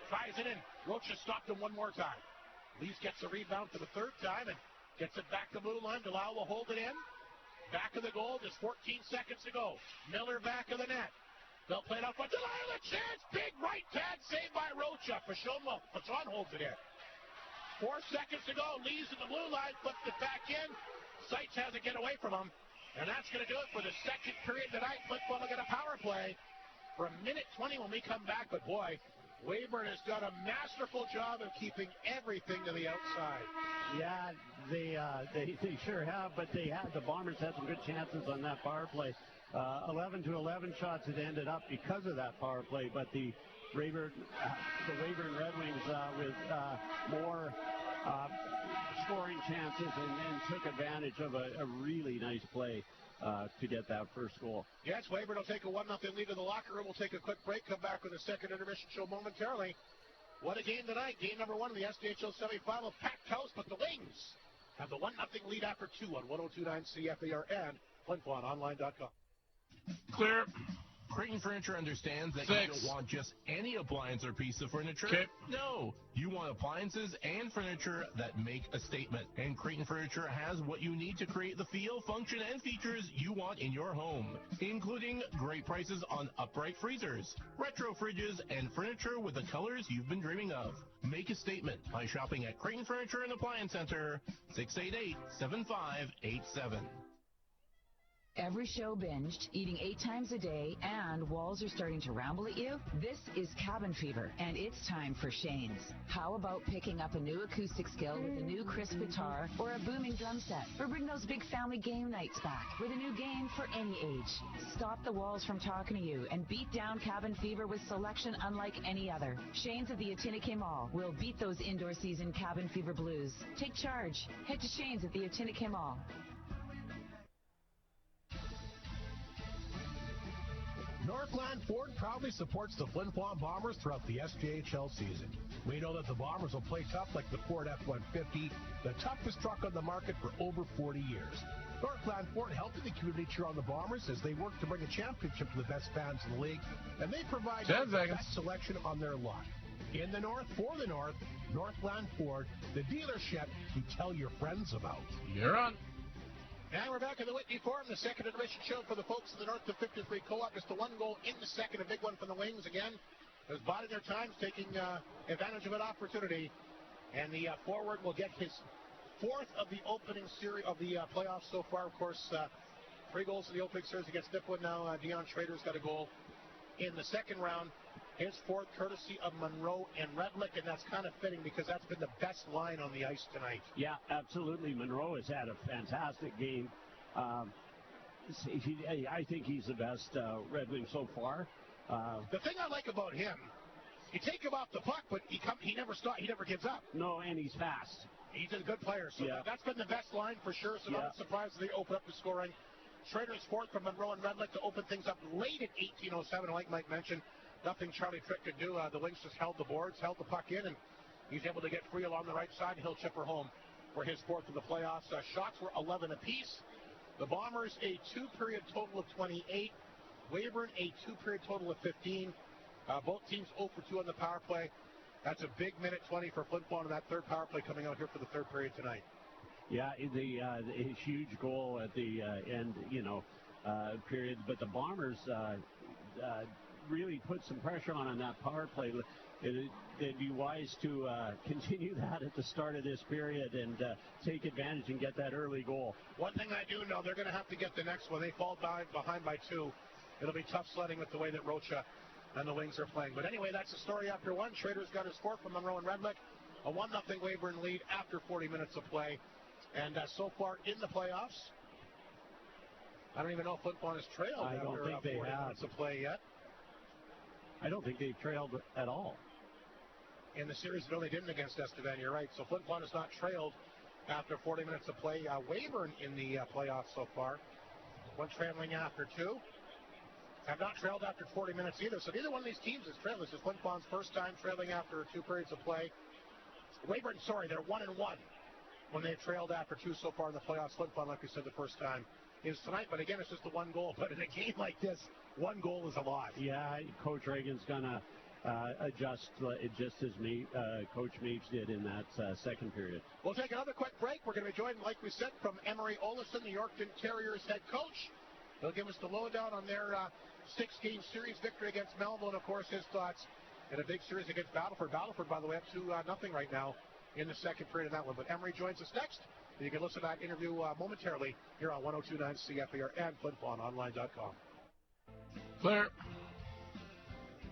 Tries it in. Rocha stopped him one more time. Lees gets the rebound for the 3rd time and gets it back to the blue line. Delisle will hold it in. Back of the goal. Just 14 seconds to go. Miller back of the net. They'll play it out front. Delisle a chance. Big right pad save by Rocha. Vachon holds it in. 4 seconds to go. Lees in the blue line. Flips it back in. Seitz has to get away from him. And that's going to do it for the second period tonight. Flin Flon will get a power play for 1:20 when we come back. But boy, Weyburn has done a masterful job of keeping everything to the outside. Yeah, they sure have, but the Bombers had some good chances on that power play. 11 to 11 shots it ended up because of that power play, but the Weyburn Red Wings with more scoring chances and took advantage of a really nice play to get that first goal. Yes, Weyburn will take a 1-0 lead to the locker room. We'll take a quick break, come back with the second intermission show momentarily. What a game tonight. Game number 1 in the SJHL semifinal. Packed house, but the Wings have the 1-0 lead after 2 on 102.9 CFAR and FlinFlonOnline.com. Clear. Creighton Furniture understands that 6. You don't want just any appliance or piece of furniture. Okay. No, you want appliances and furniture that make a statement. And Creighton Furniture has what you need to create the feel, function, and features you want in your home, including great prices on upright freezers, retro fridges, and furniture with the colors you've been dreaming of. Make a statement by shopping at Creighton Furniture and Appliance Center, 688-7587. Every show binged, eating 8 times a day, and walls are starting to ramble at you? This is Cabin Fever, and it's time for Shane's. How about picking up a new acoustic skill with a new crisp guitar or a booming drum set? Or bring those big family game nights back with a new game for any age. Stop the walls from talking to you and beat down Cabin Fever with selection unlike any other. Shane's at the Atinikay Mall will beat those indoor season Cabin Fever blues. Take charge. Head to Shane's at the Atinikay Mall. Northland Ford proudly supports the Flin Flon Bombers throughout the SJHL season. We know that the Bombers will play tough like the Ford F-150, the toughest truck on the market for over 40 years. Northland Ford helped the community cheer on the Bombers as they work to bring a championship to the best fans in the league, and they provide the best selection on their lot. In the North, for the North, Northland Ford, the dealership you tell your friends about. You're on. And we're back in the Whitney Forum, the second intermission show for the folks of the North to 53 Co-op. Just a one goal in the second, a big one from the Wings again. Has biding their times, taking advantage of an opportunity. And the forward will get his fourth of the opening series of the playoffs so far. Of course, 3 goals in the opening series against Nipwood. Now Dion Schrader's got a goal in the second round. His fourth, courtesy of Monroe and Redlick, and that's kind of fitting because that's been the best line on the ice tonight. Yeah, absolutely. Monroe has had a fantastic game. I think he's the best Red Wing so far. The thing I like about him, you take him off the puck, but he never gives up. No, and he's fast. He's a good player, so that's been the best line for sure. So not surprised they open up the scoring. Schrader's fourth from Monroe and Redlick to open things up late at 18:07. Like Mike mentioned, nothing Charlie Trick could do. The Wings just held the boards, held the puck in, and he's able to get free along the right side. He'll chip her home for his fourth of the playoffs. Shots were 11 apiece. The Bombers a 2-period total of 28. Weyburn a 2-period total of 15. Both teams 0 for 2 on the power play. That's a big minute 20 for Flin Flon in that third power play coming out here for the third period tonight. Yeah, the huge goal at the end, period. But the Bombers really put some pressure on that power play. It'd be wise to continue that at the start of this period and take advantage and get that early goal. One thing I do know, they're going to have to get the next one. They fall behind by 2. It'll be tough sledding with the way that Rocha and the Wings are playing. But anyway, that's the story after one. Schrader's got his fourth from Monroe and Redlick. A 1-0 Weyburn lead after 40 minutes of play. And so far in the playoffs, I don't even know if Flin Flon has trailed I don't think they 40 have. minutes of play yet. I don't think they've trailed at all. In the series, they didn't against Estevan, you're right. So Flin Flon has not trailed after 40 minutes of play. Weyburn in the playoffs so far. One trailing after 2. Have not trailed after 40 minutes either. So neither one of these teams has trailed. This is Flin Flon's first time trailing after 2 periods of play. Weyburn, they're 1-1 when they've trailed after 2 so far in the playoffs. Flin Flon, like we said, the first time is tonight. But again, it's just the 1 goal. But in a game like this, 1 goal is a lot. Yeah, Coach Reagan's going to adjust just as Coach Mapes did in that second period. We'll take another quick break. We're going to be joined, like we said, from Emery Olafson, the Yorkton Terriers head coach. He'll give us the lowdown on their 6-game series victory against Melville, and of course his thoughts in a big series against Battleford. Battleford, by the way, up 2-0 right now in the second period of that one. But Emery joins us next. You can listen to that interview momentarily here on 102.9 CFAR and FlinFlonOnline.com. Clear.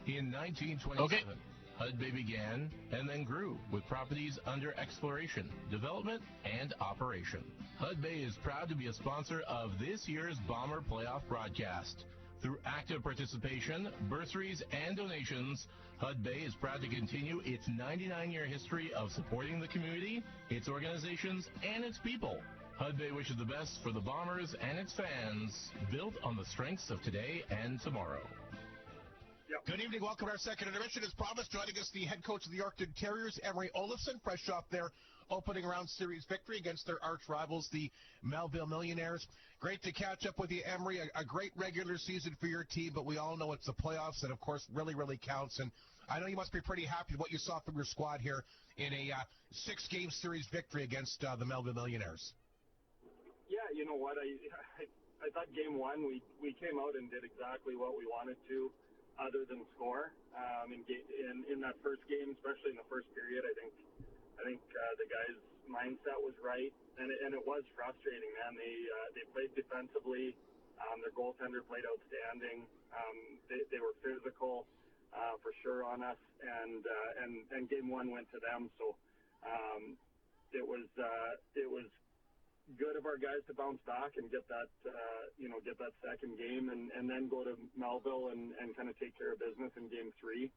In 1927, Hud Bay began and then grew with properties under exploration, development, and operation. Hud Bay is proud to be a sponsor of this year's Bomber Playoff broadcast. Through active participation, bursaries, and donations, Hud Bay is proud to continue its 99-year history of supporting the community, its organizations, and its people. Hud Bay wishes the best for the Bombers and its fans, built on the strengths of today and tomorrow. Good evening. Welcome to our second intermission. As promised, joining us, the head coach of the Yorkton Terriers, Emery Olafson, fresh off their opening round series victory against their arch rivals, the Melville Millionaires. Great to catch up with you, Emery. A great regular season for your team, but we all know it's the playoffs that, of course, really, really counts. And I know you must be pretty happy with what you saw from your squad here in a 6-game series victory against the Melville Millionaires. Yeah, you know what? I thought game 1 we came out and did exactly what we wanted to, other than score. In that first game, especially in the first period, I think the guys' mindset was right, and it was frustrating, man. They played defensively. Their goaltender played outstanding. They were physical for sure on us, and game 1 went to them. So it was good of our guys to bounce back and get that second game, and then go to Melville and kind of take care of business in game 3.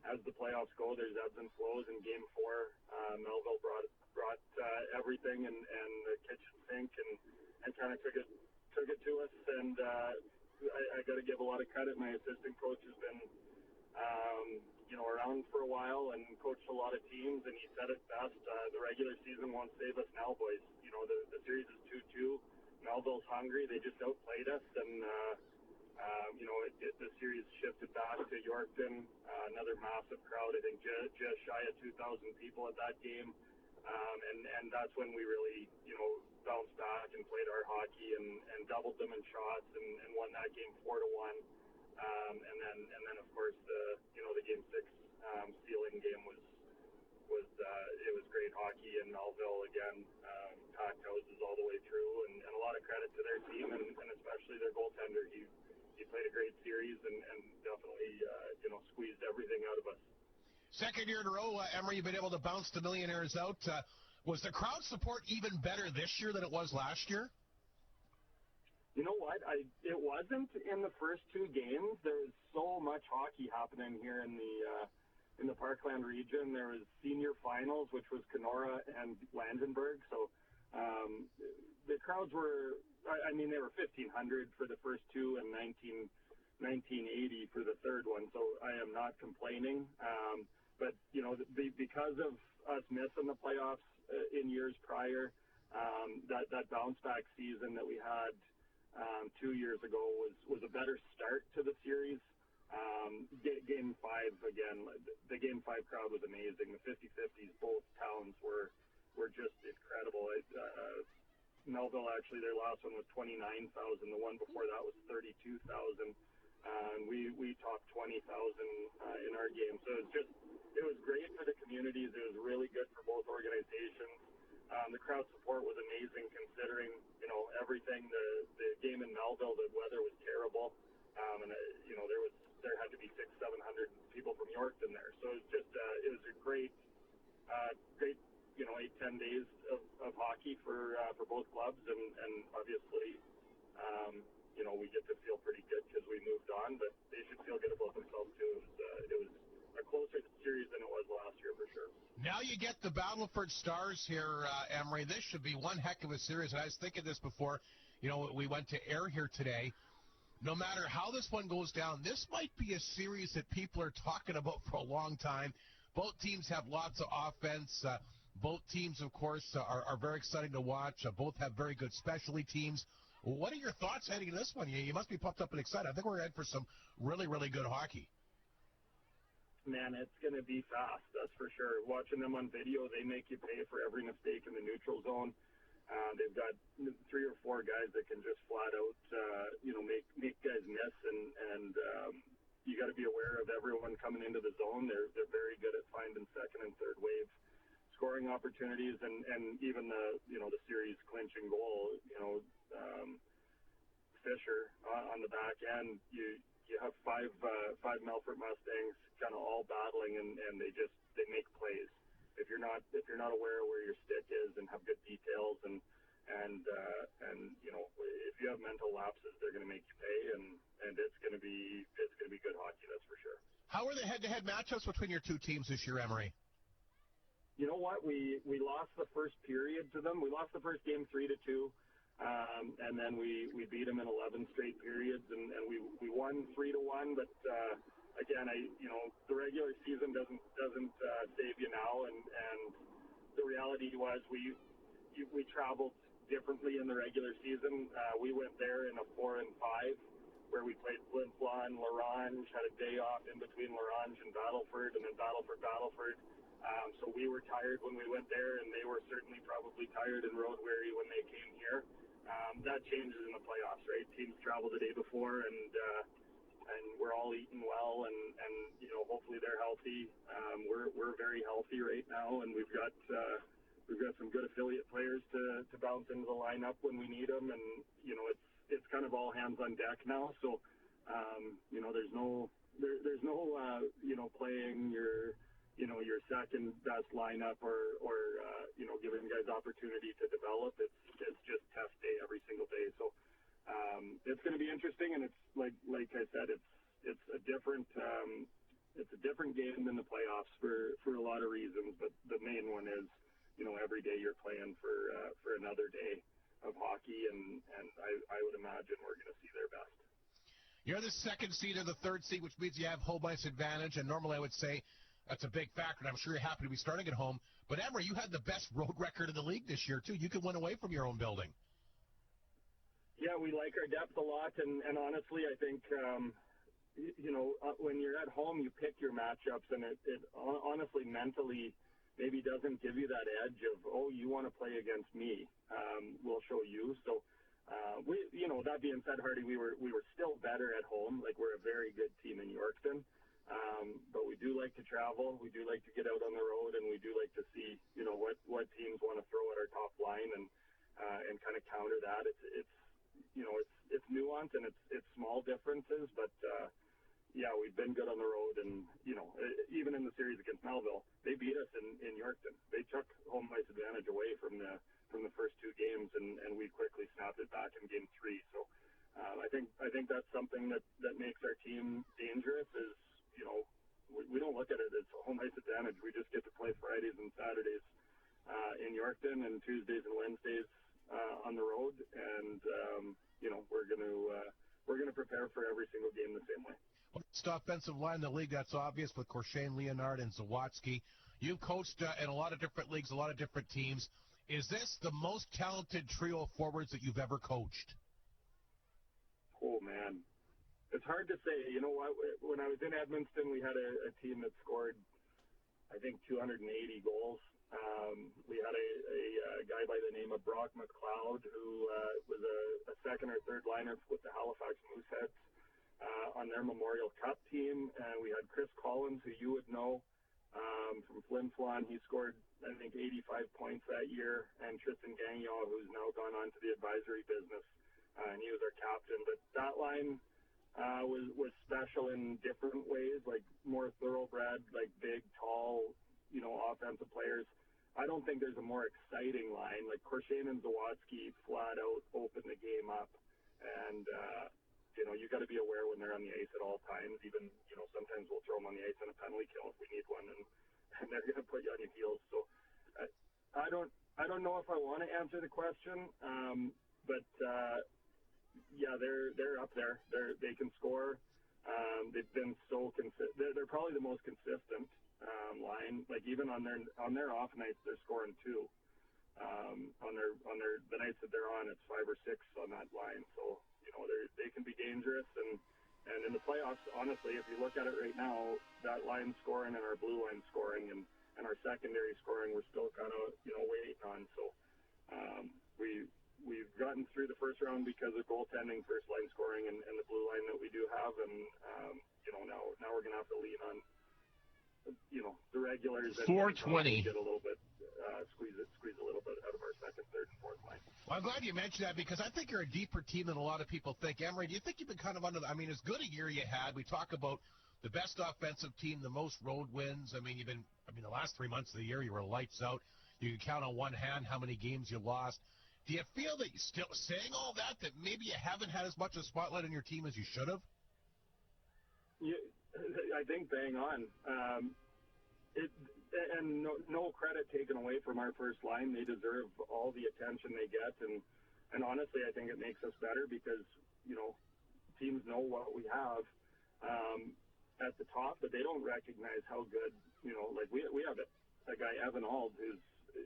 As the playoffs go, there's ebbs and flows. In game 4, Melville brought everything and the kitchen sink and kind of took it to us. And I got to give a lot of credit. My assistant coach has been around for a while and coached a lot of teams, and he said it best: the regular season won't save us now, boys. The series is 2-2. Melville's hungry. They just outplayed us, and The series shifted back to Yorkton, another massive crowd. I think just shy of 2,000 people at that game, and that's when we really, bounced back and played our hockey and doubled them in shots and won that game 4-1. And then of course the game 6 sealing game was great hockey in Melville again. Packed houses all the way through, and a lot of credit to their team and especially their goaltender. He played a great series and definitely squeezed everything out of us. Second year in a row, Emery, you've been able to bounce the Millionaires out. Was the crowd support even better this year than it was last year? You know what? It wasn't in the first 2 games. There was so much hockey happening here in the Parkland region. There was senior finals, which was Kenora and Langenburg. So the crowds were, they were 1,500 for the first 2 and 1980 for the third one. So I am not complaining. But, because of us missing the playoffs in years prior, that bounce back season that we had 2 years ago was a better start to the series. Game 5 again, the Game 5 crowd was amazing. The 50-50s, both towns were just incredible. Melville, actually, their last one was 29,000. The one before that was 32,000. And we topped 20,000 in our game. So it was great for the communities. It was really good for both organizations. The crowd support was amazing considering, everything. The game in Melville, the weather was terrible. And there had to be 600-700 people from Yorkton there. So it was a great 8-10 days of hockey for both clubs, and obviously we get to feel pretty good because we moved on, but they should feel good about themselves too. It was a closer series than it was last year for sure. Now you get the Battleford Stars here, Emery. This should be one heck of a series, and I was thinking this before we went to air here today. No matter how this one goes down, this might be a series that people are talking about for a long time. Both teams have lots of offense. Both teams, of course, are very exciting to watch. Both have very good specialty teams. What are your thoughts heading into this one? You must be pumped up and excited. I think we're in for some really, really good hockey. Man, it's going to be fast, that's for sure. Watching them on video, they make you pay for every mistake in the neutral zone. They've got 3 or 4 guys that can just flat out, make guys miss, and you got to be aware of everyone coming into the zone. They're very good at finding second and third wave scoring opportunities, and even the series clinching goal. Fisher on the back end. You have 5 Melfort Mustangs kind of all battling, and they make plays. If you're not aware of where your stick is and have good details and if you have mental lapses, they're going to make you pay, and it's going to be good hockey, that's for sure. How are the head-to-head matchups between your two teams this year, Emery? You know what? We lost the first period to them. We lost the first game 3-2, and then we beat them in 11 straight periods, and we won 3-1. But again, the regular season doesn't save you now, and the reality was we traveled differently in the regular season. We went there in a 4-5, where we played Flin Flon, LaRange, had a day off in between LaRange and Battleford, and then Battleford. So we were tired when we went there, and they were certainly probably tired and road weary when they came here. That changes in the playoffs, right? Teams travel the day before, and we're all eating well, and hopefully they're healthy. We're very healthy right now, and we've got some good affiliate players to bounce into the lineup when we need them, and it's kind of all hands on deck now. So there's no playing your second best lineup or giving guys opportunity to develop. It's just test day every single day. So it's going to be interesting, and it's like I said, it's a different game than the playoffs for a lot of reasons, but the main one is every day you're playing for another day of hockey, and I would imagine we're going to see their best. You're the second seed or the third seed, which means you have home ice advantage, and normally I would say that's a big factor, and I'm sure you're happy to be starting at home. But, Emery, you had the best road record in the league this year, too. You could win away from your own building. Yeah, we like our depth a lot, and honestly, I think, when you're at home, you pick your matchups, and it honestly mentally maybe doesn't give you that edge of, oh, you want to play against me. We'll show you. So, that being said, Hardy, we were still better at home. Like, we're a very good team in Yorkton. But we do like to travel. We do like to get out on the road, and we do like to see, what teams want to throw at our top line and kind of counter that. It's nuance and it's small differences, but yeah, we've been good on the road, and even in the series against Melville, they beat us in Yorkton. They took home ice advantage away from the first two games, and we quickly snapped it back in game 3. So I think that's something that makes our team dangerous. Is we don't look at it as home ice advantage. We just get to play Fridays and Saturdays in Yorkton, and Tuesdays and Wednesdays on the road, and we're gonna prepare for every single game the same way. Best offensive line in the league, that's obvious, with Korshane, Leonard, and Zawatsky. You've coached in a lot of different leagues, a lot of different teams. Is this the most talented trio of forwards that you've ever coached? Oh, man. It's hard to say. You know what? When I was in Edmonton, we had a team that scored, I think, 280 goals. We had a guy by the name of Brock McLeod, who was a second or third liner with the Halifax Mooseheads on their Memorial Cup team. And we had Chris Collins, who you would know from Flin Flon. He scored, I think, 85 points that year. And Tristan Gagnon, who's now gone on to the advisory business, and he was our captain. But that line was special in different ways, like more thoroughbred, like big, tall, offensive players. I don't think there's a more exciting line. Like Korshane and Zawatsky flat out open the game up, and you got to be aware when they're on the ice at all times. Even sometimes we'll throw them on the ice on a penalty kill if we need one, and they're going to put you on your heels. So I don't know if I want to answer the question, but yeah, they're up there. They can score. They've been so consistent. They're probably the most consistent line. Like even on their off nights, they're scoring 2. On the nights that they're on, it's 5 or 6 on that line. So they can be dangerous, and in the playoffs, honestly, if you look at it right now, that line scoring and our blue line scoring and our secondary scoring, we're still kind of waiting on. So we've gotten through the first round because of goaltending, first line scoring, and the blue line that we do have, and now we're gonna have to lean on the regulars. 420. Get a little bit squeeze a little bit out of our second, third, and fourth line. Well, I'm glad you mentioned that, because I think you're a deeper team than a lot of people think. Emery, do you think you've been kind of under as good a year you had? We talk about the best offensive team, the most road wins. The last 3 months of the year, you were lights out. You can count on one hand how many games you lost. Do you feel that you're still saying all that maybe you haven't had as much of a spotlight on your team as you should have? Yeah, I think bang on. And no credit taken away from our first line. They deserve all the attention they get, and honestly, I think it makes us better because teams know what we have at the top, but they don't recognize how good. Like we have a guy, Evan Ald, who's,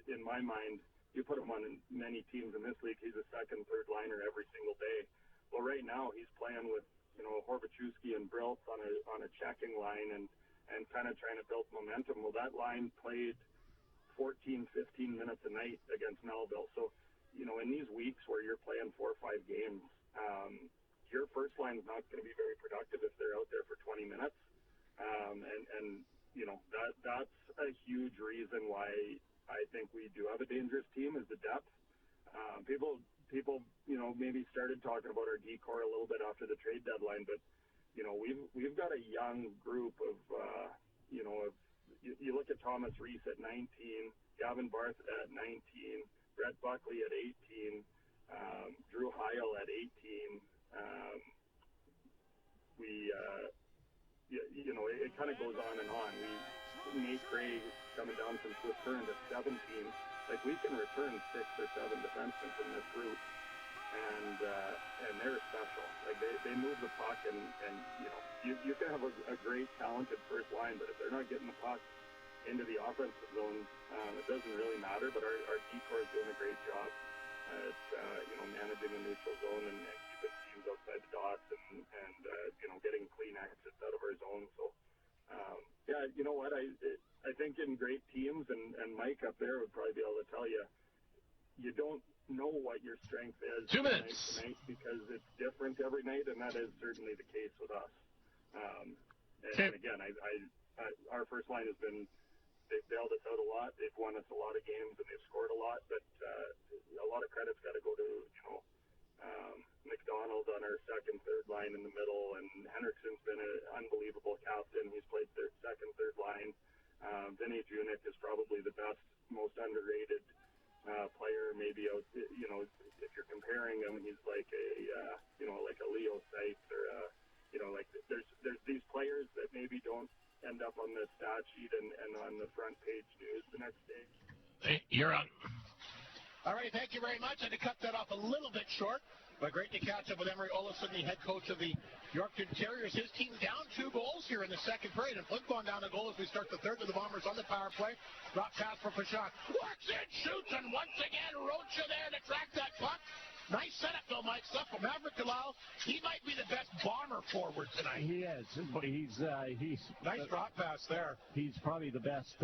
in my mind, you put him on many teams in this league, he's a second, third liner every single day. Well, right now he's playing with Horvachuski and Briltz on a checking line and kind of trying to build momentum. Well, that line played 14, 15 minutes a night against Melville. So, in these weeks where you're playing 4 or 5 games, your first line's not going to be very productive if they're out there for 20 minutes. That's a huge reason why I think we do have a dangerous team, is the depth. People maybe started talking about our decor a little bit after the trade deadline, but we've got a young group of you look at Thomas Reese at 19, Gavin Barth at 19, Brett Buckley at 18, Drew Heil at 18. It kind of goes on and on. Nate Gray coming down from Swiss Current at 17. Like, we can return 6 or 7 defensemen from this group, and they're special. Like, they move the puck, and you can have a great, talented first line, but if they're not getting the puck into the offensive zone, it doesn't really matter. But our decor is doing a great job. managing the neutral zone and keeping teams outside the dots and getting clean exits out of our zone. So, you know what? I think in great teams, and Mike up there would probably be able to tell you, you don't know what your strength is 2 minutes tonight because it's different every night, and that is certainly the case with us. And again, our first line has been, they've bailed us out a lot. They've won us a lot of games, and they've scored a lot. But a lot of credit's got to go to McDonald on our second, third line in the middle, and Henriksen's been an unbelievable captain. He's played second, third line. Vinny Junik is probably the best, most underrated player. Maybe out, if you're comparing him, he's like a Leo Seitz or there's these players that maybe don't end up on the stat sheet and on the front page news the next day. Hey, you're on. All right, thank you very much. And to cut that off a little bit short, but great to catch up with Emery Olafson, the head coach of the Yorkton Terriers. His team down 2 goals here in the second period, and Flin Flon down a goal as we start the third with the Bombers on the power play. Drop pass for Pashon. Works it, shoots, and once again, Rocha there to track that puck. Nice setup, though, Mike. Stuff from Maverick Delau. He might be the best bomber forward tonight. He is, but he's nice drop pass there. He's probably the best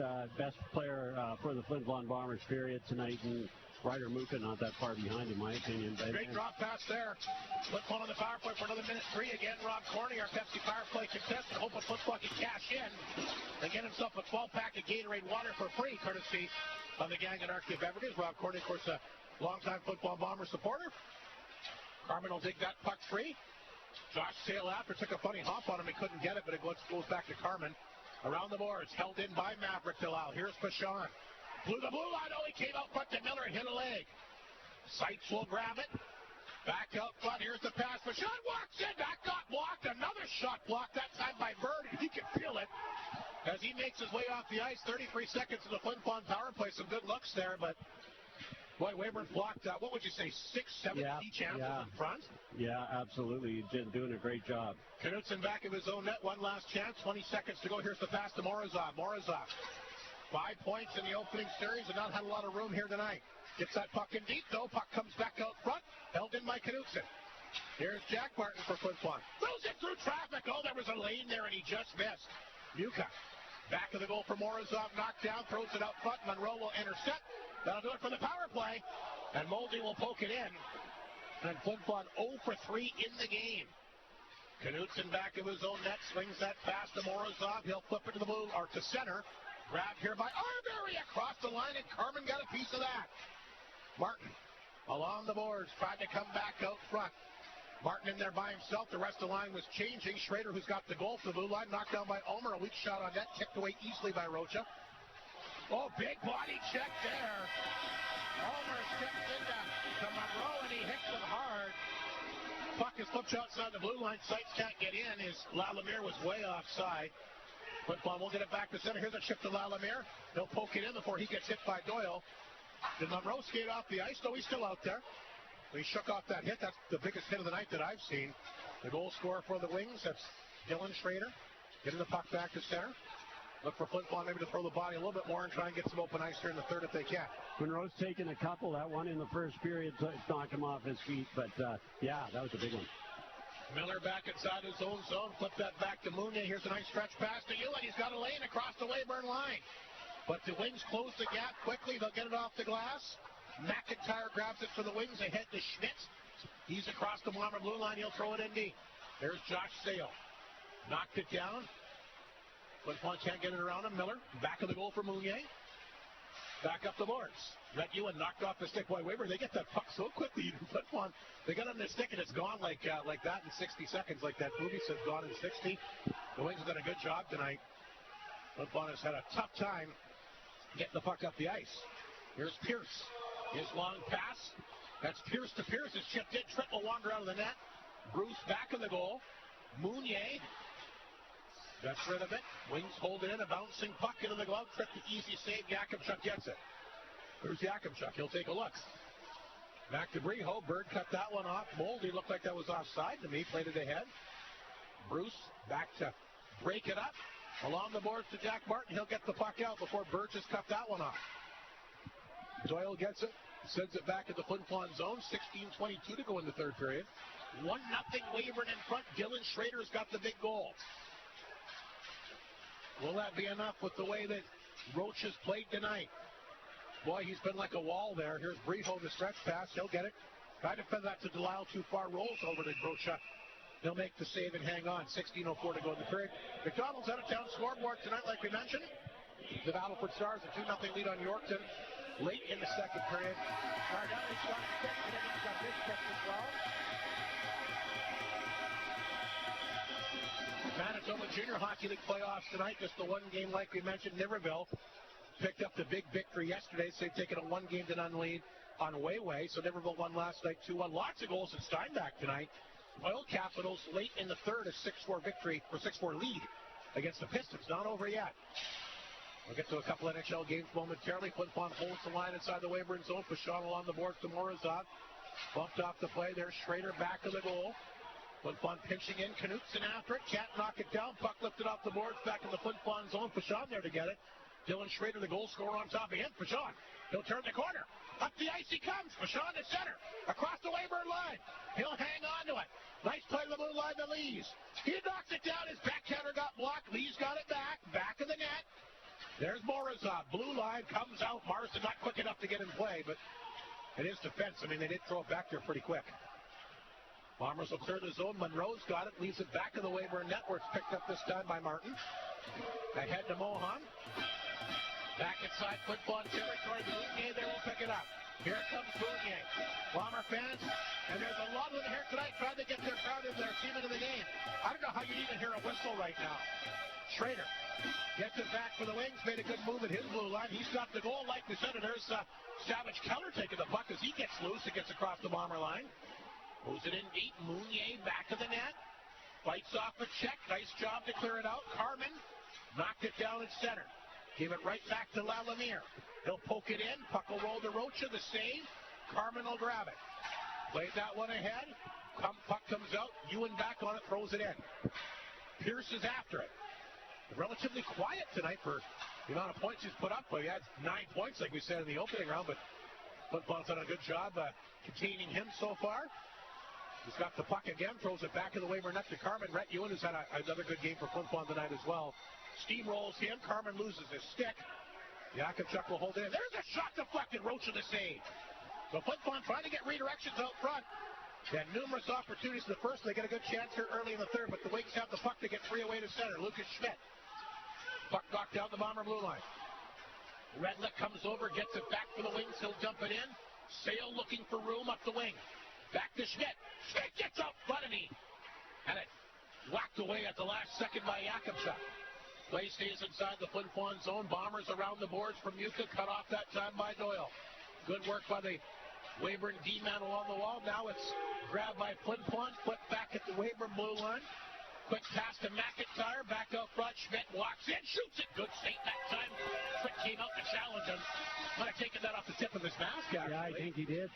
player for the Flin Flon Bombers period tonight, and Ryder Muka not that far behind, in my opinion. Great drop pass there. Flin Flon on the power play for another minute 3. Again, Rob Corney, our Pepsi power play contestant, hoping Flin Flon can cash in and get himself a 12-pack of Gatorade water for free, courtesy of the gang at Arctic Beverages. Rob Corney, of course, a longtime Flin Flon Bomber supporter. Carmen will dig that puck free. Josh Sale after took a funny hop on him. He couldn't get it, but it goes back to Carmen. Around the boards, held in by Maverick Delau. Here's Pashon. Blew the blue line. Oh, he came out front to Miller and hit a leg. Seitz will grab it. Back out front. Here's the pass. Pashon walks in. That got blocked. Another shot blocked, that time by Bird. He can feel it as he makes his way off the ice. 33 seconds in the Flin Flon power play. Some good looks there, but boy, Weyburn blocked, what would you say, 6-7 key chances in front? Yeah, absolutely. He's doing a great job. Knutson back of his own net, one last chance, 20 seconds to go. Here's the pass to Morozov. Morozov, 5 points in the opening series and not had a lot of room here tonight. Gets that puck in deep, though. Puck comes back out front, held in by Knutson. Here's Jack Martin for Flin Flon. Throws it through traffic. Oh, there was a lane there, and he just missed. Muka, back of the goal for Morozov, knocked down, throws it out front. Monroe will intercept. That'll do it for the power play. And Moldy will poke it in. And Flin Flon 0 for 3 in the game. Knutson back of his own net, swings that pass to Morozov. He'll flip it to the blue, or to center. Grabbed here by Arbery across the line, and Carmen got a piece of that. Martin along the boards, tried to come back out front. Martin in there by himself. The rest of the line was changing. Schrader, who's got the goal for the blue line, knocked down by Ulmer. A weak shot on net, kicked away easily by Rocha. Oh, big body check there. Ulmer steps into Monroe, and he hits him hard. Puck is flipped outside the blue line. Seitz can't get in. His Lalemire was way offside. Flin Flon will get it back to center. Here's a chip to Lalemire. He'll poke it in before he gets hit by Doyle. Did Monroe skate off the ice? No, he's still out there. He shook off that hit. That's the biggest hit of the night that I've seen. The goal scorer for the Wings, that's Dylan Schrader. Getting the puck back to center. Look for Flin Flon maybe to throw the body a little bit more and try and get some open ice here in the third if they can. Monroe's taken a couple. That one in the first period knocked him off his feet. But, yeah, that was a big one. Miller back inside his own zone. Flip that back to Mounier. Here's a nice stretch pass to you, and he's got a lane across the Weyburn line. But the Wings close the gap quickly. They'll get it off the glass. McIntyre grabs it for the Wings. Ahead to Schmitz. He's across the Bomber blue line. He'll throw it in deep. There's Josh Sale. Knocked it down. Flin Flon can't get it around him. Miller, back of the goal for Mounier. Back up the boards. Red Ewan knocked off the stick by Weyburn. They get that puck so quickly. Flin Flon, they got on the stick and it's gone like that in 60 seconds, like that movie says, gone in 60. The Wings have done a good job tonight. Flin Flon has had a tough time getting the puck up the ice. Here's Pierce. His long pass. That's Pierce to Pierce. It's chipped in. Tripp will wander out of the net. Bruce back of the goal. Mounier gets rid of it. Wings hold it in. A bouncing puck into the glove. Tripp the easy save. Yakimchuk gets it. There's Yakimchuk. He'll take a look. Back to Breho. Bird cut that one off. Moldy looked like that was offside to me. Played it ahead. Bruce back to break it up. Along the boards to Jack Martin. He'll get the puck out before Burgess cut that one off. Doyle gets it. Sends it back at the Flin Flon zone. 16:22 to go in the third period. 1-0 Weyburn in front. Dylan Schrader's got the big goal. Will that be enough with the way that Roach has played tonight? Boy, he's been like a wall there. Here's Brito, the stretch pass. He'll get it. Try to fend that to Delisle. Too far. Rolls over to Roach. He'll make the save and hang on. 16:04 to go in the period. McDonald's out of town scoreboard tonight, like we mentioned. The Battleford Stars, a 2-0 lead on Yorkton late in the second period. Nardelli's got stick, and then he's got this stick as well. Manitoba Junior Hockey League playoffs tonight. Just the one game, like we mentioned. Niverville picked up the big victory yesterday, so they've taken a 1-0 lead on Wayway. So Niverville won last night 2-1. Lots of goals in Steinbach tonight. Oil Capitals late in the third, a 6-4 victory, or 6-4 lead against the Pistons. Not over yet. We'll get to a couple NHL games momentarily. Flin Flon holds the line inside the Weyburn zone. Pashon along the boards to Morozov. Bumped off the play. There's Schrader back of the goal. Flin Flon pinching in. Knutson after it. Can't knock it down. Puck lifted off the boards. Back in the Flin Flon zone. Pashon there to get it. Dylan Schrader, the goal scorer, on top of him. Pashon. He'll turn the corner. Up the ice he comes. Pashon to center. Across the Weyburn line. He'll hang on to it. Nice play to the blue line to Lees. He knocks it down. His backhander got blocked. Lees got it back. Back of the net. There's Morozov. Blue line comes out. Marsden not quick enough to get in play, but it is defense. I mean, they did throw it back there pretty quick. Bombers will clear the zone. Monroe's got it. Leaves it back in the Weyburn net, where it's picked up this time by Martin. Ahead to Mohan. Back inside Flin Flon territory. Mounier there will pick it up. Here comes Mounier. Bomber fans, and there's a lot of them here tonight trying to get their crowd in their team into the game. I don't know how you'd even hear a whistle right now. Schrader gets it back for the Wings. Made a good move at his blue line. He's got the goal. Like we said, there's Savage Keller taking the puck as he gets loose. It gets across the Bomber line. Moves it in deep. Mounier back of the net. Fights off a check. Nice job to clear it out. Carmen knocked it down in center. Give it right back to Lalemire. He'll poke it in. Puck will roll to Rocha. The save. Carmen will grab it. Played that one ahead. Puck comes out. Ewan back on it. Throws it in. Pierce is after it. Relatively quiet tonight for the amount of points he's put up. He had 9 points, like we said in the opening round, but Flin Flon's done a good job containing him so far. He's got the puck again, throws it back in the Weyburn net to Carmen. Rhett Ewan has had another good game for Flin Flon tonight as well. Steamrolls him. Carmen loses his stick. Yakimchuk will hold it in. There's a shot deflected. Roach of the save. So Flin Flon trying to get redirections out front. They had numerous opportunities in the first. They get a good chance here early in the third, but the Wings have the puck to get three away to center. Lucas Schmidt. Puck knocked down the Bomber blue line. Redlick comes over, gets it back for the Wings. He'll dump it in. Sale looking for room up the wing. Back to Schmidt. Schmidt gets out front and he had it whacked away at the last second by Yakimchuk. Play stays inside the Flin Flon zone. Bombers around the boards from Muka. Cut off that time by Doyle. Good work by the Weyburn D-man along the wall. Now it's grabbed by Flin Flon. Flip back at the Weyburn blue line. Quick pass to McIntyre. Back out front. Schmidt walks in. Shoots it. Good save that time. Schmidt came out to challenge him. Might have taken that off the tip of his mask, actually. Yeah, I think he did.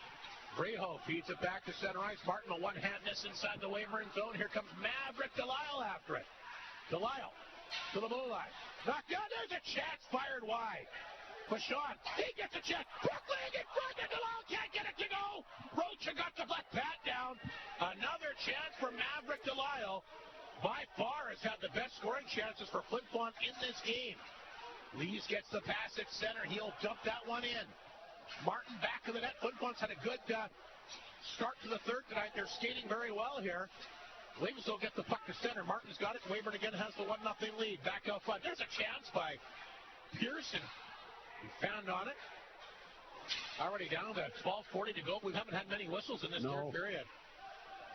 Breho feeds it back to center ice. Martin a one-hand miss inside the Weyburn zone. Here comes Maverick Delisle after it. Delisle to the blue line. Knocked down. There's a chance. Fired wide. Pashon. He gets a chance. Quickly in front. And Delisle can't get it to go. Rocha got the black pat down. Another chance for Maverick Delisle. By far has had the best scoring chances for Flin Flon in this game. Lees gets the pass at center. He'll dump that one in. Martin back of the net. Flin Flon's had a good start to the third tonight. They're skating very well here. Wings will get the puck to center. Martin's got it. Weyburn again has the 1-0 lead. Back out front. There's a chance by Pearson. He found on it. Already down to 12:40 to go. We haven't had many whistles in this third period.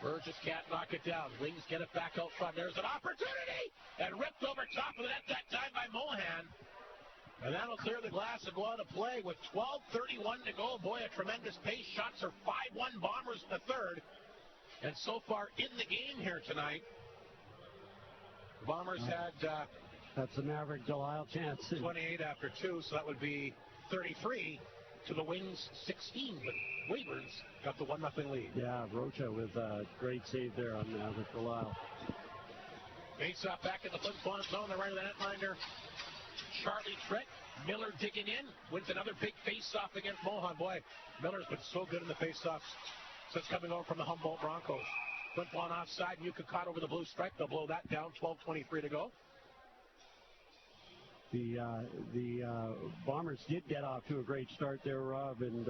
Burgess can't knock it down. Wings get it back out front. There's an opportunity. And ripped over top of the net that time by Mohan. And that'll clear the glass and go out of play with 12:31 to go. Boy, a tremendous pace. Shots are 5-1 Bombers in the third. And so far in the game here tonight, the Bombers had... that's the Maverick Delisle chance. 28 after 2, so that would be 33 to the Wings 16. But Weyburn's got the 1-0 lead. Yeah, Rocha with a great save there on Maverick Delisle. Face off back in the Flin Flon zone. The right of the netminder, Charlie Trick. Miller digging in, wins another big face-off against Mohan. Boy, Miller's been so good in the face-offs since coming over from the Humboldt Broncos. Flin Flon offside, Yuka caught over the blue stripe. They'll blow that down, 12:23 to go. The Bombers did get off to a great start there, Rob, and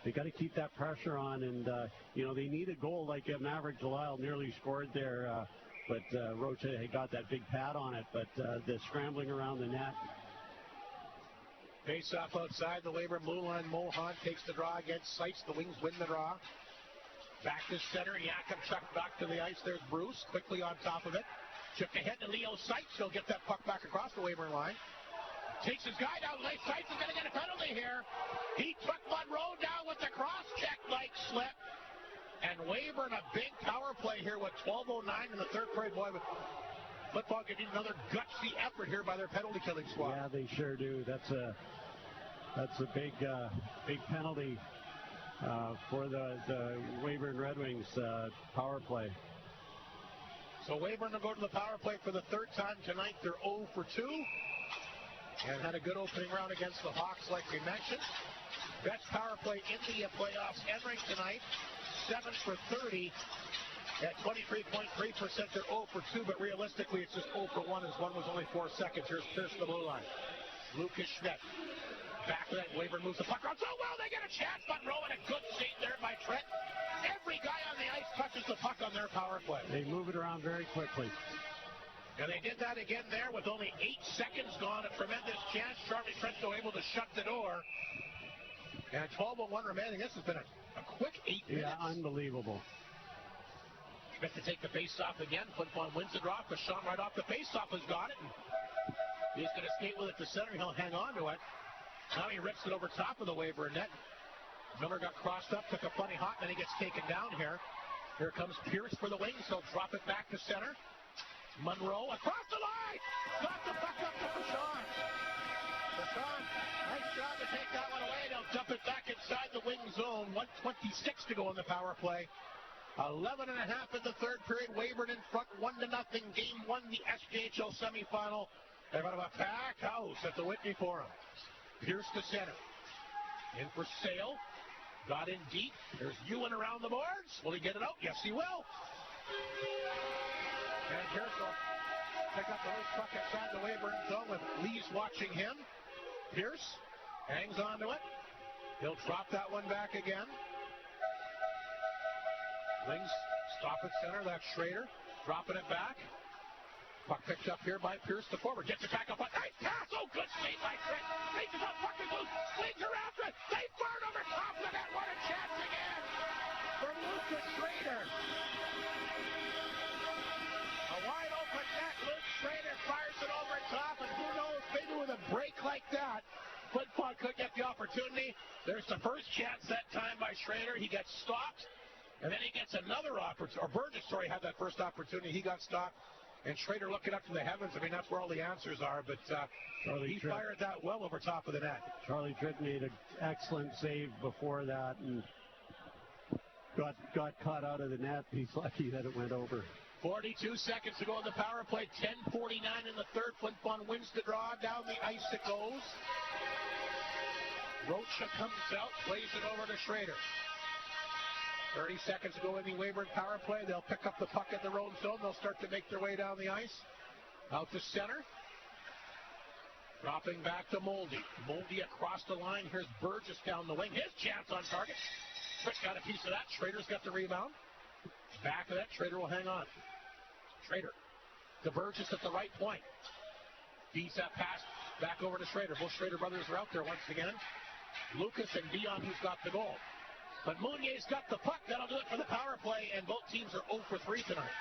they got to keep that pressure on. And they need a goal like Maverick Delisle nearly scored there, but Rocha had got that big pad on it. But the scrambling around the net. Face off outside the Weyburn blue line. Mohan takes the draw against Seitz. The Wings win the draw. Back to center. Yakimchuk back to the ice. There's Bruce quickly on top of it. Chipped ahead to Leo Seitz. He'll get that puck back across the Weyburn line. Takes his guy down. Seitz is going to get a penalty here. He took Monroe down with the cross-check like slip. And Weyburn, a big power play here with 12:09 in the third period. Boy, Flin Flon could need another gutsy effort here by their penalty-killing squad. Yeah, they sure do. That's a big penalty for the Weyburn Redwings power play. So Weyburn will go to the power play for the third time tonight. They're 0 for 2 and had a good opening round against the Hawks, like we mentioned. Best power play in the playoffs entering tonight, 7 for 30. At 23.3%, they're 0 for 2, but realistically it's just 0 for 1 as one was only 4 seconds. Here's Pierce the blue line. Lucas Schmidt. Back to that, Weyburn moves the puck around so well, they get a chance. Monroe and a good save there by Trent. Every guy on the ice touches the puck on their power play. They move it around very quickly. And they did that again there with only 8 seconds gone. A tremendous chance. Charlie Trent's able to shut the door. And 12:01 remaining. This has been a quick 8 minutes. Yeah, unbelievable. Schmidt to take the face-off again. Flin Flon wins the draw. Kashan right off the face-off has got it. He's going to skate with it to center. He'll hang on to it. Now he rips it over top of the Weyburn net. Miller got crossed up, took a funny hop, then he gets taken down here. Here comes Pierce for the Wings. He'll drop it back to center. Monroe across the line. Got the puck up to Kashan. Kashan, nice job to take that one away. They'll dump it back inside the Wing zone. 1:26 to go in the power play. 11 and a half in the third period. Weyburn in front, 1-0. Game 1, the SJHL semifinal. They've got a packed house at the Whitney Forum. Pierce to center. In for Sale. Got in deep. There's Ewan around the boards. Will he get it out? Yes, he will. And Pierce will pick up the loose puck inside the Weyburn zone with Lees watching him. Pierce hangs on to it. He'll drop that one back again. Wings stop at center. That's Schrader dropping it back. Puck picked up here by Pierce to forward. Gets it back up. Nice pass. Oh, good save by Trent. Takes it up. Puck is loose. Wings are after it. They burn over top of the net. What a chance again for Lucas Schrader. A wide open net. Luke Schrader fires it over top. And who knows, maybe with a break like that, Flin Flon could get the opportunity. There's the first chance that time by Schrader. He gets stopped. And then he gets another opportunity, or Burgess, had that first opportunity. He got stopped. And Schrader looking up to the heavens. I mean, that's where all the answers are. But he fired that well over top of the net. Charlie Tritt made an excellent save before that and got caught out of the net. He's lucky that it went over. 42 seconds to go in the power play. 10:49 in the third. Flin Flon wins the draw. Down the ice it goes. Rocha comes out, plays it over to Schrader. 30 seconds to go in the Weyburn power play. They'll pick up the puck in their own zone. They'll start to make their way down the ice. Out to center. Dropping back to Moldy. Moldy across the line. Here's Burgess down the wing. His chance on target. Trick got a piece of that. Schrader's got the rebound. Back of that. Schrader will hang on. Schrader to Burgess at the right point. Feeds that pass back over to Schrader. Both Schrader brothers are out there once again. Lucas and Dion, who's got the goal. But Mounier's got the puck. That'll do it for the power play, and both teams are 0 for 3 tonight.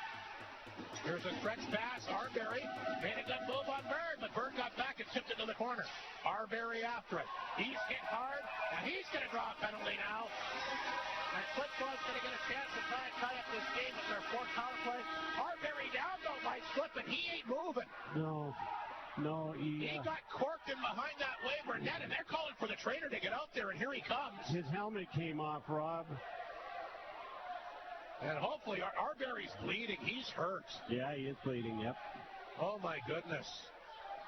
Here's a stretch pass. Arbery made a good move on Bird, but Bird got back and tipped it to the corner. Arbery after it. He's hit hard, and he's going to draw a penalty now. And Flin Flon's going to get a chance to try and tie up this game with their fourth power play. Arbery down, though, by slip, and he ain't moving. No, he got corked in behind that Weyburn net, and they're calling for the trainer to get out there, and here he comes. His helmet came off, Rob. And hopefully Arbery's bleeding. He's hurt. Yeah, he is bleeding, yep. Oh, my goodness.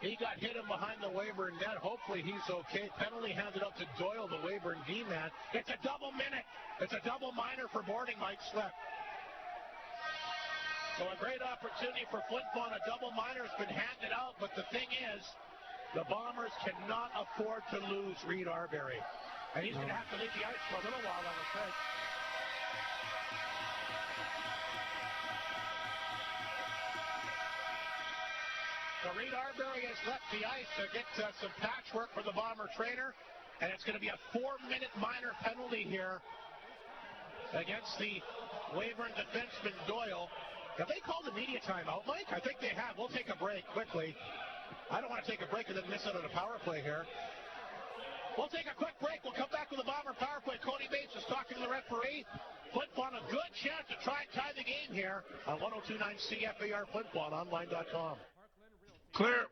He got hit in behind the Weyburn net. Hopefully he's okay. Penalty handed up to Doyle, the Weyburn D-man. It's a double minute. It's a double minor for boarding Mike Slip. So a great opportunity for Flin Flon. A double minor has been handed out, but the thing is, the Bombers cannot afford to lose Reed Arbery. And he's going to have to leave the ice for a little while, I'm afraid. So Reed Arbery has left the ice to get some patchwork for the Bomber trainer, and it's going to be a 4-minute minor penalty here against the Weyburn defenseman Doyle. Have they called a media timeout, Mike? I think they have. We'll take a break quickly. I don't want to take a break and then miss out on a power play here. We'll take a quick break. We'll come back with the Bomber power play. Cody Bates is talking to the referee. Flin Flon a good chance to try and tie the game here on 102.9 CFAR Flin Flon online.com. Clear.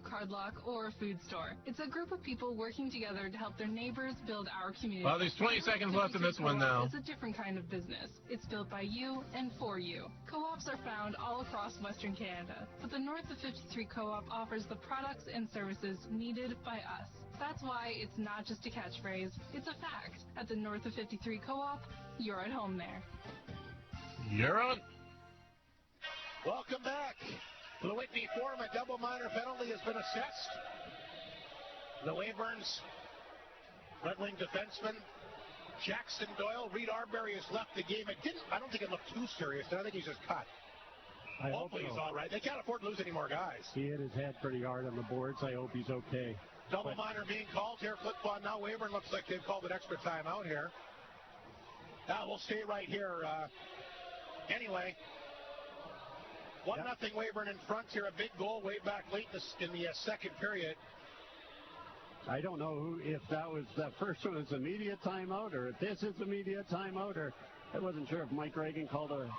Cardlock or a food store. It's a group of people working together to help their neighbors build our community. Well, there's 20 seconds left in this one now. It's a different kind of business. It's built by you and for you. Co-ops are found all across Western Canada, but the North of 53 Co-op offers the products and services needed by us. That's why it's not just a catchphrase, it's a fact. At the North of 53 Co-op, you're at home there. You're on. Welcome back. For the Whitney Forum, a double minor penalty has been assessed. The Weyburn's Red Wing defenseman, Jackson Doyle. Reed Arbery has left the game. I don't think it looked too serious. I think he's just cut. Hopefully he's all right. They can't afford to lose any more guys. He hit his head pretty hard on the boards. I hope he's okay. Double minor being called here. Flin Flon now. Weyburn looks like they've called an extra timeout here. Now we'll stay right here. Anyway. 1-0 Weyburn in front here. A big goal way back late in the second period. I don't know if that first one was a media timeout or if this is a media timeout, or I wasn't sure if Mike Reagan called a...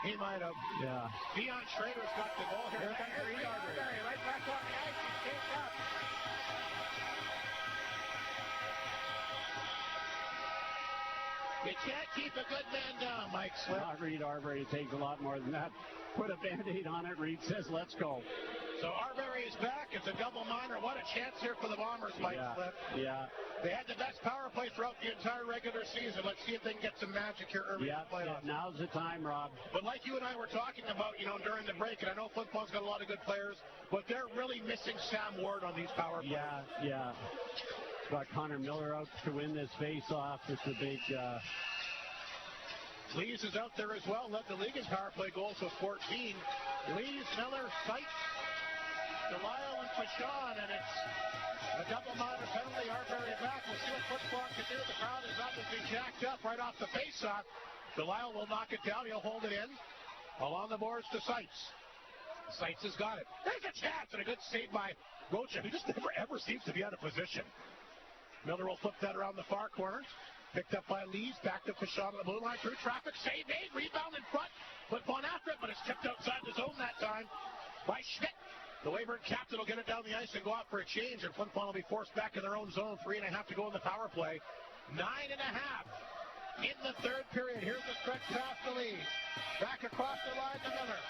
He might have. Yeah. Dion Schrader's got the goal here. Right back on the ice. He's taped up. You can't keep a good man down, Mike Slip. Not Reed Arbery. It takes a lot more than that. Put a Band-Aid on it. Reed says, let's go. So Arbery is back. It's a double minor. What a chance here for the Bombers, Mike Slip. Yeah. They had the best power play throughout the entire regular season. Let's see if they can get some magic here early in the playoffs. Yeah, now's the time, Rob. But like you and I were talking about, during the break, and I know Flin Flon's got a lot of good players, but they're really missing Sam Ward on these power plays. Yeah. Got Connor Miller out to win this face-off. It's a big... Lees is out there as well. Led the league in power play goals with 14. Lees, Miller, Sykes, Delisle, and Fashon, and it's a double minor penalty. Arbery back. We'll see what Flin Flon can do. The crowd is obviously jacked up right off the face-off. Delisle will knock it down. He'll hold it in. Along the boards to Sykes. Sykes has got it. There's a chance, and a good save by Rocha, who just never ever seems to be out of position. Miller will flip that around the far corner. Picked up by Lees, back to Fashon on the blue line, through traffic, save made, rebound in front, Flin Flon after it, but it's tipped outside the zone that time by Schmidt. The Weyburn captain will get it down the ice and go out for a change, and Flin Flon will be forced back in their own zone. 3.5 to go in the power play. 9.5 in the third period. Here's the stretch pass to Lees. Back across the line to Miller.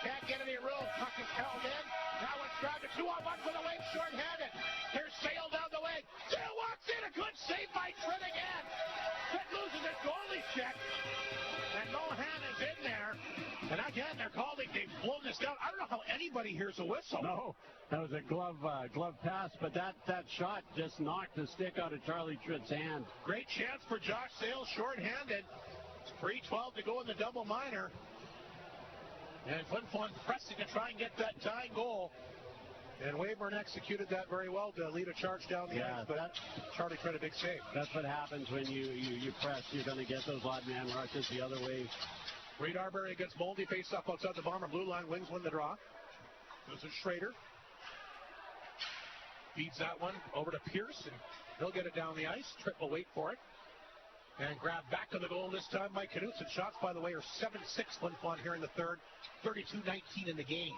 Can't get any room. Puck is held in. Now it's grabbed to 2-on-1 for the Wings, short-handed. Here's Sale down the wing. Sale walks in. A good save by Trent again. Trent loses his goalie check. And Mohan is in there. And again, they're calling. They've blown this down. I don't know how anybody hears a whistle. No, that was a glove pass, but that shot just knocked the stick out of Charlie Trent's hand. Great chance for Josh Sale, short-handed. 3:12 to go in the double minor. And Flin Flon pressing to try and get that tying goal. And Weyburn executed that very well to lead a charge down the ice, but Charlie tried a big save. That's what happens when you press. You're going to get those odd man rushes the other way. Reed Arbery against Moldy, face up outside the Bomber blue line. Wings win the draw. This is Schrader. Feeds that one over to Pierce, and he'll get it down the ice. Tripp will wait for it. And grab back to the goal this time by Knutson. Shots, by the way, are 7-6 Flin Flon here in the third. 32-19 in the game.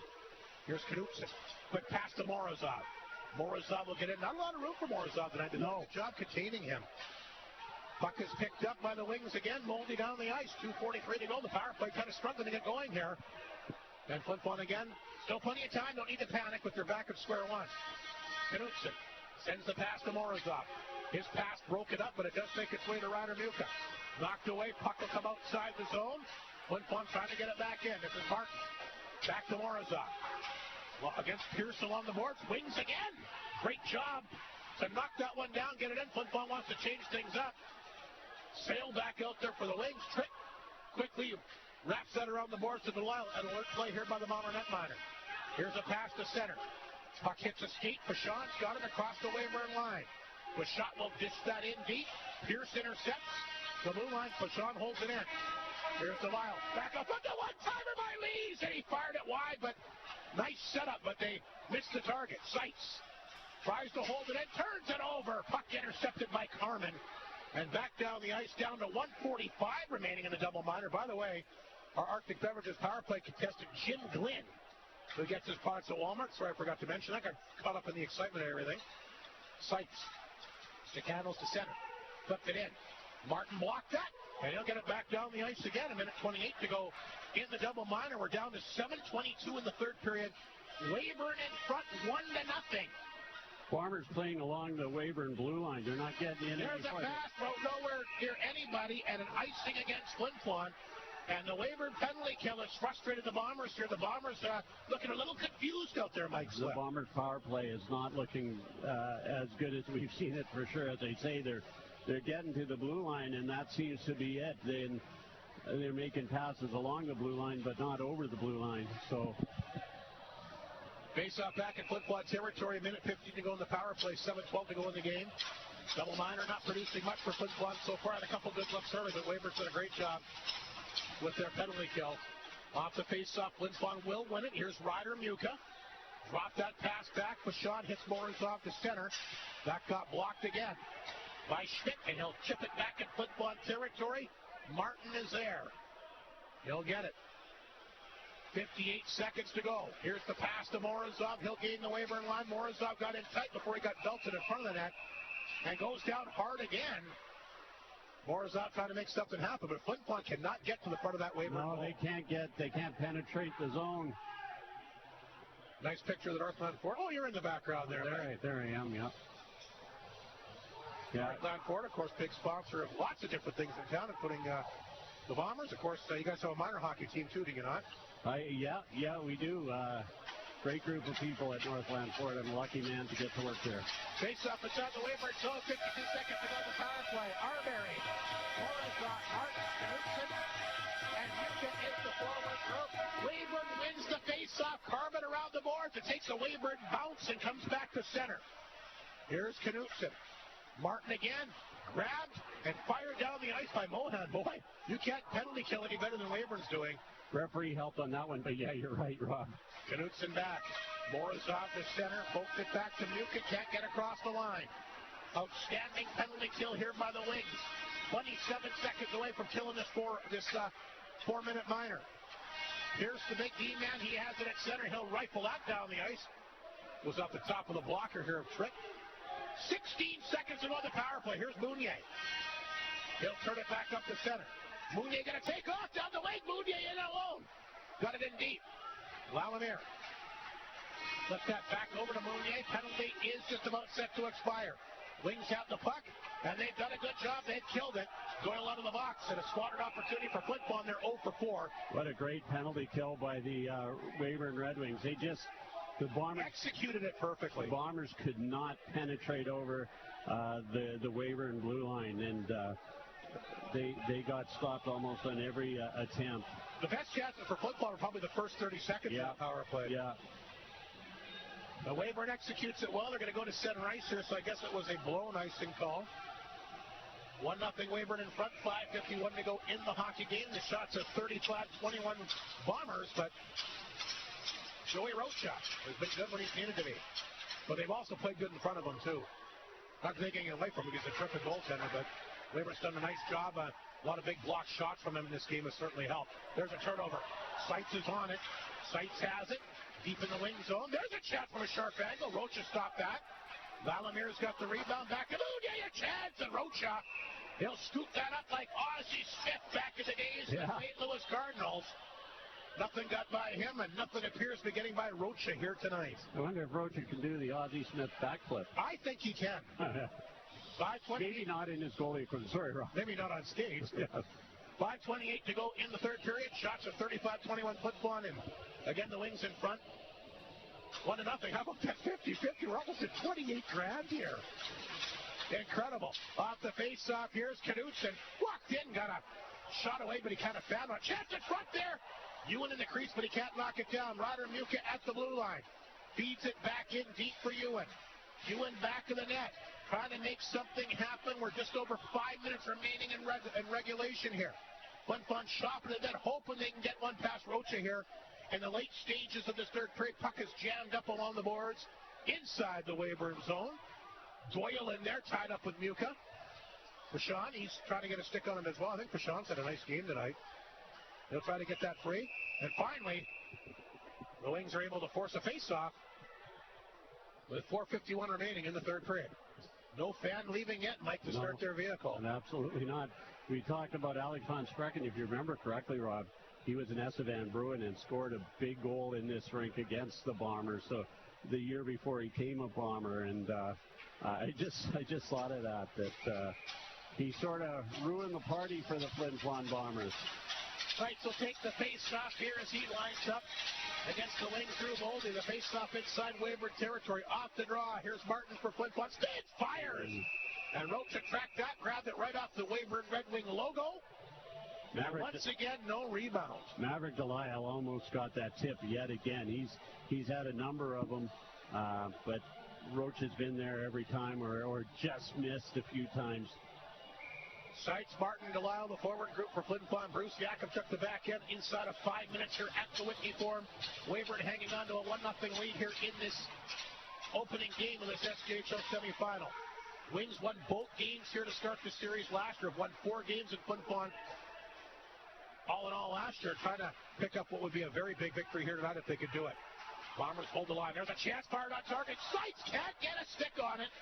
Here's Knutson. Quick pass to Morozov. Morozov will get in. Not a lot of room for Morozov tonight. They did a good job containing him. Puck is picked up by the Wings again. Moldy down the ice. 2:43 to go. The power play kind of struggling to get going here. And Flin Flon again. Still plenty of time. Don't need to panic, but they're back at square one. Knutson sends the pass to Morozov. His pass broke it up, but it does make its way to Ryder Muka. Knocked away. Puck will come outside the zone. Flin Flon trying to get it back in. This is Martin. Back to Morozov. Well, against Pierce along the boards. Wings again. Great job to knock that one down, get it in. Flin Flon wants to change things up. Sail back out there for the Wings. Trick quickly wraps that around the boards to Delisle. An alert play here by the Bomber netminder. Here's a pass to center. Puck hits a skate. Pashon's got it across the Weyburn line. Pashon will dish that in deep. Pierce intercepts the blue line. Pashon holds it in. Here's Delisle. Back up on the one-timer by Lees. And he fired it wide, but nice setup, but they missed the target. Seitz tries to hold it in, turns it over. Puck intercepted by Carmen. And back down the ice, down to 1:45 remaining in the double minor. By the way, our Arctic Beverages power play contestant, Jim Glynn, who gets his products at Walmart. Sorry, I forgot to mention that. Got caught up in the excitement of everything. Seitz. Sticanos to center. Flipped it in. Martin blocked that, and he'll get it back down the ice again. A minute 28 to go in the double minor. We're down to 7:22 in the third period. Weyburn in front, 1-0. Farmers playing along the Weyburn blue line. They're not getting in. There's a pass, bro, nowhere near anybody, and an icing against Flin Flon. And the Weyburn penalty kill has frustrated the Bombers here. The Bombers looking a little confused out there, Mike. The Bombers' power play is not looking as good as we've seen it for sure. As they say, they're getting to the blue line, and that seems to be it. They're making passes along the blue line, but not over the blue line. So. Face-off back in Flin Flon territory. A minute 15 to go in the power play. 7:12 to go in the game. Double minor not producing much for Flin Flon so far. Had a couple good looks early, but Weyburn's done a great job with their penalty kill. Off the face-off, Flin Flon will win it. Here's Ryder Muka. Drop that pass back. Pashon hits Morozov to center. That got blocked again by Schmidt, and he'll chip it back in Flin Flon territory. Martin is there. He'll get it. 58 seconds to go. Here's the pass to Morozov. He'll gain the Weyburn line. Morozov got in tight before he got belted in front of the net and goes down hard again. Morozov trying to make something happen, but Flin Flon cannot get to the front of that Weyburn goal. No, they can't penetrate the zone. Nice picture of the Northland Fort. Oh, you're in the background there. There I am, yeah. Northland Fort, of course, big sponsor of lots of different things in town, including the Bombers. Of course, you guys have a minor hockey team, too, do you not? Yeah, we do. Great group of people at Northland Fort. I'm a lucky man to get to work there. Face-off, it's on the Weyburn zone. 52 seconds to go to the power play. Arbery, Morozov, Martin, Knutson, and Muka is the forward group. Weyburn wins the face-off. Carmen around the boards. It takes a Weyburn bounce and comes back to center. Here's Knutson. Martin again, grabbed and fired down the ice by Mohan. Boy, you can't penalty kill any better than Weyburn's doing. Referee helped on that one, but yeah, you're right, Rob. Knutson back. Morozov to center. Poked it back to Muka. Can't get across the line. Outstanding penalty kill here by the Wings. 27 seconds away from killing this 4-minute minor. Here's the big D-man. He has it at center. He'll rifle that down the ice. Was off the top of the blocker here of Trick. 16 seconds to go the power play. Here's Mounier. He'll turn it back up to center. Mounier going to take off down the wing. Mounier in alone. Got it in deep. Lalimier. Left that back over to Mounier. Penalty is just about set to expire. Wings have the puck, and they've done a good job. They've killed it. Doyle out of the box, and a squandered opportunity for Flin Flon. They're 0 for 4. What a great penalty kill by the Weyburn Redwings. The Bombers executed it perfectly. The Bombers could not penetrate over the Weyburn blue line, and they got stopped almost on every attempt. The best chances for Flin Flon were probably the first 30 seconds of the power play. Yeah. The Weyburn executes it well. They're going to go to center ice here, so I guess it was a blown icing call. 1-0 Weyburn in front, 5:51 to go in the hockey game. The shots are 30-flat, 21 Bombers, but Joey Rocha has been good when he's needed to be. But they've also played good in front of him, too. Not taking it away from him. He's a terrific goaltender, but Weyburn's done a nice job. A lot of big block shots from him in this game has certainly helped. There's a turnover. Seitz is on it. Seitz has it. Deep in the wing zone. There's a shot from a sharp angle. Rocha stopped that. Valamir's got the rebound back. And a chance. And Rocha, he'll scoop that up like Ozzie Smith back in the days of the St. Louis Cardinals. Nothing got by him, and nothing appears to be getting by Rocha here tonight. I wonder if Rocha can do the Ozzie Smith backflip. I think he can. Maybe not in his goalie equipment. Sorry, Rob. Maybe not on skates. Yes. 5:28 to go in the third period. Shots of 35-21 Flin Flon, and again the Wings in front. 1-0. How about that 50-50? We're almost at 28 grand here. Incredible. Off the face-off, here's Knudsen. Walked in, got a shot away, but he kind of found a chance in front there. Ewan in the crease, but he can't knock it down. Ryder Muka at the blue line. Feeds it back in deep for Ewan. Ewan back of the net. Trying to make something happen. We're just over 5 minutes remaining in regulation here. Flin Flon shopping it, then hoping they can get one past Rocha here. In the late stages of this third period, puck is jammed up along the boards inside the Weyburn zone. Doyle in there, tied up with Muka. Fashawn, he's trying to get a stick on him as well. I think Fashawn's had a nice game tonight. He'll try to get that free. And finally, the Wings are able to force a face-off with 4:51 remaining in the third period. No fan leaving yet, Mike, to start their vehicle. Absolutely not. We talked about Alex Van Sprecken, if you remember correctly, Rob. He was an Estevan Bruin and scored a big goal in this rink against the Bombers. So the year before he came a Bomber, and I just thought of that he sort of ruined the party for the Flin Flon Bombers. Right, so take the face-off here as he lines up against the wing through Boldy. The face-off inside Weyburn territory. Off the draw. Here's Martin for Flin Flon. Spade fires! And Rocha tracked that, grabbed it right off the Weyburn Redwing logo. Maverick, once again, no rebound. Maverick Delisle almost got that tip yet again. He's had a number of them, but Rocha's been there every time or just missed a few times. Sights Martin Delisle, the forward group for Flin Flon. Bruce Yakimchuk, the back end, inside of 5 minutes here at the Whitney Forum. Weyburn hanging on to a 1-0 lead here in this opening game of this SJHL semifinal. Wings won both games here to start the series last year. Have won 4 games in Flin Flon. All in all last year, trying to pick up what would be a very big victory here tonight if they could do it. Bombers hold the line. There's a chance fired on target. Sights can't get a stick on it.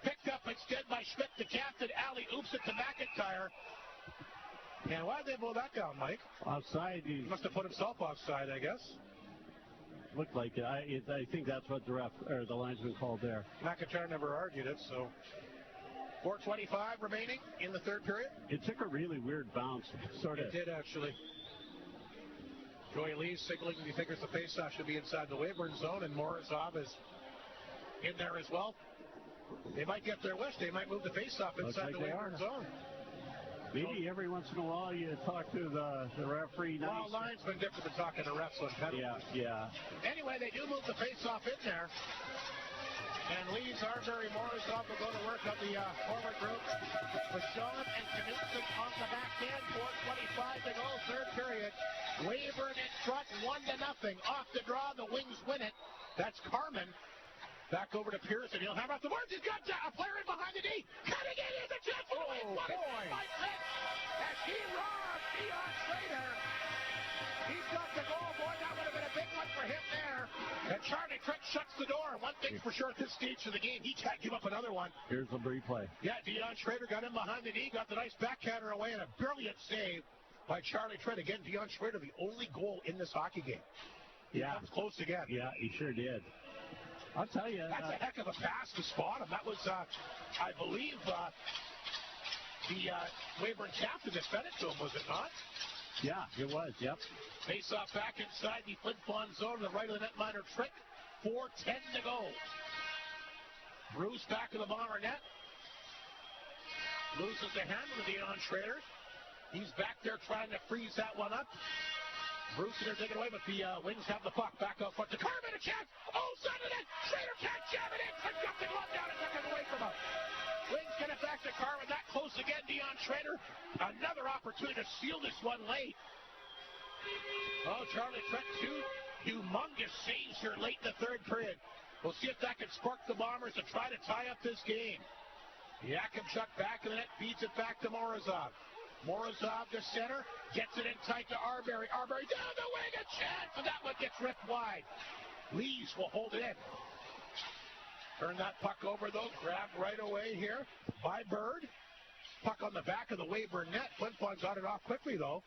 Picked up instead by Schmidt, the captain. Alley oops it to McIntyre. And why did they blow that down, Mike? Offside. He must have put himself offside, I guess. Looked like it. I think that's what the ref or the linesman called there. McIntyre never argued it, so 4:25 remaining in the third period. It took a really weird bounce, sort of. It did, actually. Joey Lee signaling he figures the faceoff should be inside the Weyburn zone, and Morozov is in there as well. They might get their wish. They might move the faceoff inside the Weyburn zone. Maybe every once in a while you talk to the referee. Well, linesman different than talking to refs on penalties. Yeah. Anyway, they do move the faceoff in there. And Lee's Arbery Morozov will go to work on the forward group. Fashawn and Knudsen on the back end. 4:25 to go, third period. Weyburn in front, 1-0. Off the draw, the Wings win it. That's Carmen. Back over to Pearson. He'll hammer out the boards. He's got a player in behind the D. Cutting it in the chance for the Wings. Boy. As he robbed Dion Schrader. He's got the goal, boy. That would have been a big one for him there. And Charlie Trick shuts the door. One thing's for sure at this stage of the game, he can't give up another one. Here's the replay. Yeah, Dion Schrader got him behind the knee, got the nice backhander away, and a brilliant save by Charlie Trick. Again, Dion Schrader, the only goal in this hockey game. He comes close again. Yeah, he sure did. I'll tell you. That's a heck of a pass to spot him. That was, I believe, the Weyburn captain that fed it to him, was it not? Yeah, it was, yep. Face off back inside the Flin Flon zone to the right of the netminder Trick. 4:10 to go. Bruce back of the Bomber net. Loses the handle to Dion Schrader. He's back there trying to freeze that one up. Bruce and they're taken away, but the Wings have the puck back out front to Carmen. A chance. Oh, sudden it. Schrader can't jam it in. Got the glove down and took it away from him. Wings get it back to Carmen. That close again. Dion Schrader. Another opportunity to seal this one late. Oh, Charlie Trick, 2 humongous saves here late in the third period. We'll see if that can spark the Bombers to try to tie up this game. Yakimchuk back in the net, feeds it back to Morozov. Morozov to center, gets it in tight to Arbery. Arbery down the wing, a chance, and that one gets ripped wide. Lees will hold it in. Turn that puck over, though, grabbed right away here by Bird. Puck on the back of the Weyburn net. Flin Flon got it off quickly, though.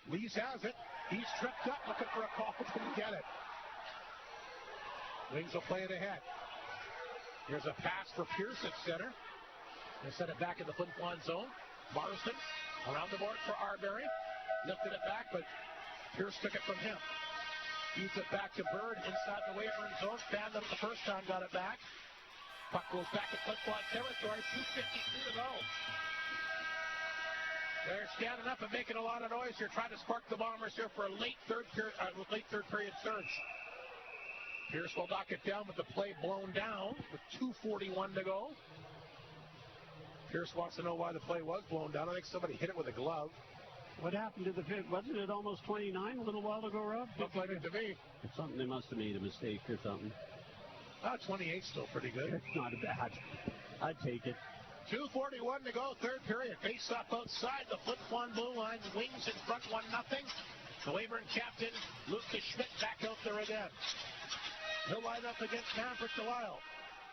Lees has it. He's tripped up, looking for a call. Didn't get it. Wings will play it ahead. Here's a pass for Pierce at center. They set it back in the Flin Flon zone. Marsden around the board for Arbery. Lifted it back, but Pierce took it from him. Feeds it back to Bird inside the Weyburn zone. Fanned up the first time, got it back. Puck goes back to Flin Flon territory. 2:52 to go. They're standing up and making a lot of noise here, trying to spark the Bombers here for a late third period surge. Pierce will knock it down with the play blown down with 2:41 to go. Pierce wants to know why the play was blown down. I think somebody hit it with a glove. What happened to the fit? Wasn't it almost 29 a little while ago, Rob? Looked like it to me. It's something, they must have made a mistake or something. 28's still pretty good. It's not bad. I'd take it. 2:41 to go, third period. Face up outside the Flin Flon blue line. Wings in front, 1-0. The Weyburn captain, Lucas Schmidt, back out there again. He'll line up against Maverick Delisle.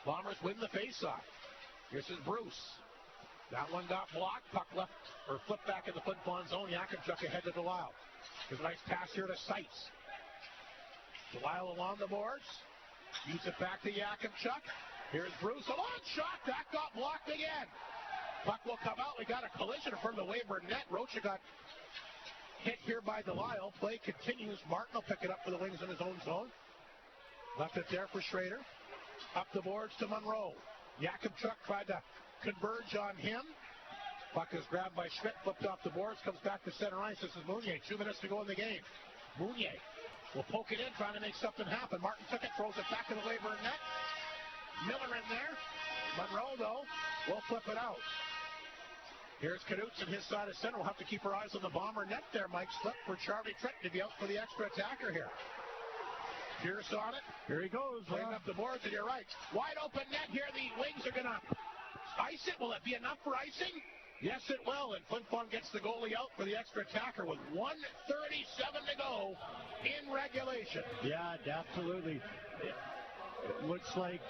Bombers win the face-off. Here's his Bruce. That one got blocked. Puck left, or flipped back in the Flin Flon zone. Yakimchuk ahead to Delisle. There's a nice pass here to Seitz. Delisle along the boards. Feeds it back to Yakimchuk. Here's Bruce. A long shot. That got blocked again. Puck will come out. We got a collision in front of the Weyburn net. Rocha got hit here by Delisle. Play continues. Martin will pick it up for the Wings in his own zone. Left it there for Schrader. Up the boards to Monroe. Yakimchuk tried to converge on him. Puck is grabbed by Schmidt, flipped off the boards, comes back to center ice. This is Mounier. 2 minutes to go in the game. Mounier will poke it in, trying to make something happen. Martin took it, throws it back to the Weyburn net. Miller in there. Monroe, though, will flip it out. Here's Knutson, his side of center. We'll have to keep our eyes on the Bomber net there. Mike Slip for Charlie Tritt to be out for the extra attacker here. Pierce on it. Here he goes. Playing up the boards, and you're right. Wide open net here. The Wings are going to ice it. Will it be enough for icing? Yes, it will. And Flin Flon gets the goalie out for the extra attacker with 1:37 to go in regulation. Yeah, absolutely. It looks like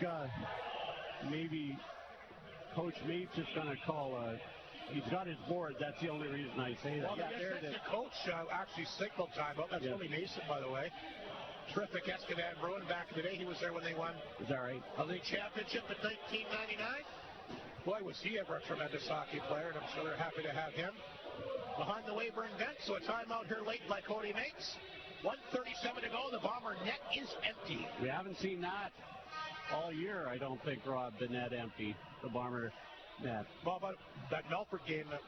maybe Coach Mates is going to call he's got his board. That's the only reason I say that. Well, the coach actually signaled timeout. That's Willie Mason, by the way. Terrific Estevan Bruin back in the day. He was there when they won. Is that right? A league championship in 1999. Boy, was he ever a tremendous hockey player, and I'm sure they're happy to have him behind the Weyburn bench. So a timeout here late by Cody Mates. 1:37 to go. The Bomber net is empty. We haven't seen that all year, I don't think, Rob, the net empty. The Bomber net. Well, but that Melford game that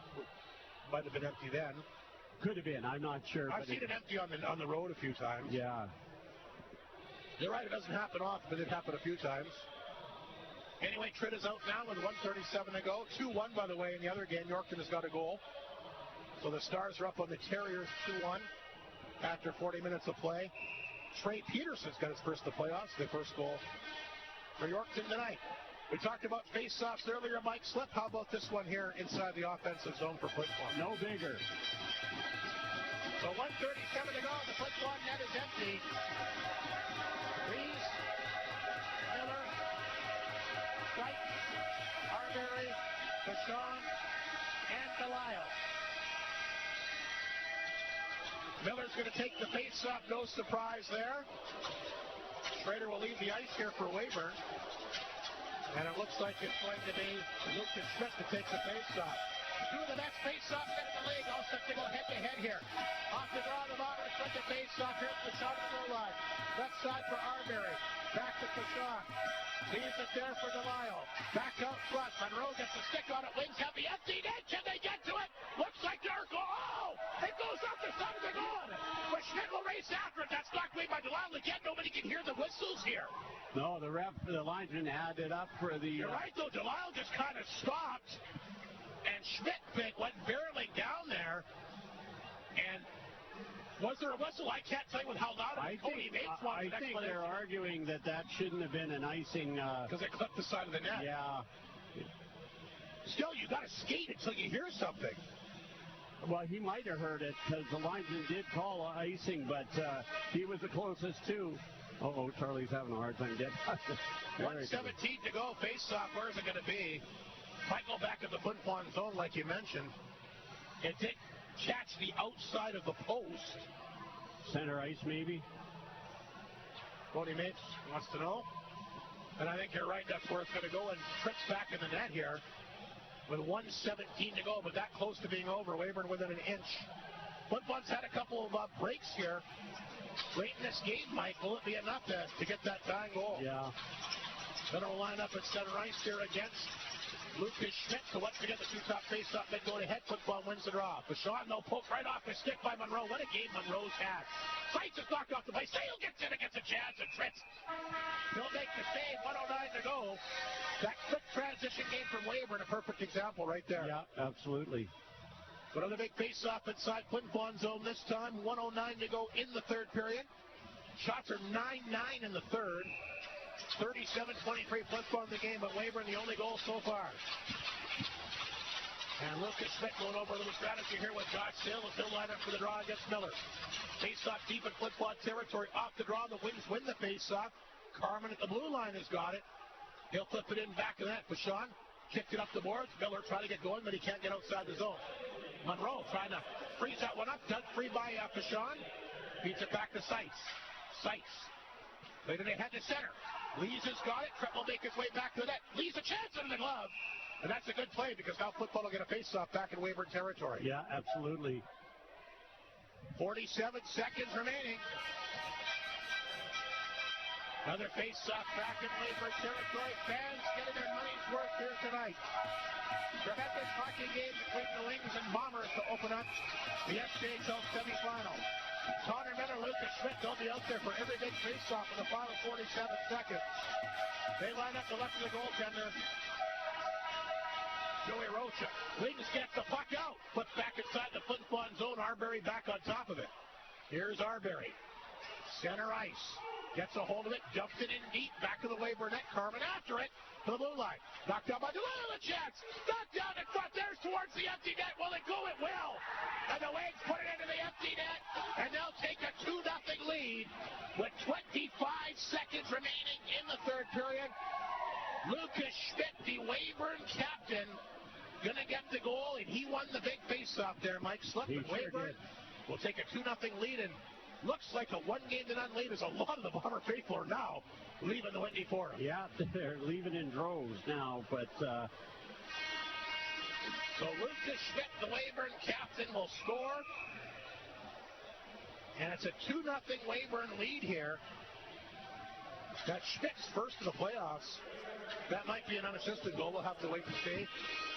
might have been empty then. Could have been. I'm not sure. I've seen it empty on the road a few times. Yeah. You're right, it doesn't happen often, but it happened a few times. Anyway, Tritt is out now with 1:37 to go. 2-1, by the way, in the other game. Yorkton has got a goal. So the Stars are up on the Terriers 2-1 after 40 minutes of play. Trey Peterson's got his first of the playoffs, the first goal for Yorkton tonight. We talked about face-offs earlier, Mike Slip. How about this one here inside the offensive zone for Flin Flon? No bigger. So 1:37 to go. The Flin Flon net is empty. Rees, Miller, Seitz, Arbery, Vachon, and Delisle. Miller's going to take the face-off. No surprise there. Schrader will leave the ice here for Weyburn. And it looks like it's going to be Lucas Schmidt to take the face-off. Two of the best face-offs in the league. All set to go head-to-head here. Off the draw, the Bombers took the face-off here at the shot of the goal line. Left side for Arbery. Back to Vachon. Leaves it there for Delisle. Back out front. Monroe gets a stick on it. Wings have the empty net. Can they get to it? Looks like they're going. Oh! It goes up the side of the goal. But Schmidt will race after it. That's knocked away by Delisle. Again, nobody can hear the whistles here. No, the linesman had it up for the... You're right, though. Delisle just kind of stopped. And Schmidt went barreling down there. And was there a whistle? I can't tell you with how loud it was. I think they're arguing that shouldn't have been an icing. Because it clipped the side of the net. Yeah. Still, you got to skate until you hear something. Well, he might have heard it because the linesman did call icing, but he was the closest to. Uh-oh, Charlie's having a hard time getting 1:17 to go. Face-off. Where's it going to be? Might go back at the Flin Flon zone, like you mentioned. It did catch the outside of the post. Center ice, maybe? Cody Mapes wants to know. And I think you're right, that's where it's going to go. And Tripp's back in the net here with 1:17 to go, but that close to being over. Weyburn within an inch. Flin Flon's had a couple of breaks here late in this game, Mike. Will it be enough to get that tying goal? Yeah. Then it'll line up at center ice here against Lucas Schmidt. So once again, the two-top face-off mid going ahead. Flin Flon wins the draw. Bashon, no poke right off the stick by Monroe. What a game Monroe's had. Seitz is knocked off the play. Sale gets in against a chance, and Fritz. He'll make the save. 1:09 to go. That quick transition game from Weyburn, a perfect example right there. Yeah, absolutely. Another big face-off inside Flin Flon zone this time. 1:09 to go in the third period. Shots are 9-9 in the third. 37-23 Flin Flon in the game, but Weyburn the only goal so far. And Lucas Schmidt going over a little strategy here with Josh Sale. He'll line up for the draw against Miller. Face-off deep in Flin Flon territory. Off the draw, the Wings win the face-off. Carmen at the blue line has got it. He'll flip it in back of that. Bashon kicked it up the boards. Miller trying to get going, but he can't get outside the zone. Monroe trying to freeze that one up. Done free by Bashon. Beats it back to Seitz. Seitz. Played it ahead to center. Lees has got it. Tripp will make his way back to the net. Lees a chance into the glove. And that's a good play because now Flin Flon will get a face-off back in Weyburn territory. Yeah, absolutely. 47 seconds remaining. Another face-off back in Weyburn territory. Fans getting their money's worth here tonight. Tremendous hockey game between the Wings and Bombers to open up the SJHL semifinal. Connor Miller, Lucas Schmidt, they'll be out there for every big face-off in the final 47 seconds. They line up the left of the goaltender. Joey Rocha. Wings gets the puck out. Puts back inside the Flin Flon zone. Arbery back on top of it. Here's Arbery. Center ice. Gets a hold of it. Dumps it in deep. Back to the Weyburn net. Carmen after it. To the blue line. Knocked down by Delano. A chance. Knocked down in front. There's towards the empty net. Will it go? It will. And the Wings put it into the empty net. And they'll take a 2-0 lead with 25 seconds remaining in the third period. Lucas Schmidt, the Weyburn captain, gonna get the goal, and he won the big face-off there, Mike. Slip and Weyburn will take a 2-0 lead, and looks like a 1-0 lead as a lot of the Bomber faithful are now leaving the Whitney Forum. Yeah, they're leaving in droves now, but... So Lucas Schmidt, the Weyburn captain, will score. And it's a 2-0 Weyburn lead here. That's Schmidt's first of the playoffs. That might be an unassisted goal. We'll have to wait and see.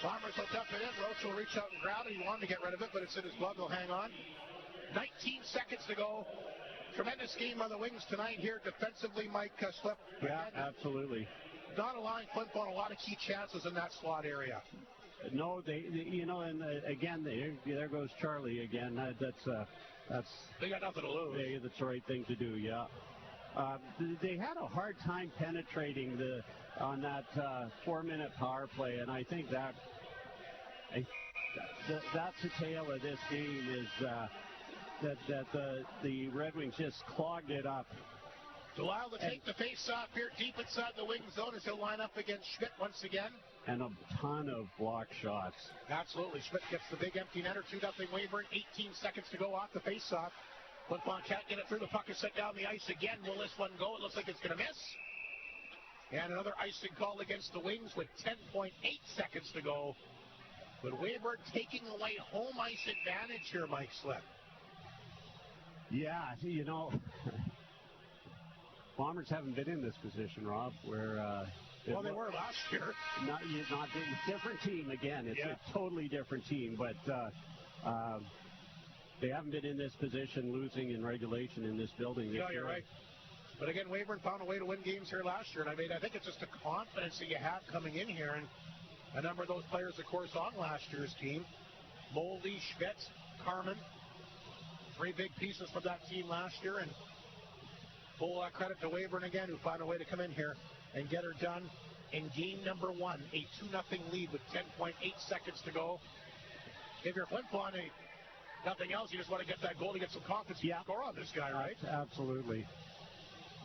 Bombers will dump it in. Roach will reach out and grab it. He wanted to get rid of it, but it's in his glove. He'll hang on. 19 seconds to go. Tremendous game by the Wings tonight here defensively, Mike Slip. Yeah, absolutely. Not allowing Flin Flon a lot of key chances in that slot area. No, and again, there goes Charlie again. That's they got nothing to lose. That's the right thing to do. Yeah. They had a hard time penetrating on that 4-minute power play, and I think that's the tale of this game is that the Red Wings just clogged it up. Delisle to take the face-off here deep inside the wing zone as he'll line up against Schmidt once again. And a ton of block shots. Absolutely. Schmidt gets the big empty netter. 2-0 Weyburn. 18 seconds to go off the face-off. Flin Flon can't get it through. The puck is set down the ice again. Will this one go? It looks like it's going to miss. And another icing call against the Wings with 10.8 seconds to go. But Weyburn taking away home ice advantage here, Mike Slip. Yeah, Bombers haven't been in this position, Rob, where... well, they were last year. Not different team again. It's a totally different team, but they haven't been in this position, losing in regulation in this building. No, you're right. But again, Weyburn found a way to win games here last year, and I think it's just a confidence that you have coming in here, and a number of those players, of course, on last year's team. Moldy, Schmidt, Carmen, 3 big pieces from that team last year, and full credit to Weyburn again, who found a way to come in here and get her done in game number 1. A 2-0 lead with 10.8 seconds to go. If you're Flin Flon, nothing else, you just want to get that goal to get some confidence. Yeah. Score on this guy, right? Absolutely.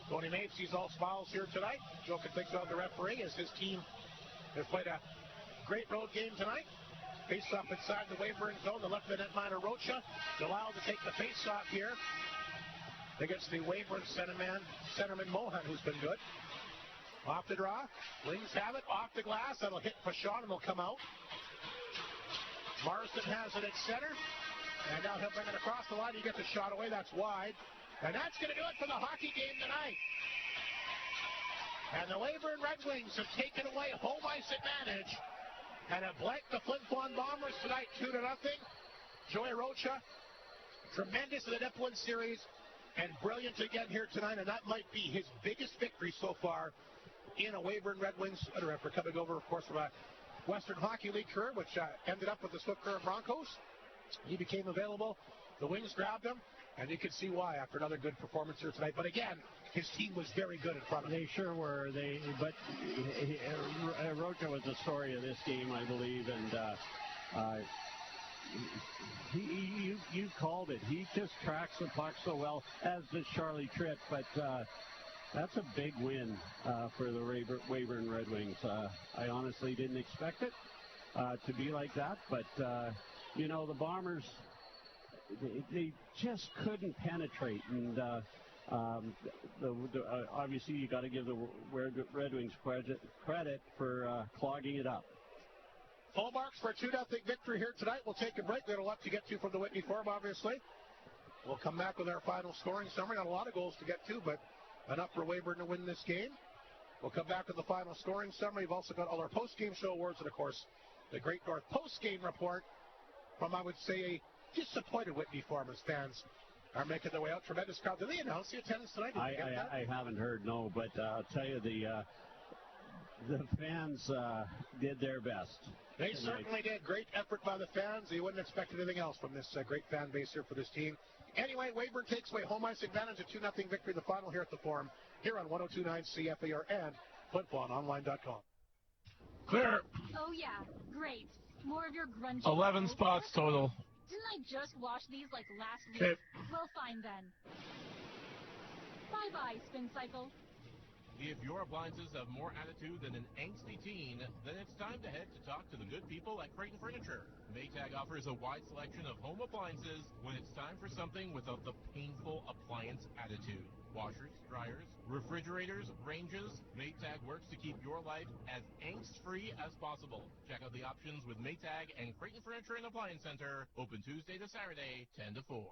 Tony Mapes sees all smiles here tonight. Joking things about the referee as his team has played a great road game tonight. Face-off inside the Weyburn zone. The left netminder Rocha. Delisle to take the face-off here against the Weyburn centerman Mohan, who's been good. Off the draw. Wings have it. Off the glass. That'll hit Pashon and will come out. Morrison has it at center. And now he'll bring it across the line. He gets a shot away. That's wide. And that's going to do it for the hockey game tonight. And the Weyburn Redwings have taken away home ice advantage and have blanked the Flin Flon Bombers tonight 2-0. Joey Rocha, tremendous in the Nipawin series and brilliant again here tonight, and that might be his biggest victory so far in a Weyburn Redwings sweater after coming over, of course, from a Western Hockey League career, which ended up with the Swift Current Broncos. He became available. The Wings grabbed him, and you can see why after another good performance here tonight. But again, his team was very good in front of him. They sure were. But Rocha was the story of this game, I believe, and you called it. He just tracks the puck so well, as does Charlie Tritt. But that's a big win for the Weyburn Red Wings. I honestly didn't expect it to be like that, but the Bombers, they just couldn't penetrate, and obviously you got to give the Red Wings credit for clogging it up. Full marks for a 2-0 victory here tonight. We'll take a break. There's a lot to get to from the Whitney Forum, obviously. We'll come back with our final scoring summary. Not a lot of goals to get to, but enough for Weyburn to win this game. We'll come back with the final scoring summary. We've also got all our post-game show awards and, of course, the Great North post-game report from, I would say, a disappointed Whitney Forum as fans are making their way out. Tremendous crowd. Did they announce the attendance tonight? I haven't heard, no, but I'll tell you, the fans did their best. They certainly did. Great effort by the fans. You wouldn't expect anything else from this great fan base here for this team. Anyway, Weyburn takes away home ice advantage, a 2-0 victory, the final here at the Forum, here on 102.9 CFAR and FlinFlonOnline.com. Clear. Oh, yeah. Great. More of your grungy. 11 spots total. Didn't I just wash these like last week? Okay. Well, fine then. Bye-bye, Spin Cycle. If your appliances have more attitude than an angsty teen, then it's time to head to talk to the good people at Creighton Furniture. Maytag offers a wide selection of home appliances when it's time for something without the painful appliance attitude. Washers, dryers, refrigerators, ranges, Maytag works to keep your life as angst-free as possible. Check out the options with Maytag and Creighton Furniture and Appliance Center, open Tuesday to Saturday, 10 to 4.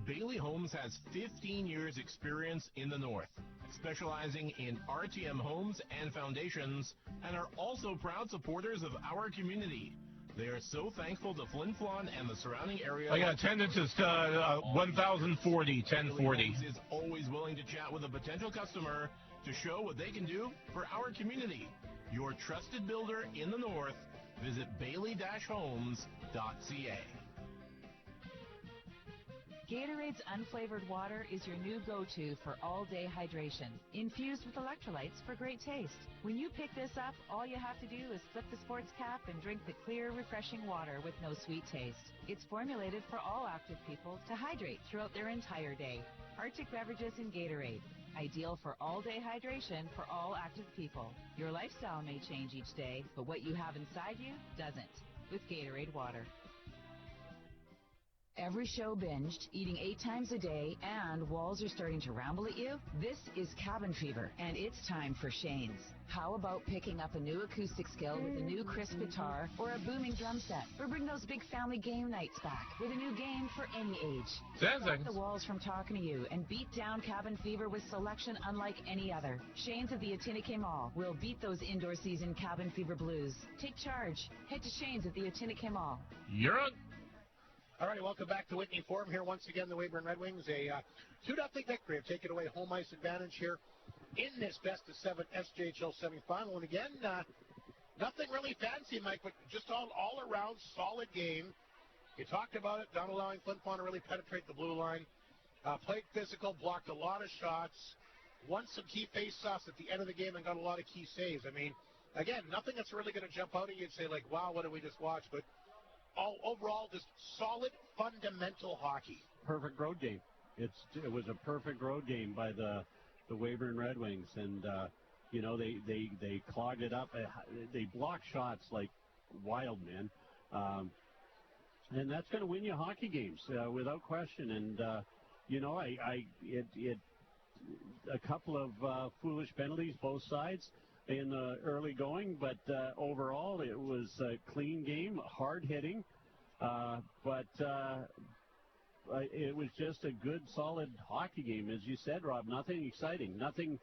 Bailey Homes has 15 years experience in the North, specializing in RTM homes and foundations, and are also proud supporters of our community. They are so thankful to Flin Flon and the surrounding area. I got attendance is 1,040, 1040. Is always willing to chat with a potential customer to show what they can do for our community. Your trusted builder in the North. Visit bailey-homes.ca. Gatorade's unflavored water is your new go-to for all-day hydration, infused with electrolytes for great taste. When you pick this up, all you have to do is flip the sports cap and drink the clear, refreshing water with no sweet taste. It's formulated for all active people to hydrate throughout their entire day. Arctic beverages in Gatorade, ideal for all-day hydration for all active people. Your lifestyle may change each day, but what you have inside you doesn't. With Gatorade water. Every show binged, eating 8 times a day, and walls are starting to ramble at you? This is Cabin Fever, and it's time for Shane's. How about picking up a new acoustic skill with a new crisp guitar or a booming drum set? Or bring those big family game nights back with a new game for any age. Stop the walls from talking to you and beat down Cabin Fever with selection unlike any other. Shane's at the Atinikay Mall will beat those indoor season Cabin Fever blues. Take charge. Head to Shane's at the Atinikay Mall. You're on. All right, welcome back to Whitney Forum. Here once again, the Weyburn Red Wings, a 2-0 victory have taken away home ice advantage here in this best-of-7 SJHL semifinal. And again, nothing really fancy, Mike, but just all-around solid game. You talked about it, not allowing Flin Flon to really penetrate the blue line. Played physical, blocked a lot of shots, won some key face-offs at the end of the game, and got a lot of key saves. I mean, again, nothing that's really going to jump out at you and say, like, wow, what did we just watch? But overall, just solid, fundamental hockey. Perfect road game. It was a perfect road game by the Weyburn Red Wings, and they clogged it up. They blocked shots like wild men. And that's going to win you hockey games without question. And, a couple of foolish penalties, both sides in the early going, but overall it was a clean game, hard hitting, but it was just a good, solid hockey game, as you said, Rob. Nothing exciting, nothing,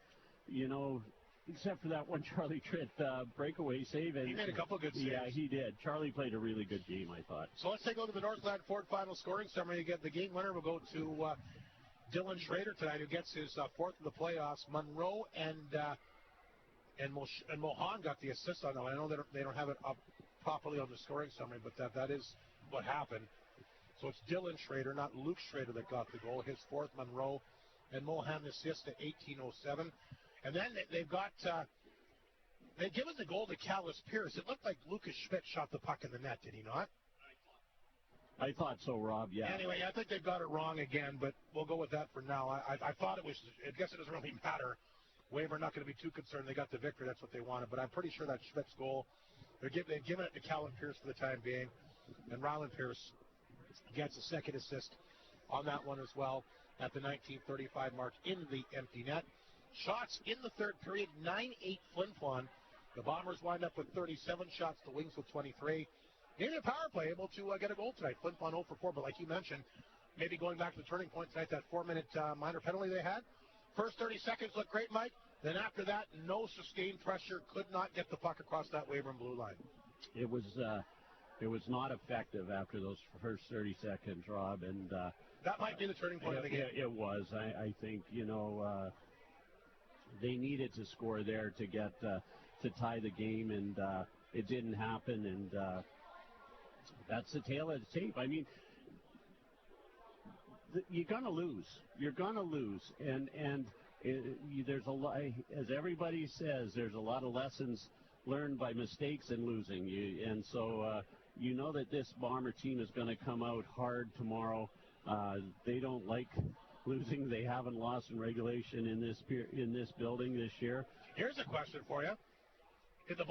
except for that one Charlie Tritt breakaway save. And he made a couple of good saves. Yeah, he did. Charlie played a really good game, I thought. So let's take a look at the Northland Ford final scoring summary. Again, the game winner will go to Dylan Schrader tonight, who gets his fourth in the playoffs. Monroe and Mohan got the assist on that. I know they don't have it up properly on the scoring summary, but that is what happened. So it's Dylan Schrader, not Luke Schrader, that got the goal. His fourth, Monroe, and Mohan the assist at 18:07. And then they've given the goal to Callis Pierce. It looked like Lucas Schmidt shot the puck in the net, did he not? I thought so, Rob, yeah. Anyway, I think they've got it wrong again, but we'll go with that for now. I thought it was, I guess it doesn't really matter. Weyburn not going to be too concerned. They got the victory. That's what they wanted. But I'm pretty sure that Schmidt's goal, they've given it to Callan Pierce for the time being. And Ryland Pierce gets a second assist on that one as well at the 19:35 mark in the empty net. Shots in the third period, 9-8 Flin Flon. The Bombers wind up with 37 shots, the Wings with 23. Maybe a power play able to get a goal tonight. Flin Flon 0 for 4, but like you mentioned, maybe going back to the turning point tonight, that 4-minute minor penalty they had. First 30 seconds looked great, Mike. Then after that, no sustained pressure, could not get the puck across that Weyburn blue line. It was not effective after those first 30 seconds, Rob, and that might be the turning point of the game. It was. I think they needed to score there to get to tie the game, and it didn't happen, and that's the tale of the tape. I mean, you're gonna lose. You're gonna lose, and there's a lot, as everybody says, there's a lot of lessons learned by mistakes and losing. And so you know that this Bomber team is going to come out hard tomorrow. They don't like losing. They haven't lost in regulation in this building this year. Here's a question for you: Did the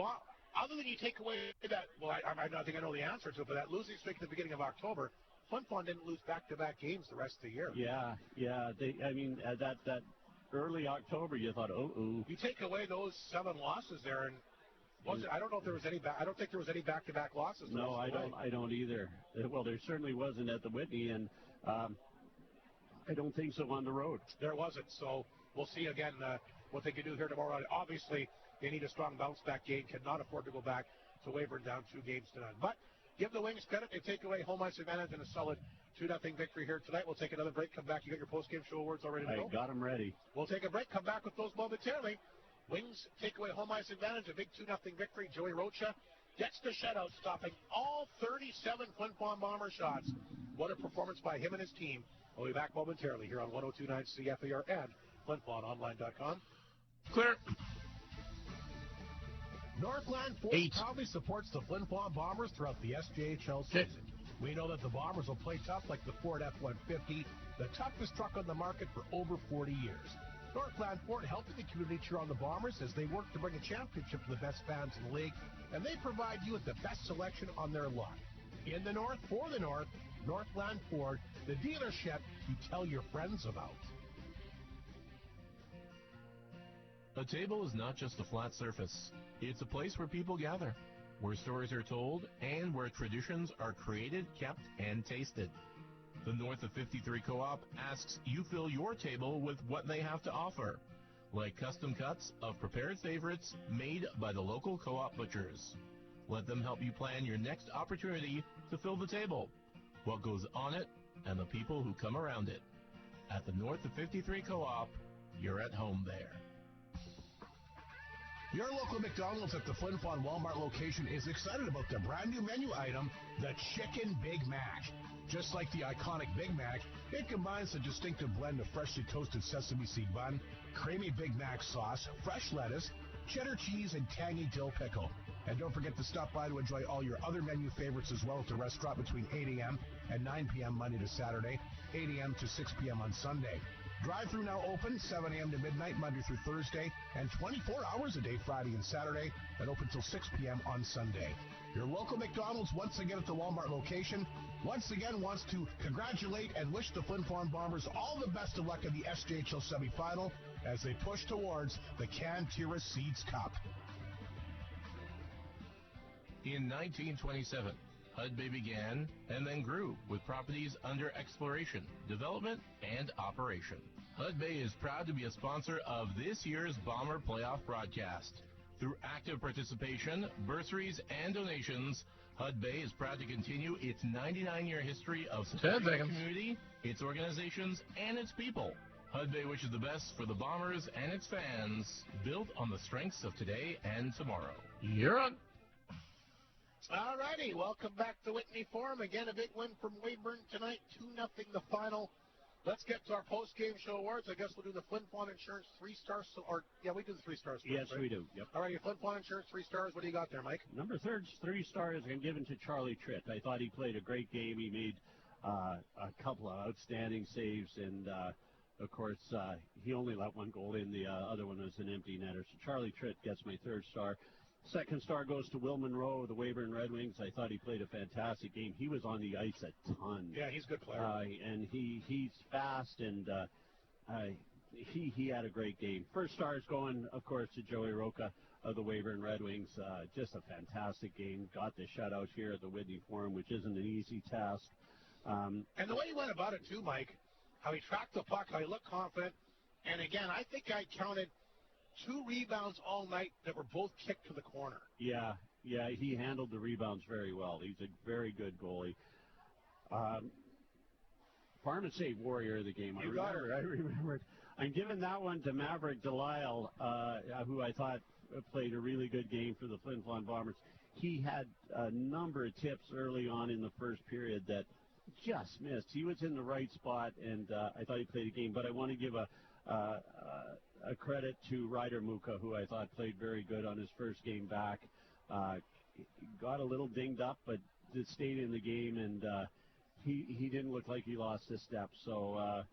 other than you take away that? Well, I don't think I know the answer to it, but that losing streak at the beginning of October, Flin Flon didn't lose back-to-back games the rest of the year. Yeah. That early October, you thought, oh. You take away those 7 losses there, and I don't know if there was any. I don't think there was any back-to-back losses. No, I don't either. Well, there certainly wasn't at the Whitney, and I don't think so on the road. There wasn't. So we'll see again what they can do here tomorrow. Obviously, they need a strong bounce-back game. Cannot afford to go back to Weyburn down 2 games to none. But give the Wings credit. They take away home ice advantage and a solid 2-0 victory here tonight. We'll take another break. Come back. You got your post-game show awards already to go? I got them ready. We'll take a break. Come back with those momentarily. Wings take away home ice advantage. A big 2-0 victory. Joey Rocha gets the shutout, stopping all 37 Flin Flon Bomber shots. What a performance by him and his team. We'll be back momentarily here on 102.9 CFAR and FlinFlonOnline.com. Clear. Northland Ford proudly supports the Flin Flon Bombers throughout the SJHL season. We know that the Bombers will play tough like the Ford F-150, the toughest truck on the market for over 40 years. Northland Ford helping the community cheer on the Bombers as they work to bring a championship to the best fans in the league, and they provide you with the best selection on their lot. In the North, for the North, Northland Ford, the dealership you tell your friends about. A table is not just a flat surface. It's a place where people gather, where stories are told, and where traditions are created, kept, and tasted. The North of 53 Co-op asks you fill your table with what they have to offer, like custom cuts of prepared favorites made by the local co-op butchers. Let them help you plan your next opportunity to fill the table, what goes on it, and the people who come around it. At the North of 53 Co-op, you're at home there. Your local McDonald's at the Flin Flon Walmart location is excited about their brand new menu item, the Chicken Big Mac. Just like the iconic Big Mac, it combines the distinctive blend of freshly toasted sesame seed bun, creamy Big Mac sauce, fresh lettuce, cheddar cheese, and tangy dill pickle. And don't forget to stop by to enjoy all your other menu favorites as well at the restaurant between 8 a.m. and 9 p.m. Monday to Saturday, 8 a.m. to 6 p.m. on Sunday. Drive-through now open 7 a.m. to midnight Monday through Thursday, and 24 hours a day Friday and Saturday, and open till 6 p.m. on Sunday. Your local McDonald's once again at the Walmart location once again wants to congratulate and wish the Flin Flon Bombers all the best of luck in the SJHL semifinal as they push towards the Cantera Seeds Cup. In 1927, Hudbay began and then grew with properties under exploration, development, and operation. Hudbay is proud to be a sponsor of this year's Bomber Playoff broadcast. Through active participation, bursaries, and donations, Hudbay is proud to continue its 99-year history of supporting the community, its organizations, and its people. Hudbay wishes the best for the Bombers and its fans, built on the strengths of today and tomorrow. You're on. All righty, welcome back to Whitney Forum. Again, a big win from Weyburn tonight, 2-0 the final. Let's get to our post-game show awards. I guess we'll do the Flin Flon Insurance 3-star, we do the 3 stars first, Yes, right? we do. Yep. All right, your Flin Flon Insurance 3 stars. What do you got there, Mike? Number 3 stars are given to Charlie Tritt. I thought he played a great game. He made a couple of outstanding saves, and of course, he only let one goal in. The other one was an empty netter. So Charlie Tritt gets my 3rd star. 2nd star goes to Will Monroe of the Weyburn Redwings. I thought he played a fantastic game. He was on the ice a ton. Yeah, he's a good player. And he's fast, and he had a great game. 1st star is going, of course, to Joey Roca of the Weyburn Redwings. Just a fantastic game. Got the shutout here at the Whitney Forum, which isn't an easy task. And the way he went about it, too, Mike, how he tracked the puck, how he looked confident. And, again, I think I counted 2 rebounds all night that were both kicked to the corner. Yeah, he handled the rebounds very well. He's a very good goalie. Farm and Save Warrior of the game. I remember. I'm giving that one to Maverick Delisle, who I thought played a really good game for the Flin Flon Bombers. He had a number of tips early on in the first period that just missed. He was in the right spot, and I thought he played a game. But I want to give a credit to Ryder Muka, who I thought played very good on his first game back. Got a little dinged up, but stayed in the game, and he didn't look like he lost his step. So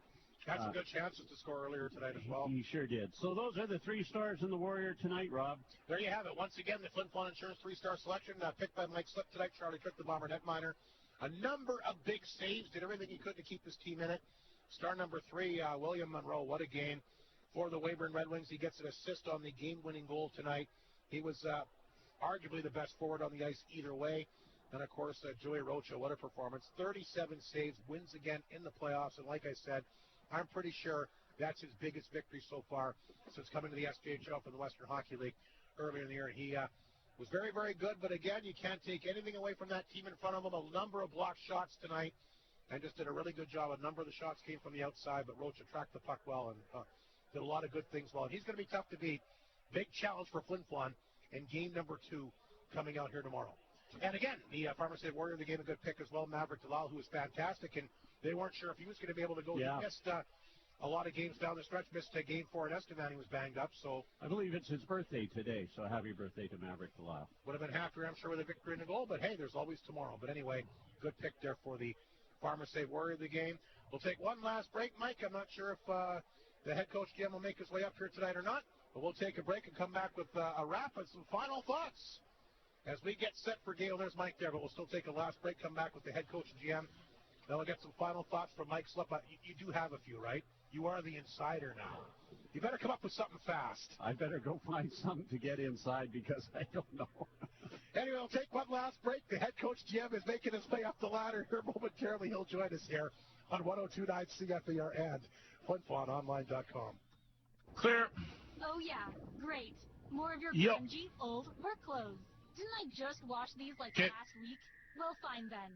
had some good chances to score earlier tonight as well. He sure did. So those are the 3 stars in the Warrior tonight, Rob. There you have it. Once again, the Flin Flon Insurance 3-star selection picked by Mike Slip tonight. Charlie Tritt, the Bomber netminer. A number of big saves. Did everything he could to keep his team in it. Star number 3, William Monroe. What a game for the Weyburn Redwings. He gets an assist on the game-winning goal tonight. He was arguably the best forward on the ice either way. And, of course, Joey Rocha, what a performance. 37 saves, wins again in the playoffs. And like I said, I'm pretty sure that's his biggest victory so far since coming to the SJHL from the Western Hockey League earlier in the year. He was very, very good. But, again, you can't take anything away from that team in front of him. A number of blocked shots tonight and just did a really good job. A number of the shots came from the outside, but Rocha tracked the puck well and did a lot of good things well. And he's going to be tough to beat. Big challenge for Flin Flon in game number 2 coming out here tomorrow. And again, the Farmer State Warrior of the game, a good pick as well, Maverick Delisle, who was fantastic, and they weren't sure if he was going to be able to go. Yeah. He missed a lot of games down the stretch, missed game 4 in Estevan. He was banged up. So I believe it's his birthday today, so happy birthday to Maverick Delisle. Would have been happier, I'm sure, with a victory and a goal, but hey, there's always tomorrow. But anyway, good pick there for the Farmer State Warrior of the game. We'll take one last break, Mike. I'm not sure if the head coach, Jim, will make his way up here tonight or not, but we'll take a break and come back with a wrap and some final thoughts as we get set for Gale. There's Mike there, but we'll still take a last break, come back with the head coach and GM. Then we'll get some final thoughts from Mike Slip. You do have a few, right? You are the insider now. You better come up with something fast. I better go find something to get inside because I don't know. Anyway, we'll take one last break. The head coach, GM, is making his way up the ladder here momentarily. He'll join us here on 102.9 CFER and FlinFlonOnline.com. Clear. Oh, yeah. Great. More of your Yep. grungy old work clothes. Didn't I just wash these last week? Well, fine then.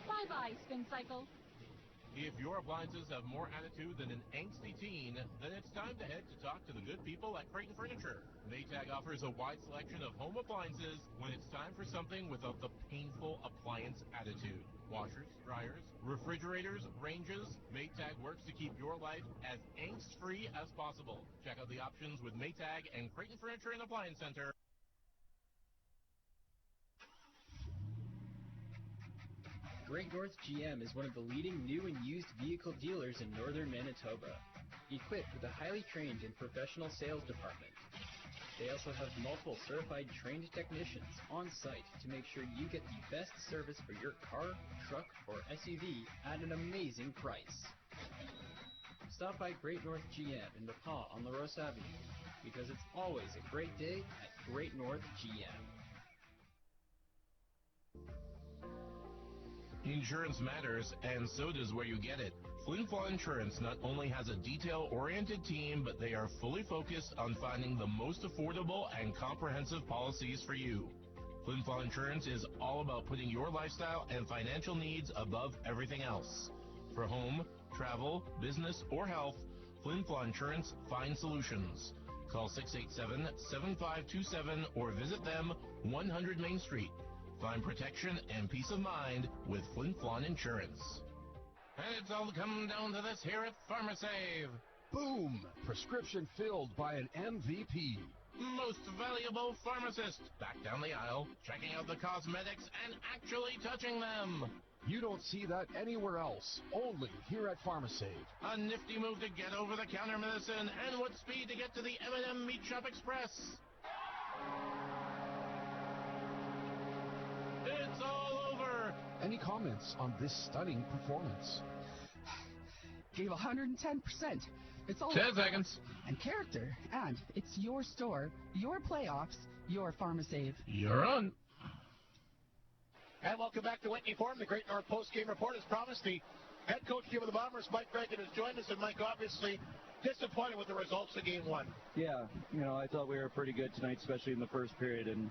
Bye-bye, Spin Cycle. If your appliances have more attitude than an angsty teen, then it's time to head to talk to the good people at Creighton Furniture. Maytag offers a wide selection of home appliances when it's time for something without the painful appliance attitude. Washers, dryers, refrigerators, ranges, Maytag works to keep your life as angst-free as possible. Check out the options with Maytag and Creighton Furniture and Appliance Center. Great North GM is one of the leading new and used vehicle dealers in northern Manitoba, equipped with a highly trained and professional sales department. They also have multiple certified trained technicians on site to make sure you get the best service for your car, truck, or SUV at an amazing price. Stop by Great North GM in Nepal on La Rose Avenue, because it's always a great day at Great North GM. Insurance matters, and so does where you get it. Flin Flon Insurance not only has a detail-oriented team, but they are fully focused on finding the most affordable and comprehensive policies for you. Flin Flon Insurance is all about putting your lifestyle and financial needs above everything else. For home, travel, business, or health, Flin Flon Insurance finds solutions. Call 687-7527 or visit them 100 Main Street. Find protection and peace of mind with Flin Flon Insurance. And it's all come down to this here at PharmaSave. Boom! Prescription filled by an MVP. Most valuable pharmacist. Back down the aisle, checking out the cosmetics and actually touching them. You don't see that anywhere else. Only here at PharmaSave. A nifty move to get over-the-counter medicine, and what speed to get to the M&M Meat Shop Express. It's all over. Any comments on this stunning performance? Gave 110%. It's all 10 seconds. And character. And it's your store, your playoffs, your PharmaSave. You're on. And welcome back to Whitney Forum, the Great North Post-Game Report. As promised, the head coach here with the Bombers, Mike Reagan, has joined us. And Mike, obviously disappointed with the results of Game 1. Yeah, I thought we were pretty good tonight, especially in the first period. And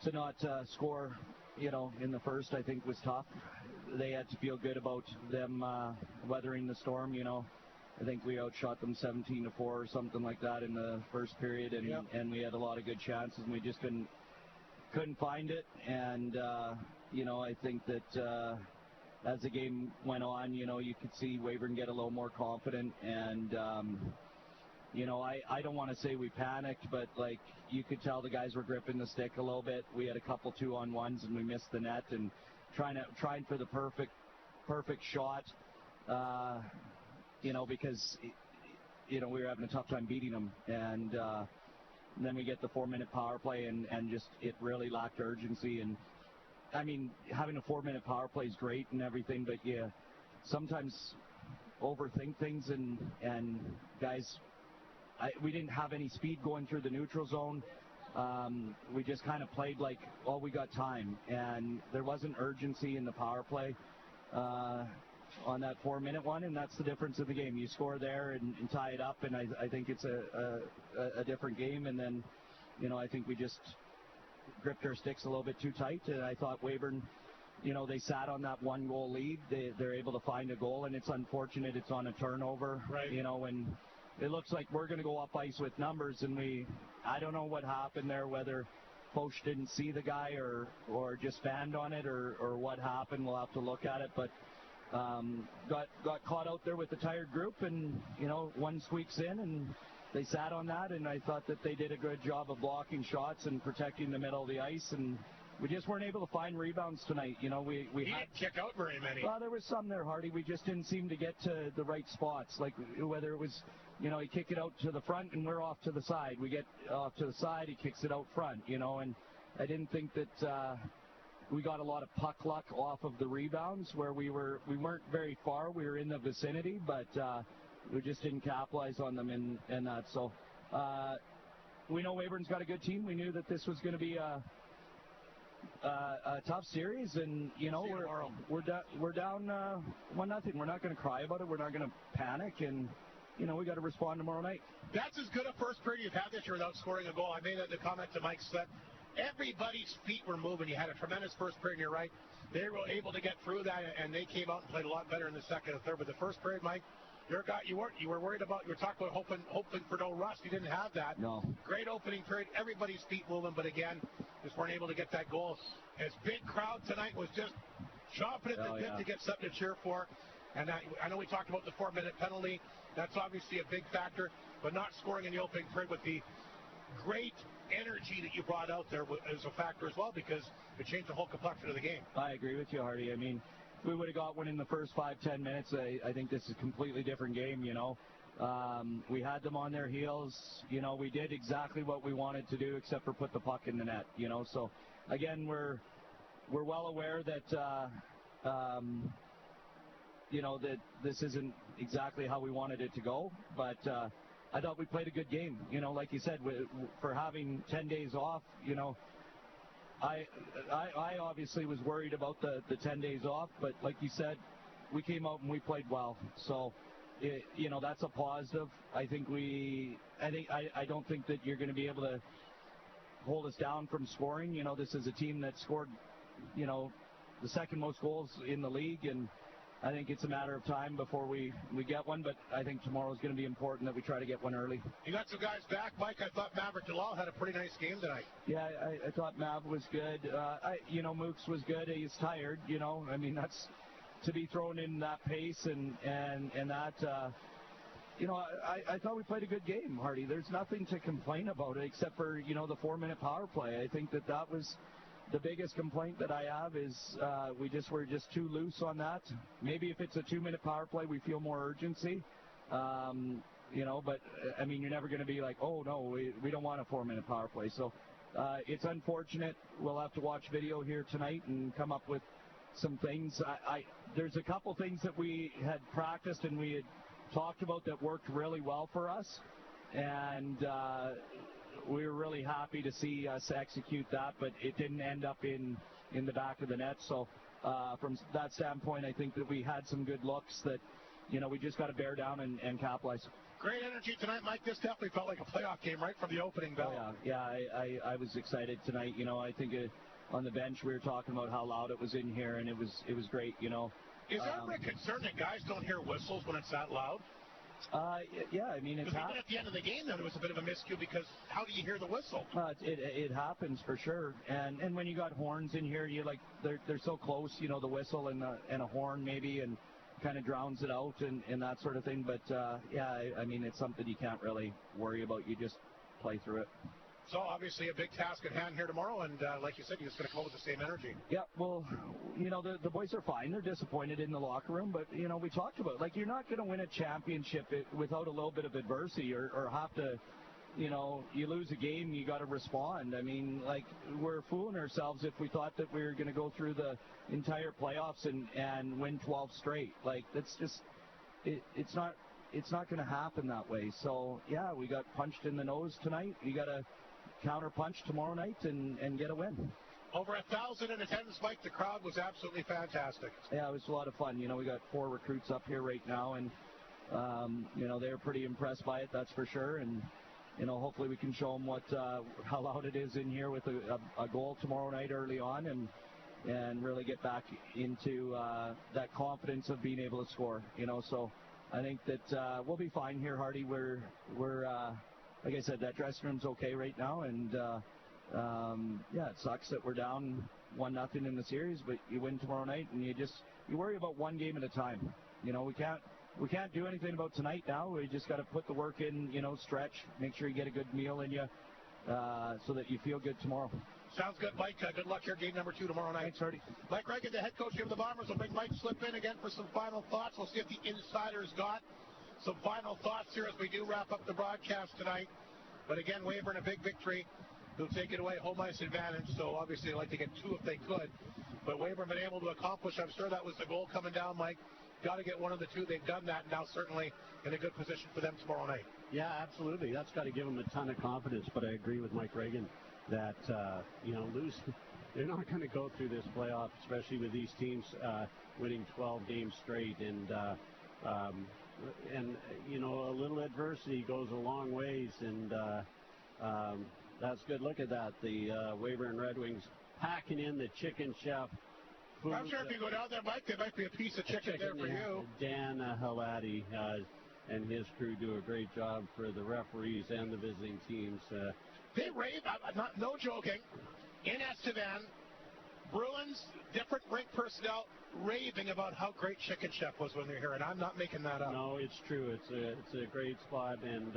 to not score, in the first, I think was tough. They had to feel good about them weathering the storm, I think we outshot them 17-4 or something like that in the first period, and we had a lot of good chances, and we just couldn't find it. And I think that as the game went on, you could see Weyburn get a little more confident, and I don't want to say we panicked, but you could tell the guys were gripping the stick a little bit. We had a couple 2-on-1s and we missed the net, and trying for the perfect shot, because we were having a tough time beating them, and then we get the 4-minute power play, and just it really lacked urgency. And I mean, having a 4-minute power play is great and everything, but sometimes overthink things, and guys, we didn't have any speed going through the neutral zone. We just kind of played like, we got time, and there wasn't urgency in the power play on that 4-minute one, and that's the difference of the game. You score there and tie it up, and I think it's a different game. And then, I think we just gripped our sticks a little bit too tight, and I thought Weyburn, they sat on that 1-goal lead. They're able to find a goal, and it's unfortunate it's on a turnover, right. And it looks like we're going to go up ice with numbers, and I don't know what happened there, whether Foch didn't see the guy or just fanned on it or what happened. We'll have to look at it, but got caught out there with the tired group, and one squeaks in, and they sat on that, and I thought that they did a good job of blocking shots and protecting the middle of the ice, and we just weren't able to find rebounds tonight. We didn't kick out very many. Well, there was some there, Hardy. We just didn't seem to get to the right spots, like whether it was, he kicked it out to the front and we're off to the side. We get off to the side, he kicks it out front, and I didn't think that we got a lot of puck luck off of the rebounds where we weren't very far. We were in the vicinity, but we just didn't capitalize on them in that. So we know Weyburn's got a good team. We knew that this was going to be a tough series, and we're down 1-0. We're not going to cry about it. We're not going to panic, and we got to respond tomorrow night. That's as good a first period you've had this year without scoring a goal. I made the comment to Mike that everybody's feet were moving. You had a tremendous first period, and you're right. They were able to get through that, and they came out and played a lot better in the second and third. But the first period, Mike, you were worried about, you were talking about hoping for no rust. You didn't have that. No. Great opening period. Everybody's feet moving, but again, just weren't able to get that goal. His big crowd tonight was just chomping at the bit to get something to cheer for. And I know we talked about the 4-minute penalty. That's obviously a big factor, but not scoring in the opening period with the great energy that you brought out there is a factor as well, because it changed the whole complexion of the game. I agree with you, Hardy. I mean, if we would have got one in the first 5-10 minutes, I think this is a completely different game, you know. We had them on their heels. You know, we did exactly what we wanted to do except for put the puck in the net, you know. So, again, we're well aware that, you know, that this isn't exactly how we wanted it to go, but I thought we played a good game. You know, like you said, for having 10 days off, you know, I obviously was worried about the 10 days off, but like you said, we came out and we played well. So, you know, that's a positive. I don't think that you're going to be able to hold us down from scoring. You know, this is a team that scored, you know, the second most goals in the league, and I think it's a matter of time before we get one, but I think tomorrow's going to be important that we try to get one early. You got some guys back, Mike. I thought Maverick Dalal had a pretty nice game tonight. Yeah, I thought Mav was good. You know, Mooks was good. He's tired, you know. I mean, that's to be thrown in that pace and that, you know, I thought we played a good game, Hardy. There's nothing to complain about except for, you know, the 4-minute power play. I think that was the biggest complaint that I have is we were just too loose on that. Maybe if it's a 2-minute power play, we feel more urgency. You know, but I mean, you're never going to be like, oh no, we don't want a 4-minute power play. So it's unfortunate. We'll have to watch video here tonight and come up with some things. There's a couple things that we had practiced and we had talked about that worked really well for us, and we were really happy to see us execute that, but it didn't end up in the back of the net. So from that standpoint, I think that we had some good looks that, you know, we just got to bear down and capitalize. Great energy tonight, Mike. This definitely felt like a playoff game right from the opening bell. Oh, yeah, I was excited tonight. You know, I think on the bench we were talking about how loud it was in here, and it was great, you know. Is there ever a concern that guys don't hear whistles when it's that loud? Yeah, I mean, it's even at the end of the game, though, there was a bit of a miscue because how do you hear the whistle? It happens for sure, and when you got horns in here, you like they're so close, you know, the whistle and a horn maybe, and kind of drowns it out and that sort of thing. But yeah, I mean, it's something you can't really worry about. You just play through it. So obviously a big task at hand here tomorrow, and like you said, you're just going to come with the same energy. Yeah, well, you know, the boys are fine. They're disappointed in the locker room, but, you know, we talked about it. Like, you're not going to win a championship without a little bit of adversity or have to, you know, you lose a game, you got to respond. I mean, like, we're fooling ourselves if we thought that we were going to go through the entire playoffs and win 12 straight. Like, that's just, it's not going to happen that way. So, yeah, we got punched in the nose tonight. You got to counter punch tomorrow night and get a win. Over 1,000 in attendance, Mike. The crowd was absolutely fantastic. Yeah, it was a lot of fun. You know, we got 4 recruits up here right now, and you know, they're pretty impressed by it, that's for sure. And you know, hopefully we can show them how loud it is in here with a goal tomorrow night early on, and really get back into that confidence of being able to score. You know, so I think that we'll be fine here, Hardy. We're like I said, that dressing room's okay right now, and yeah, it sucks that we're down 1-0 in the series, but you win tomorrow night, and you worry about one game at a time. You know, we can't do anything about tonight now. We just got to put the work in, you know, stretch, make sure you get a good meal in you, so that you feel good tomorrow. Sounds good, Mike. Good luck here, game number 2 tomorrow night. Thanks, Hardy. Mike Reagan, the head coach of the Bombers, will bring Mike slip in again for some final thoughts. We'll see if the insiders got some final thoughts here as we do wrap up the broadcast tonight. But again, Weyburn, a big victory. They'll take it away, home ice advantage. So obviously they'd like to get 2 if they could. But Weyburn been able to accomplish, I'm sure that was the goal coming down, Mike. Got to get one of the 2. They've done that, and now certainly in a good position for them tomorrow night. Yeah, absolutely. That's got to give them a ton of confidence. But I agree with Mike Reagan that, you know, they're not going to go through this playoff, especially with these teams winning 12 games straight. And you know, a little adversity goes a long ways, and that's good. Look at that. The Weyburn Redwings packing in the chicken chef food. I'm sure if you go down there, Mike, there might be a piece of chicken there for you. Dan Halati and his crew do a great job for the referees and the visiting teams. They rave, no joking, in Estevan, Bruins, different rink personnel, raving about how great Chicken Chef was when they're here, and I'm not making that up. No, it's true. It's a great spot, and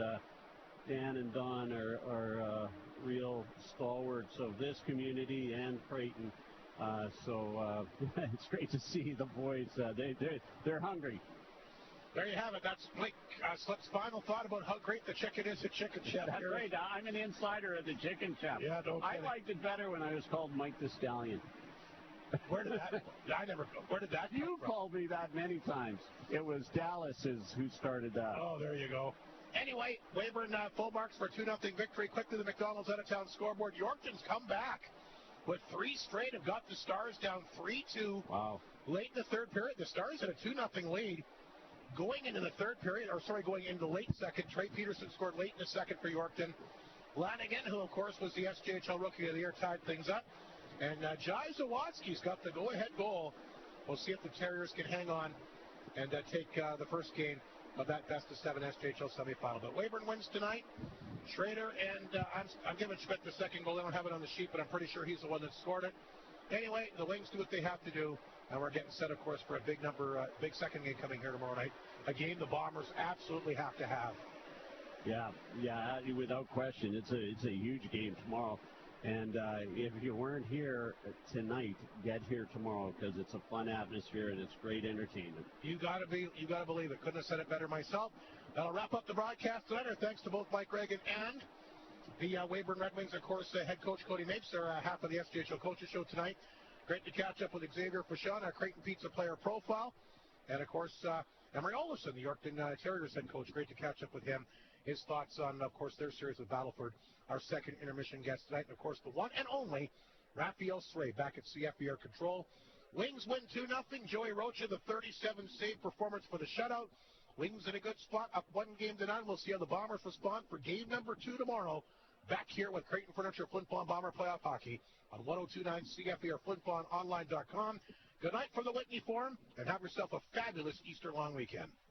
Dan and Don are real stalwarts of this community and Creighton. So it's great to see the boys. They're hungry. There you have it. That's Blake Slip's final thought about how great the chicken is at Chicken Chef. That's right. I'm an insider of the Chicken Chef. Yeah, I liked it better when I was called Mike the Stallion. Where did that? Where did that come You from? called me that many times. It was Dallas who started that. Oh, there you go. Anyway, Weyburn full marks for a 2-0 victory. Quickly, the McDonald's out-of-town scoreboard. Yorkton's come back with 3 straight. Have got the Stars down 3-2. Wow. Late in the third period, the Stars had a 2-0 lead. Going into the third period, going into the late second, Trey Peterson scored late in the second for Yorkton. Lanigan, who of course was the SJHL Rookie of the Year, tied things up. And Jai Zawadzki's got the go-ahead goal. We'll see if the Terriers can hang on and take the first game of that best-of-7 SJHL semifinal. But Weyburn wins tonight. Schrader and I'm giving Schmidt the second goal. I don't have it on the sheet, but I'm pretty sure he's the one that scored it. Anyway, the Wings do what they have to do, and we're getting set, of course, for a big second game coming here tomorrow night. A game the Bombers absolutely have to have. Yeah, without question. It's a huge game tomorrow. And if you weren't here tonight, get here tomorrow because it's a fun atmosphere and it's great entertainment. You gotta believe it. Couldn't have said it better myself. That'll wrap up the broadcast tonight. Our thanks to both Mike Reagan and the Weyburn Redwings, of course, head coach Cody Mapes. They're half of the SJHL Coaches Show tonight. Great to catch up with Xavier Fashon, our Creighton Pizza player profile, and of course Emery Olafson, the Yorkton Terriers head coach. Great to catch up with him. His thoughts on, of course, their series with Battleford, our second intermission guest tonight. And, of course, the one and only Raphael Sray back at CFBR Control. Wings win 2-0. Joey Rocha, the 37-save performance for the shutout. Wings in a good spot, up 1-0. We'll see how the Bombers respond for game number 2 tomorrow. Back here with Creighton Furniture, Flin Flon Bomber Playoff Hockey on 102.9 CFBR, FlinFlonOnline.com. Good night from the Whitney Forum, and have yourself a fabulous Easter long weekend.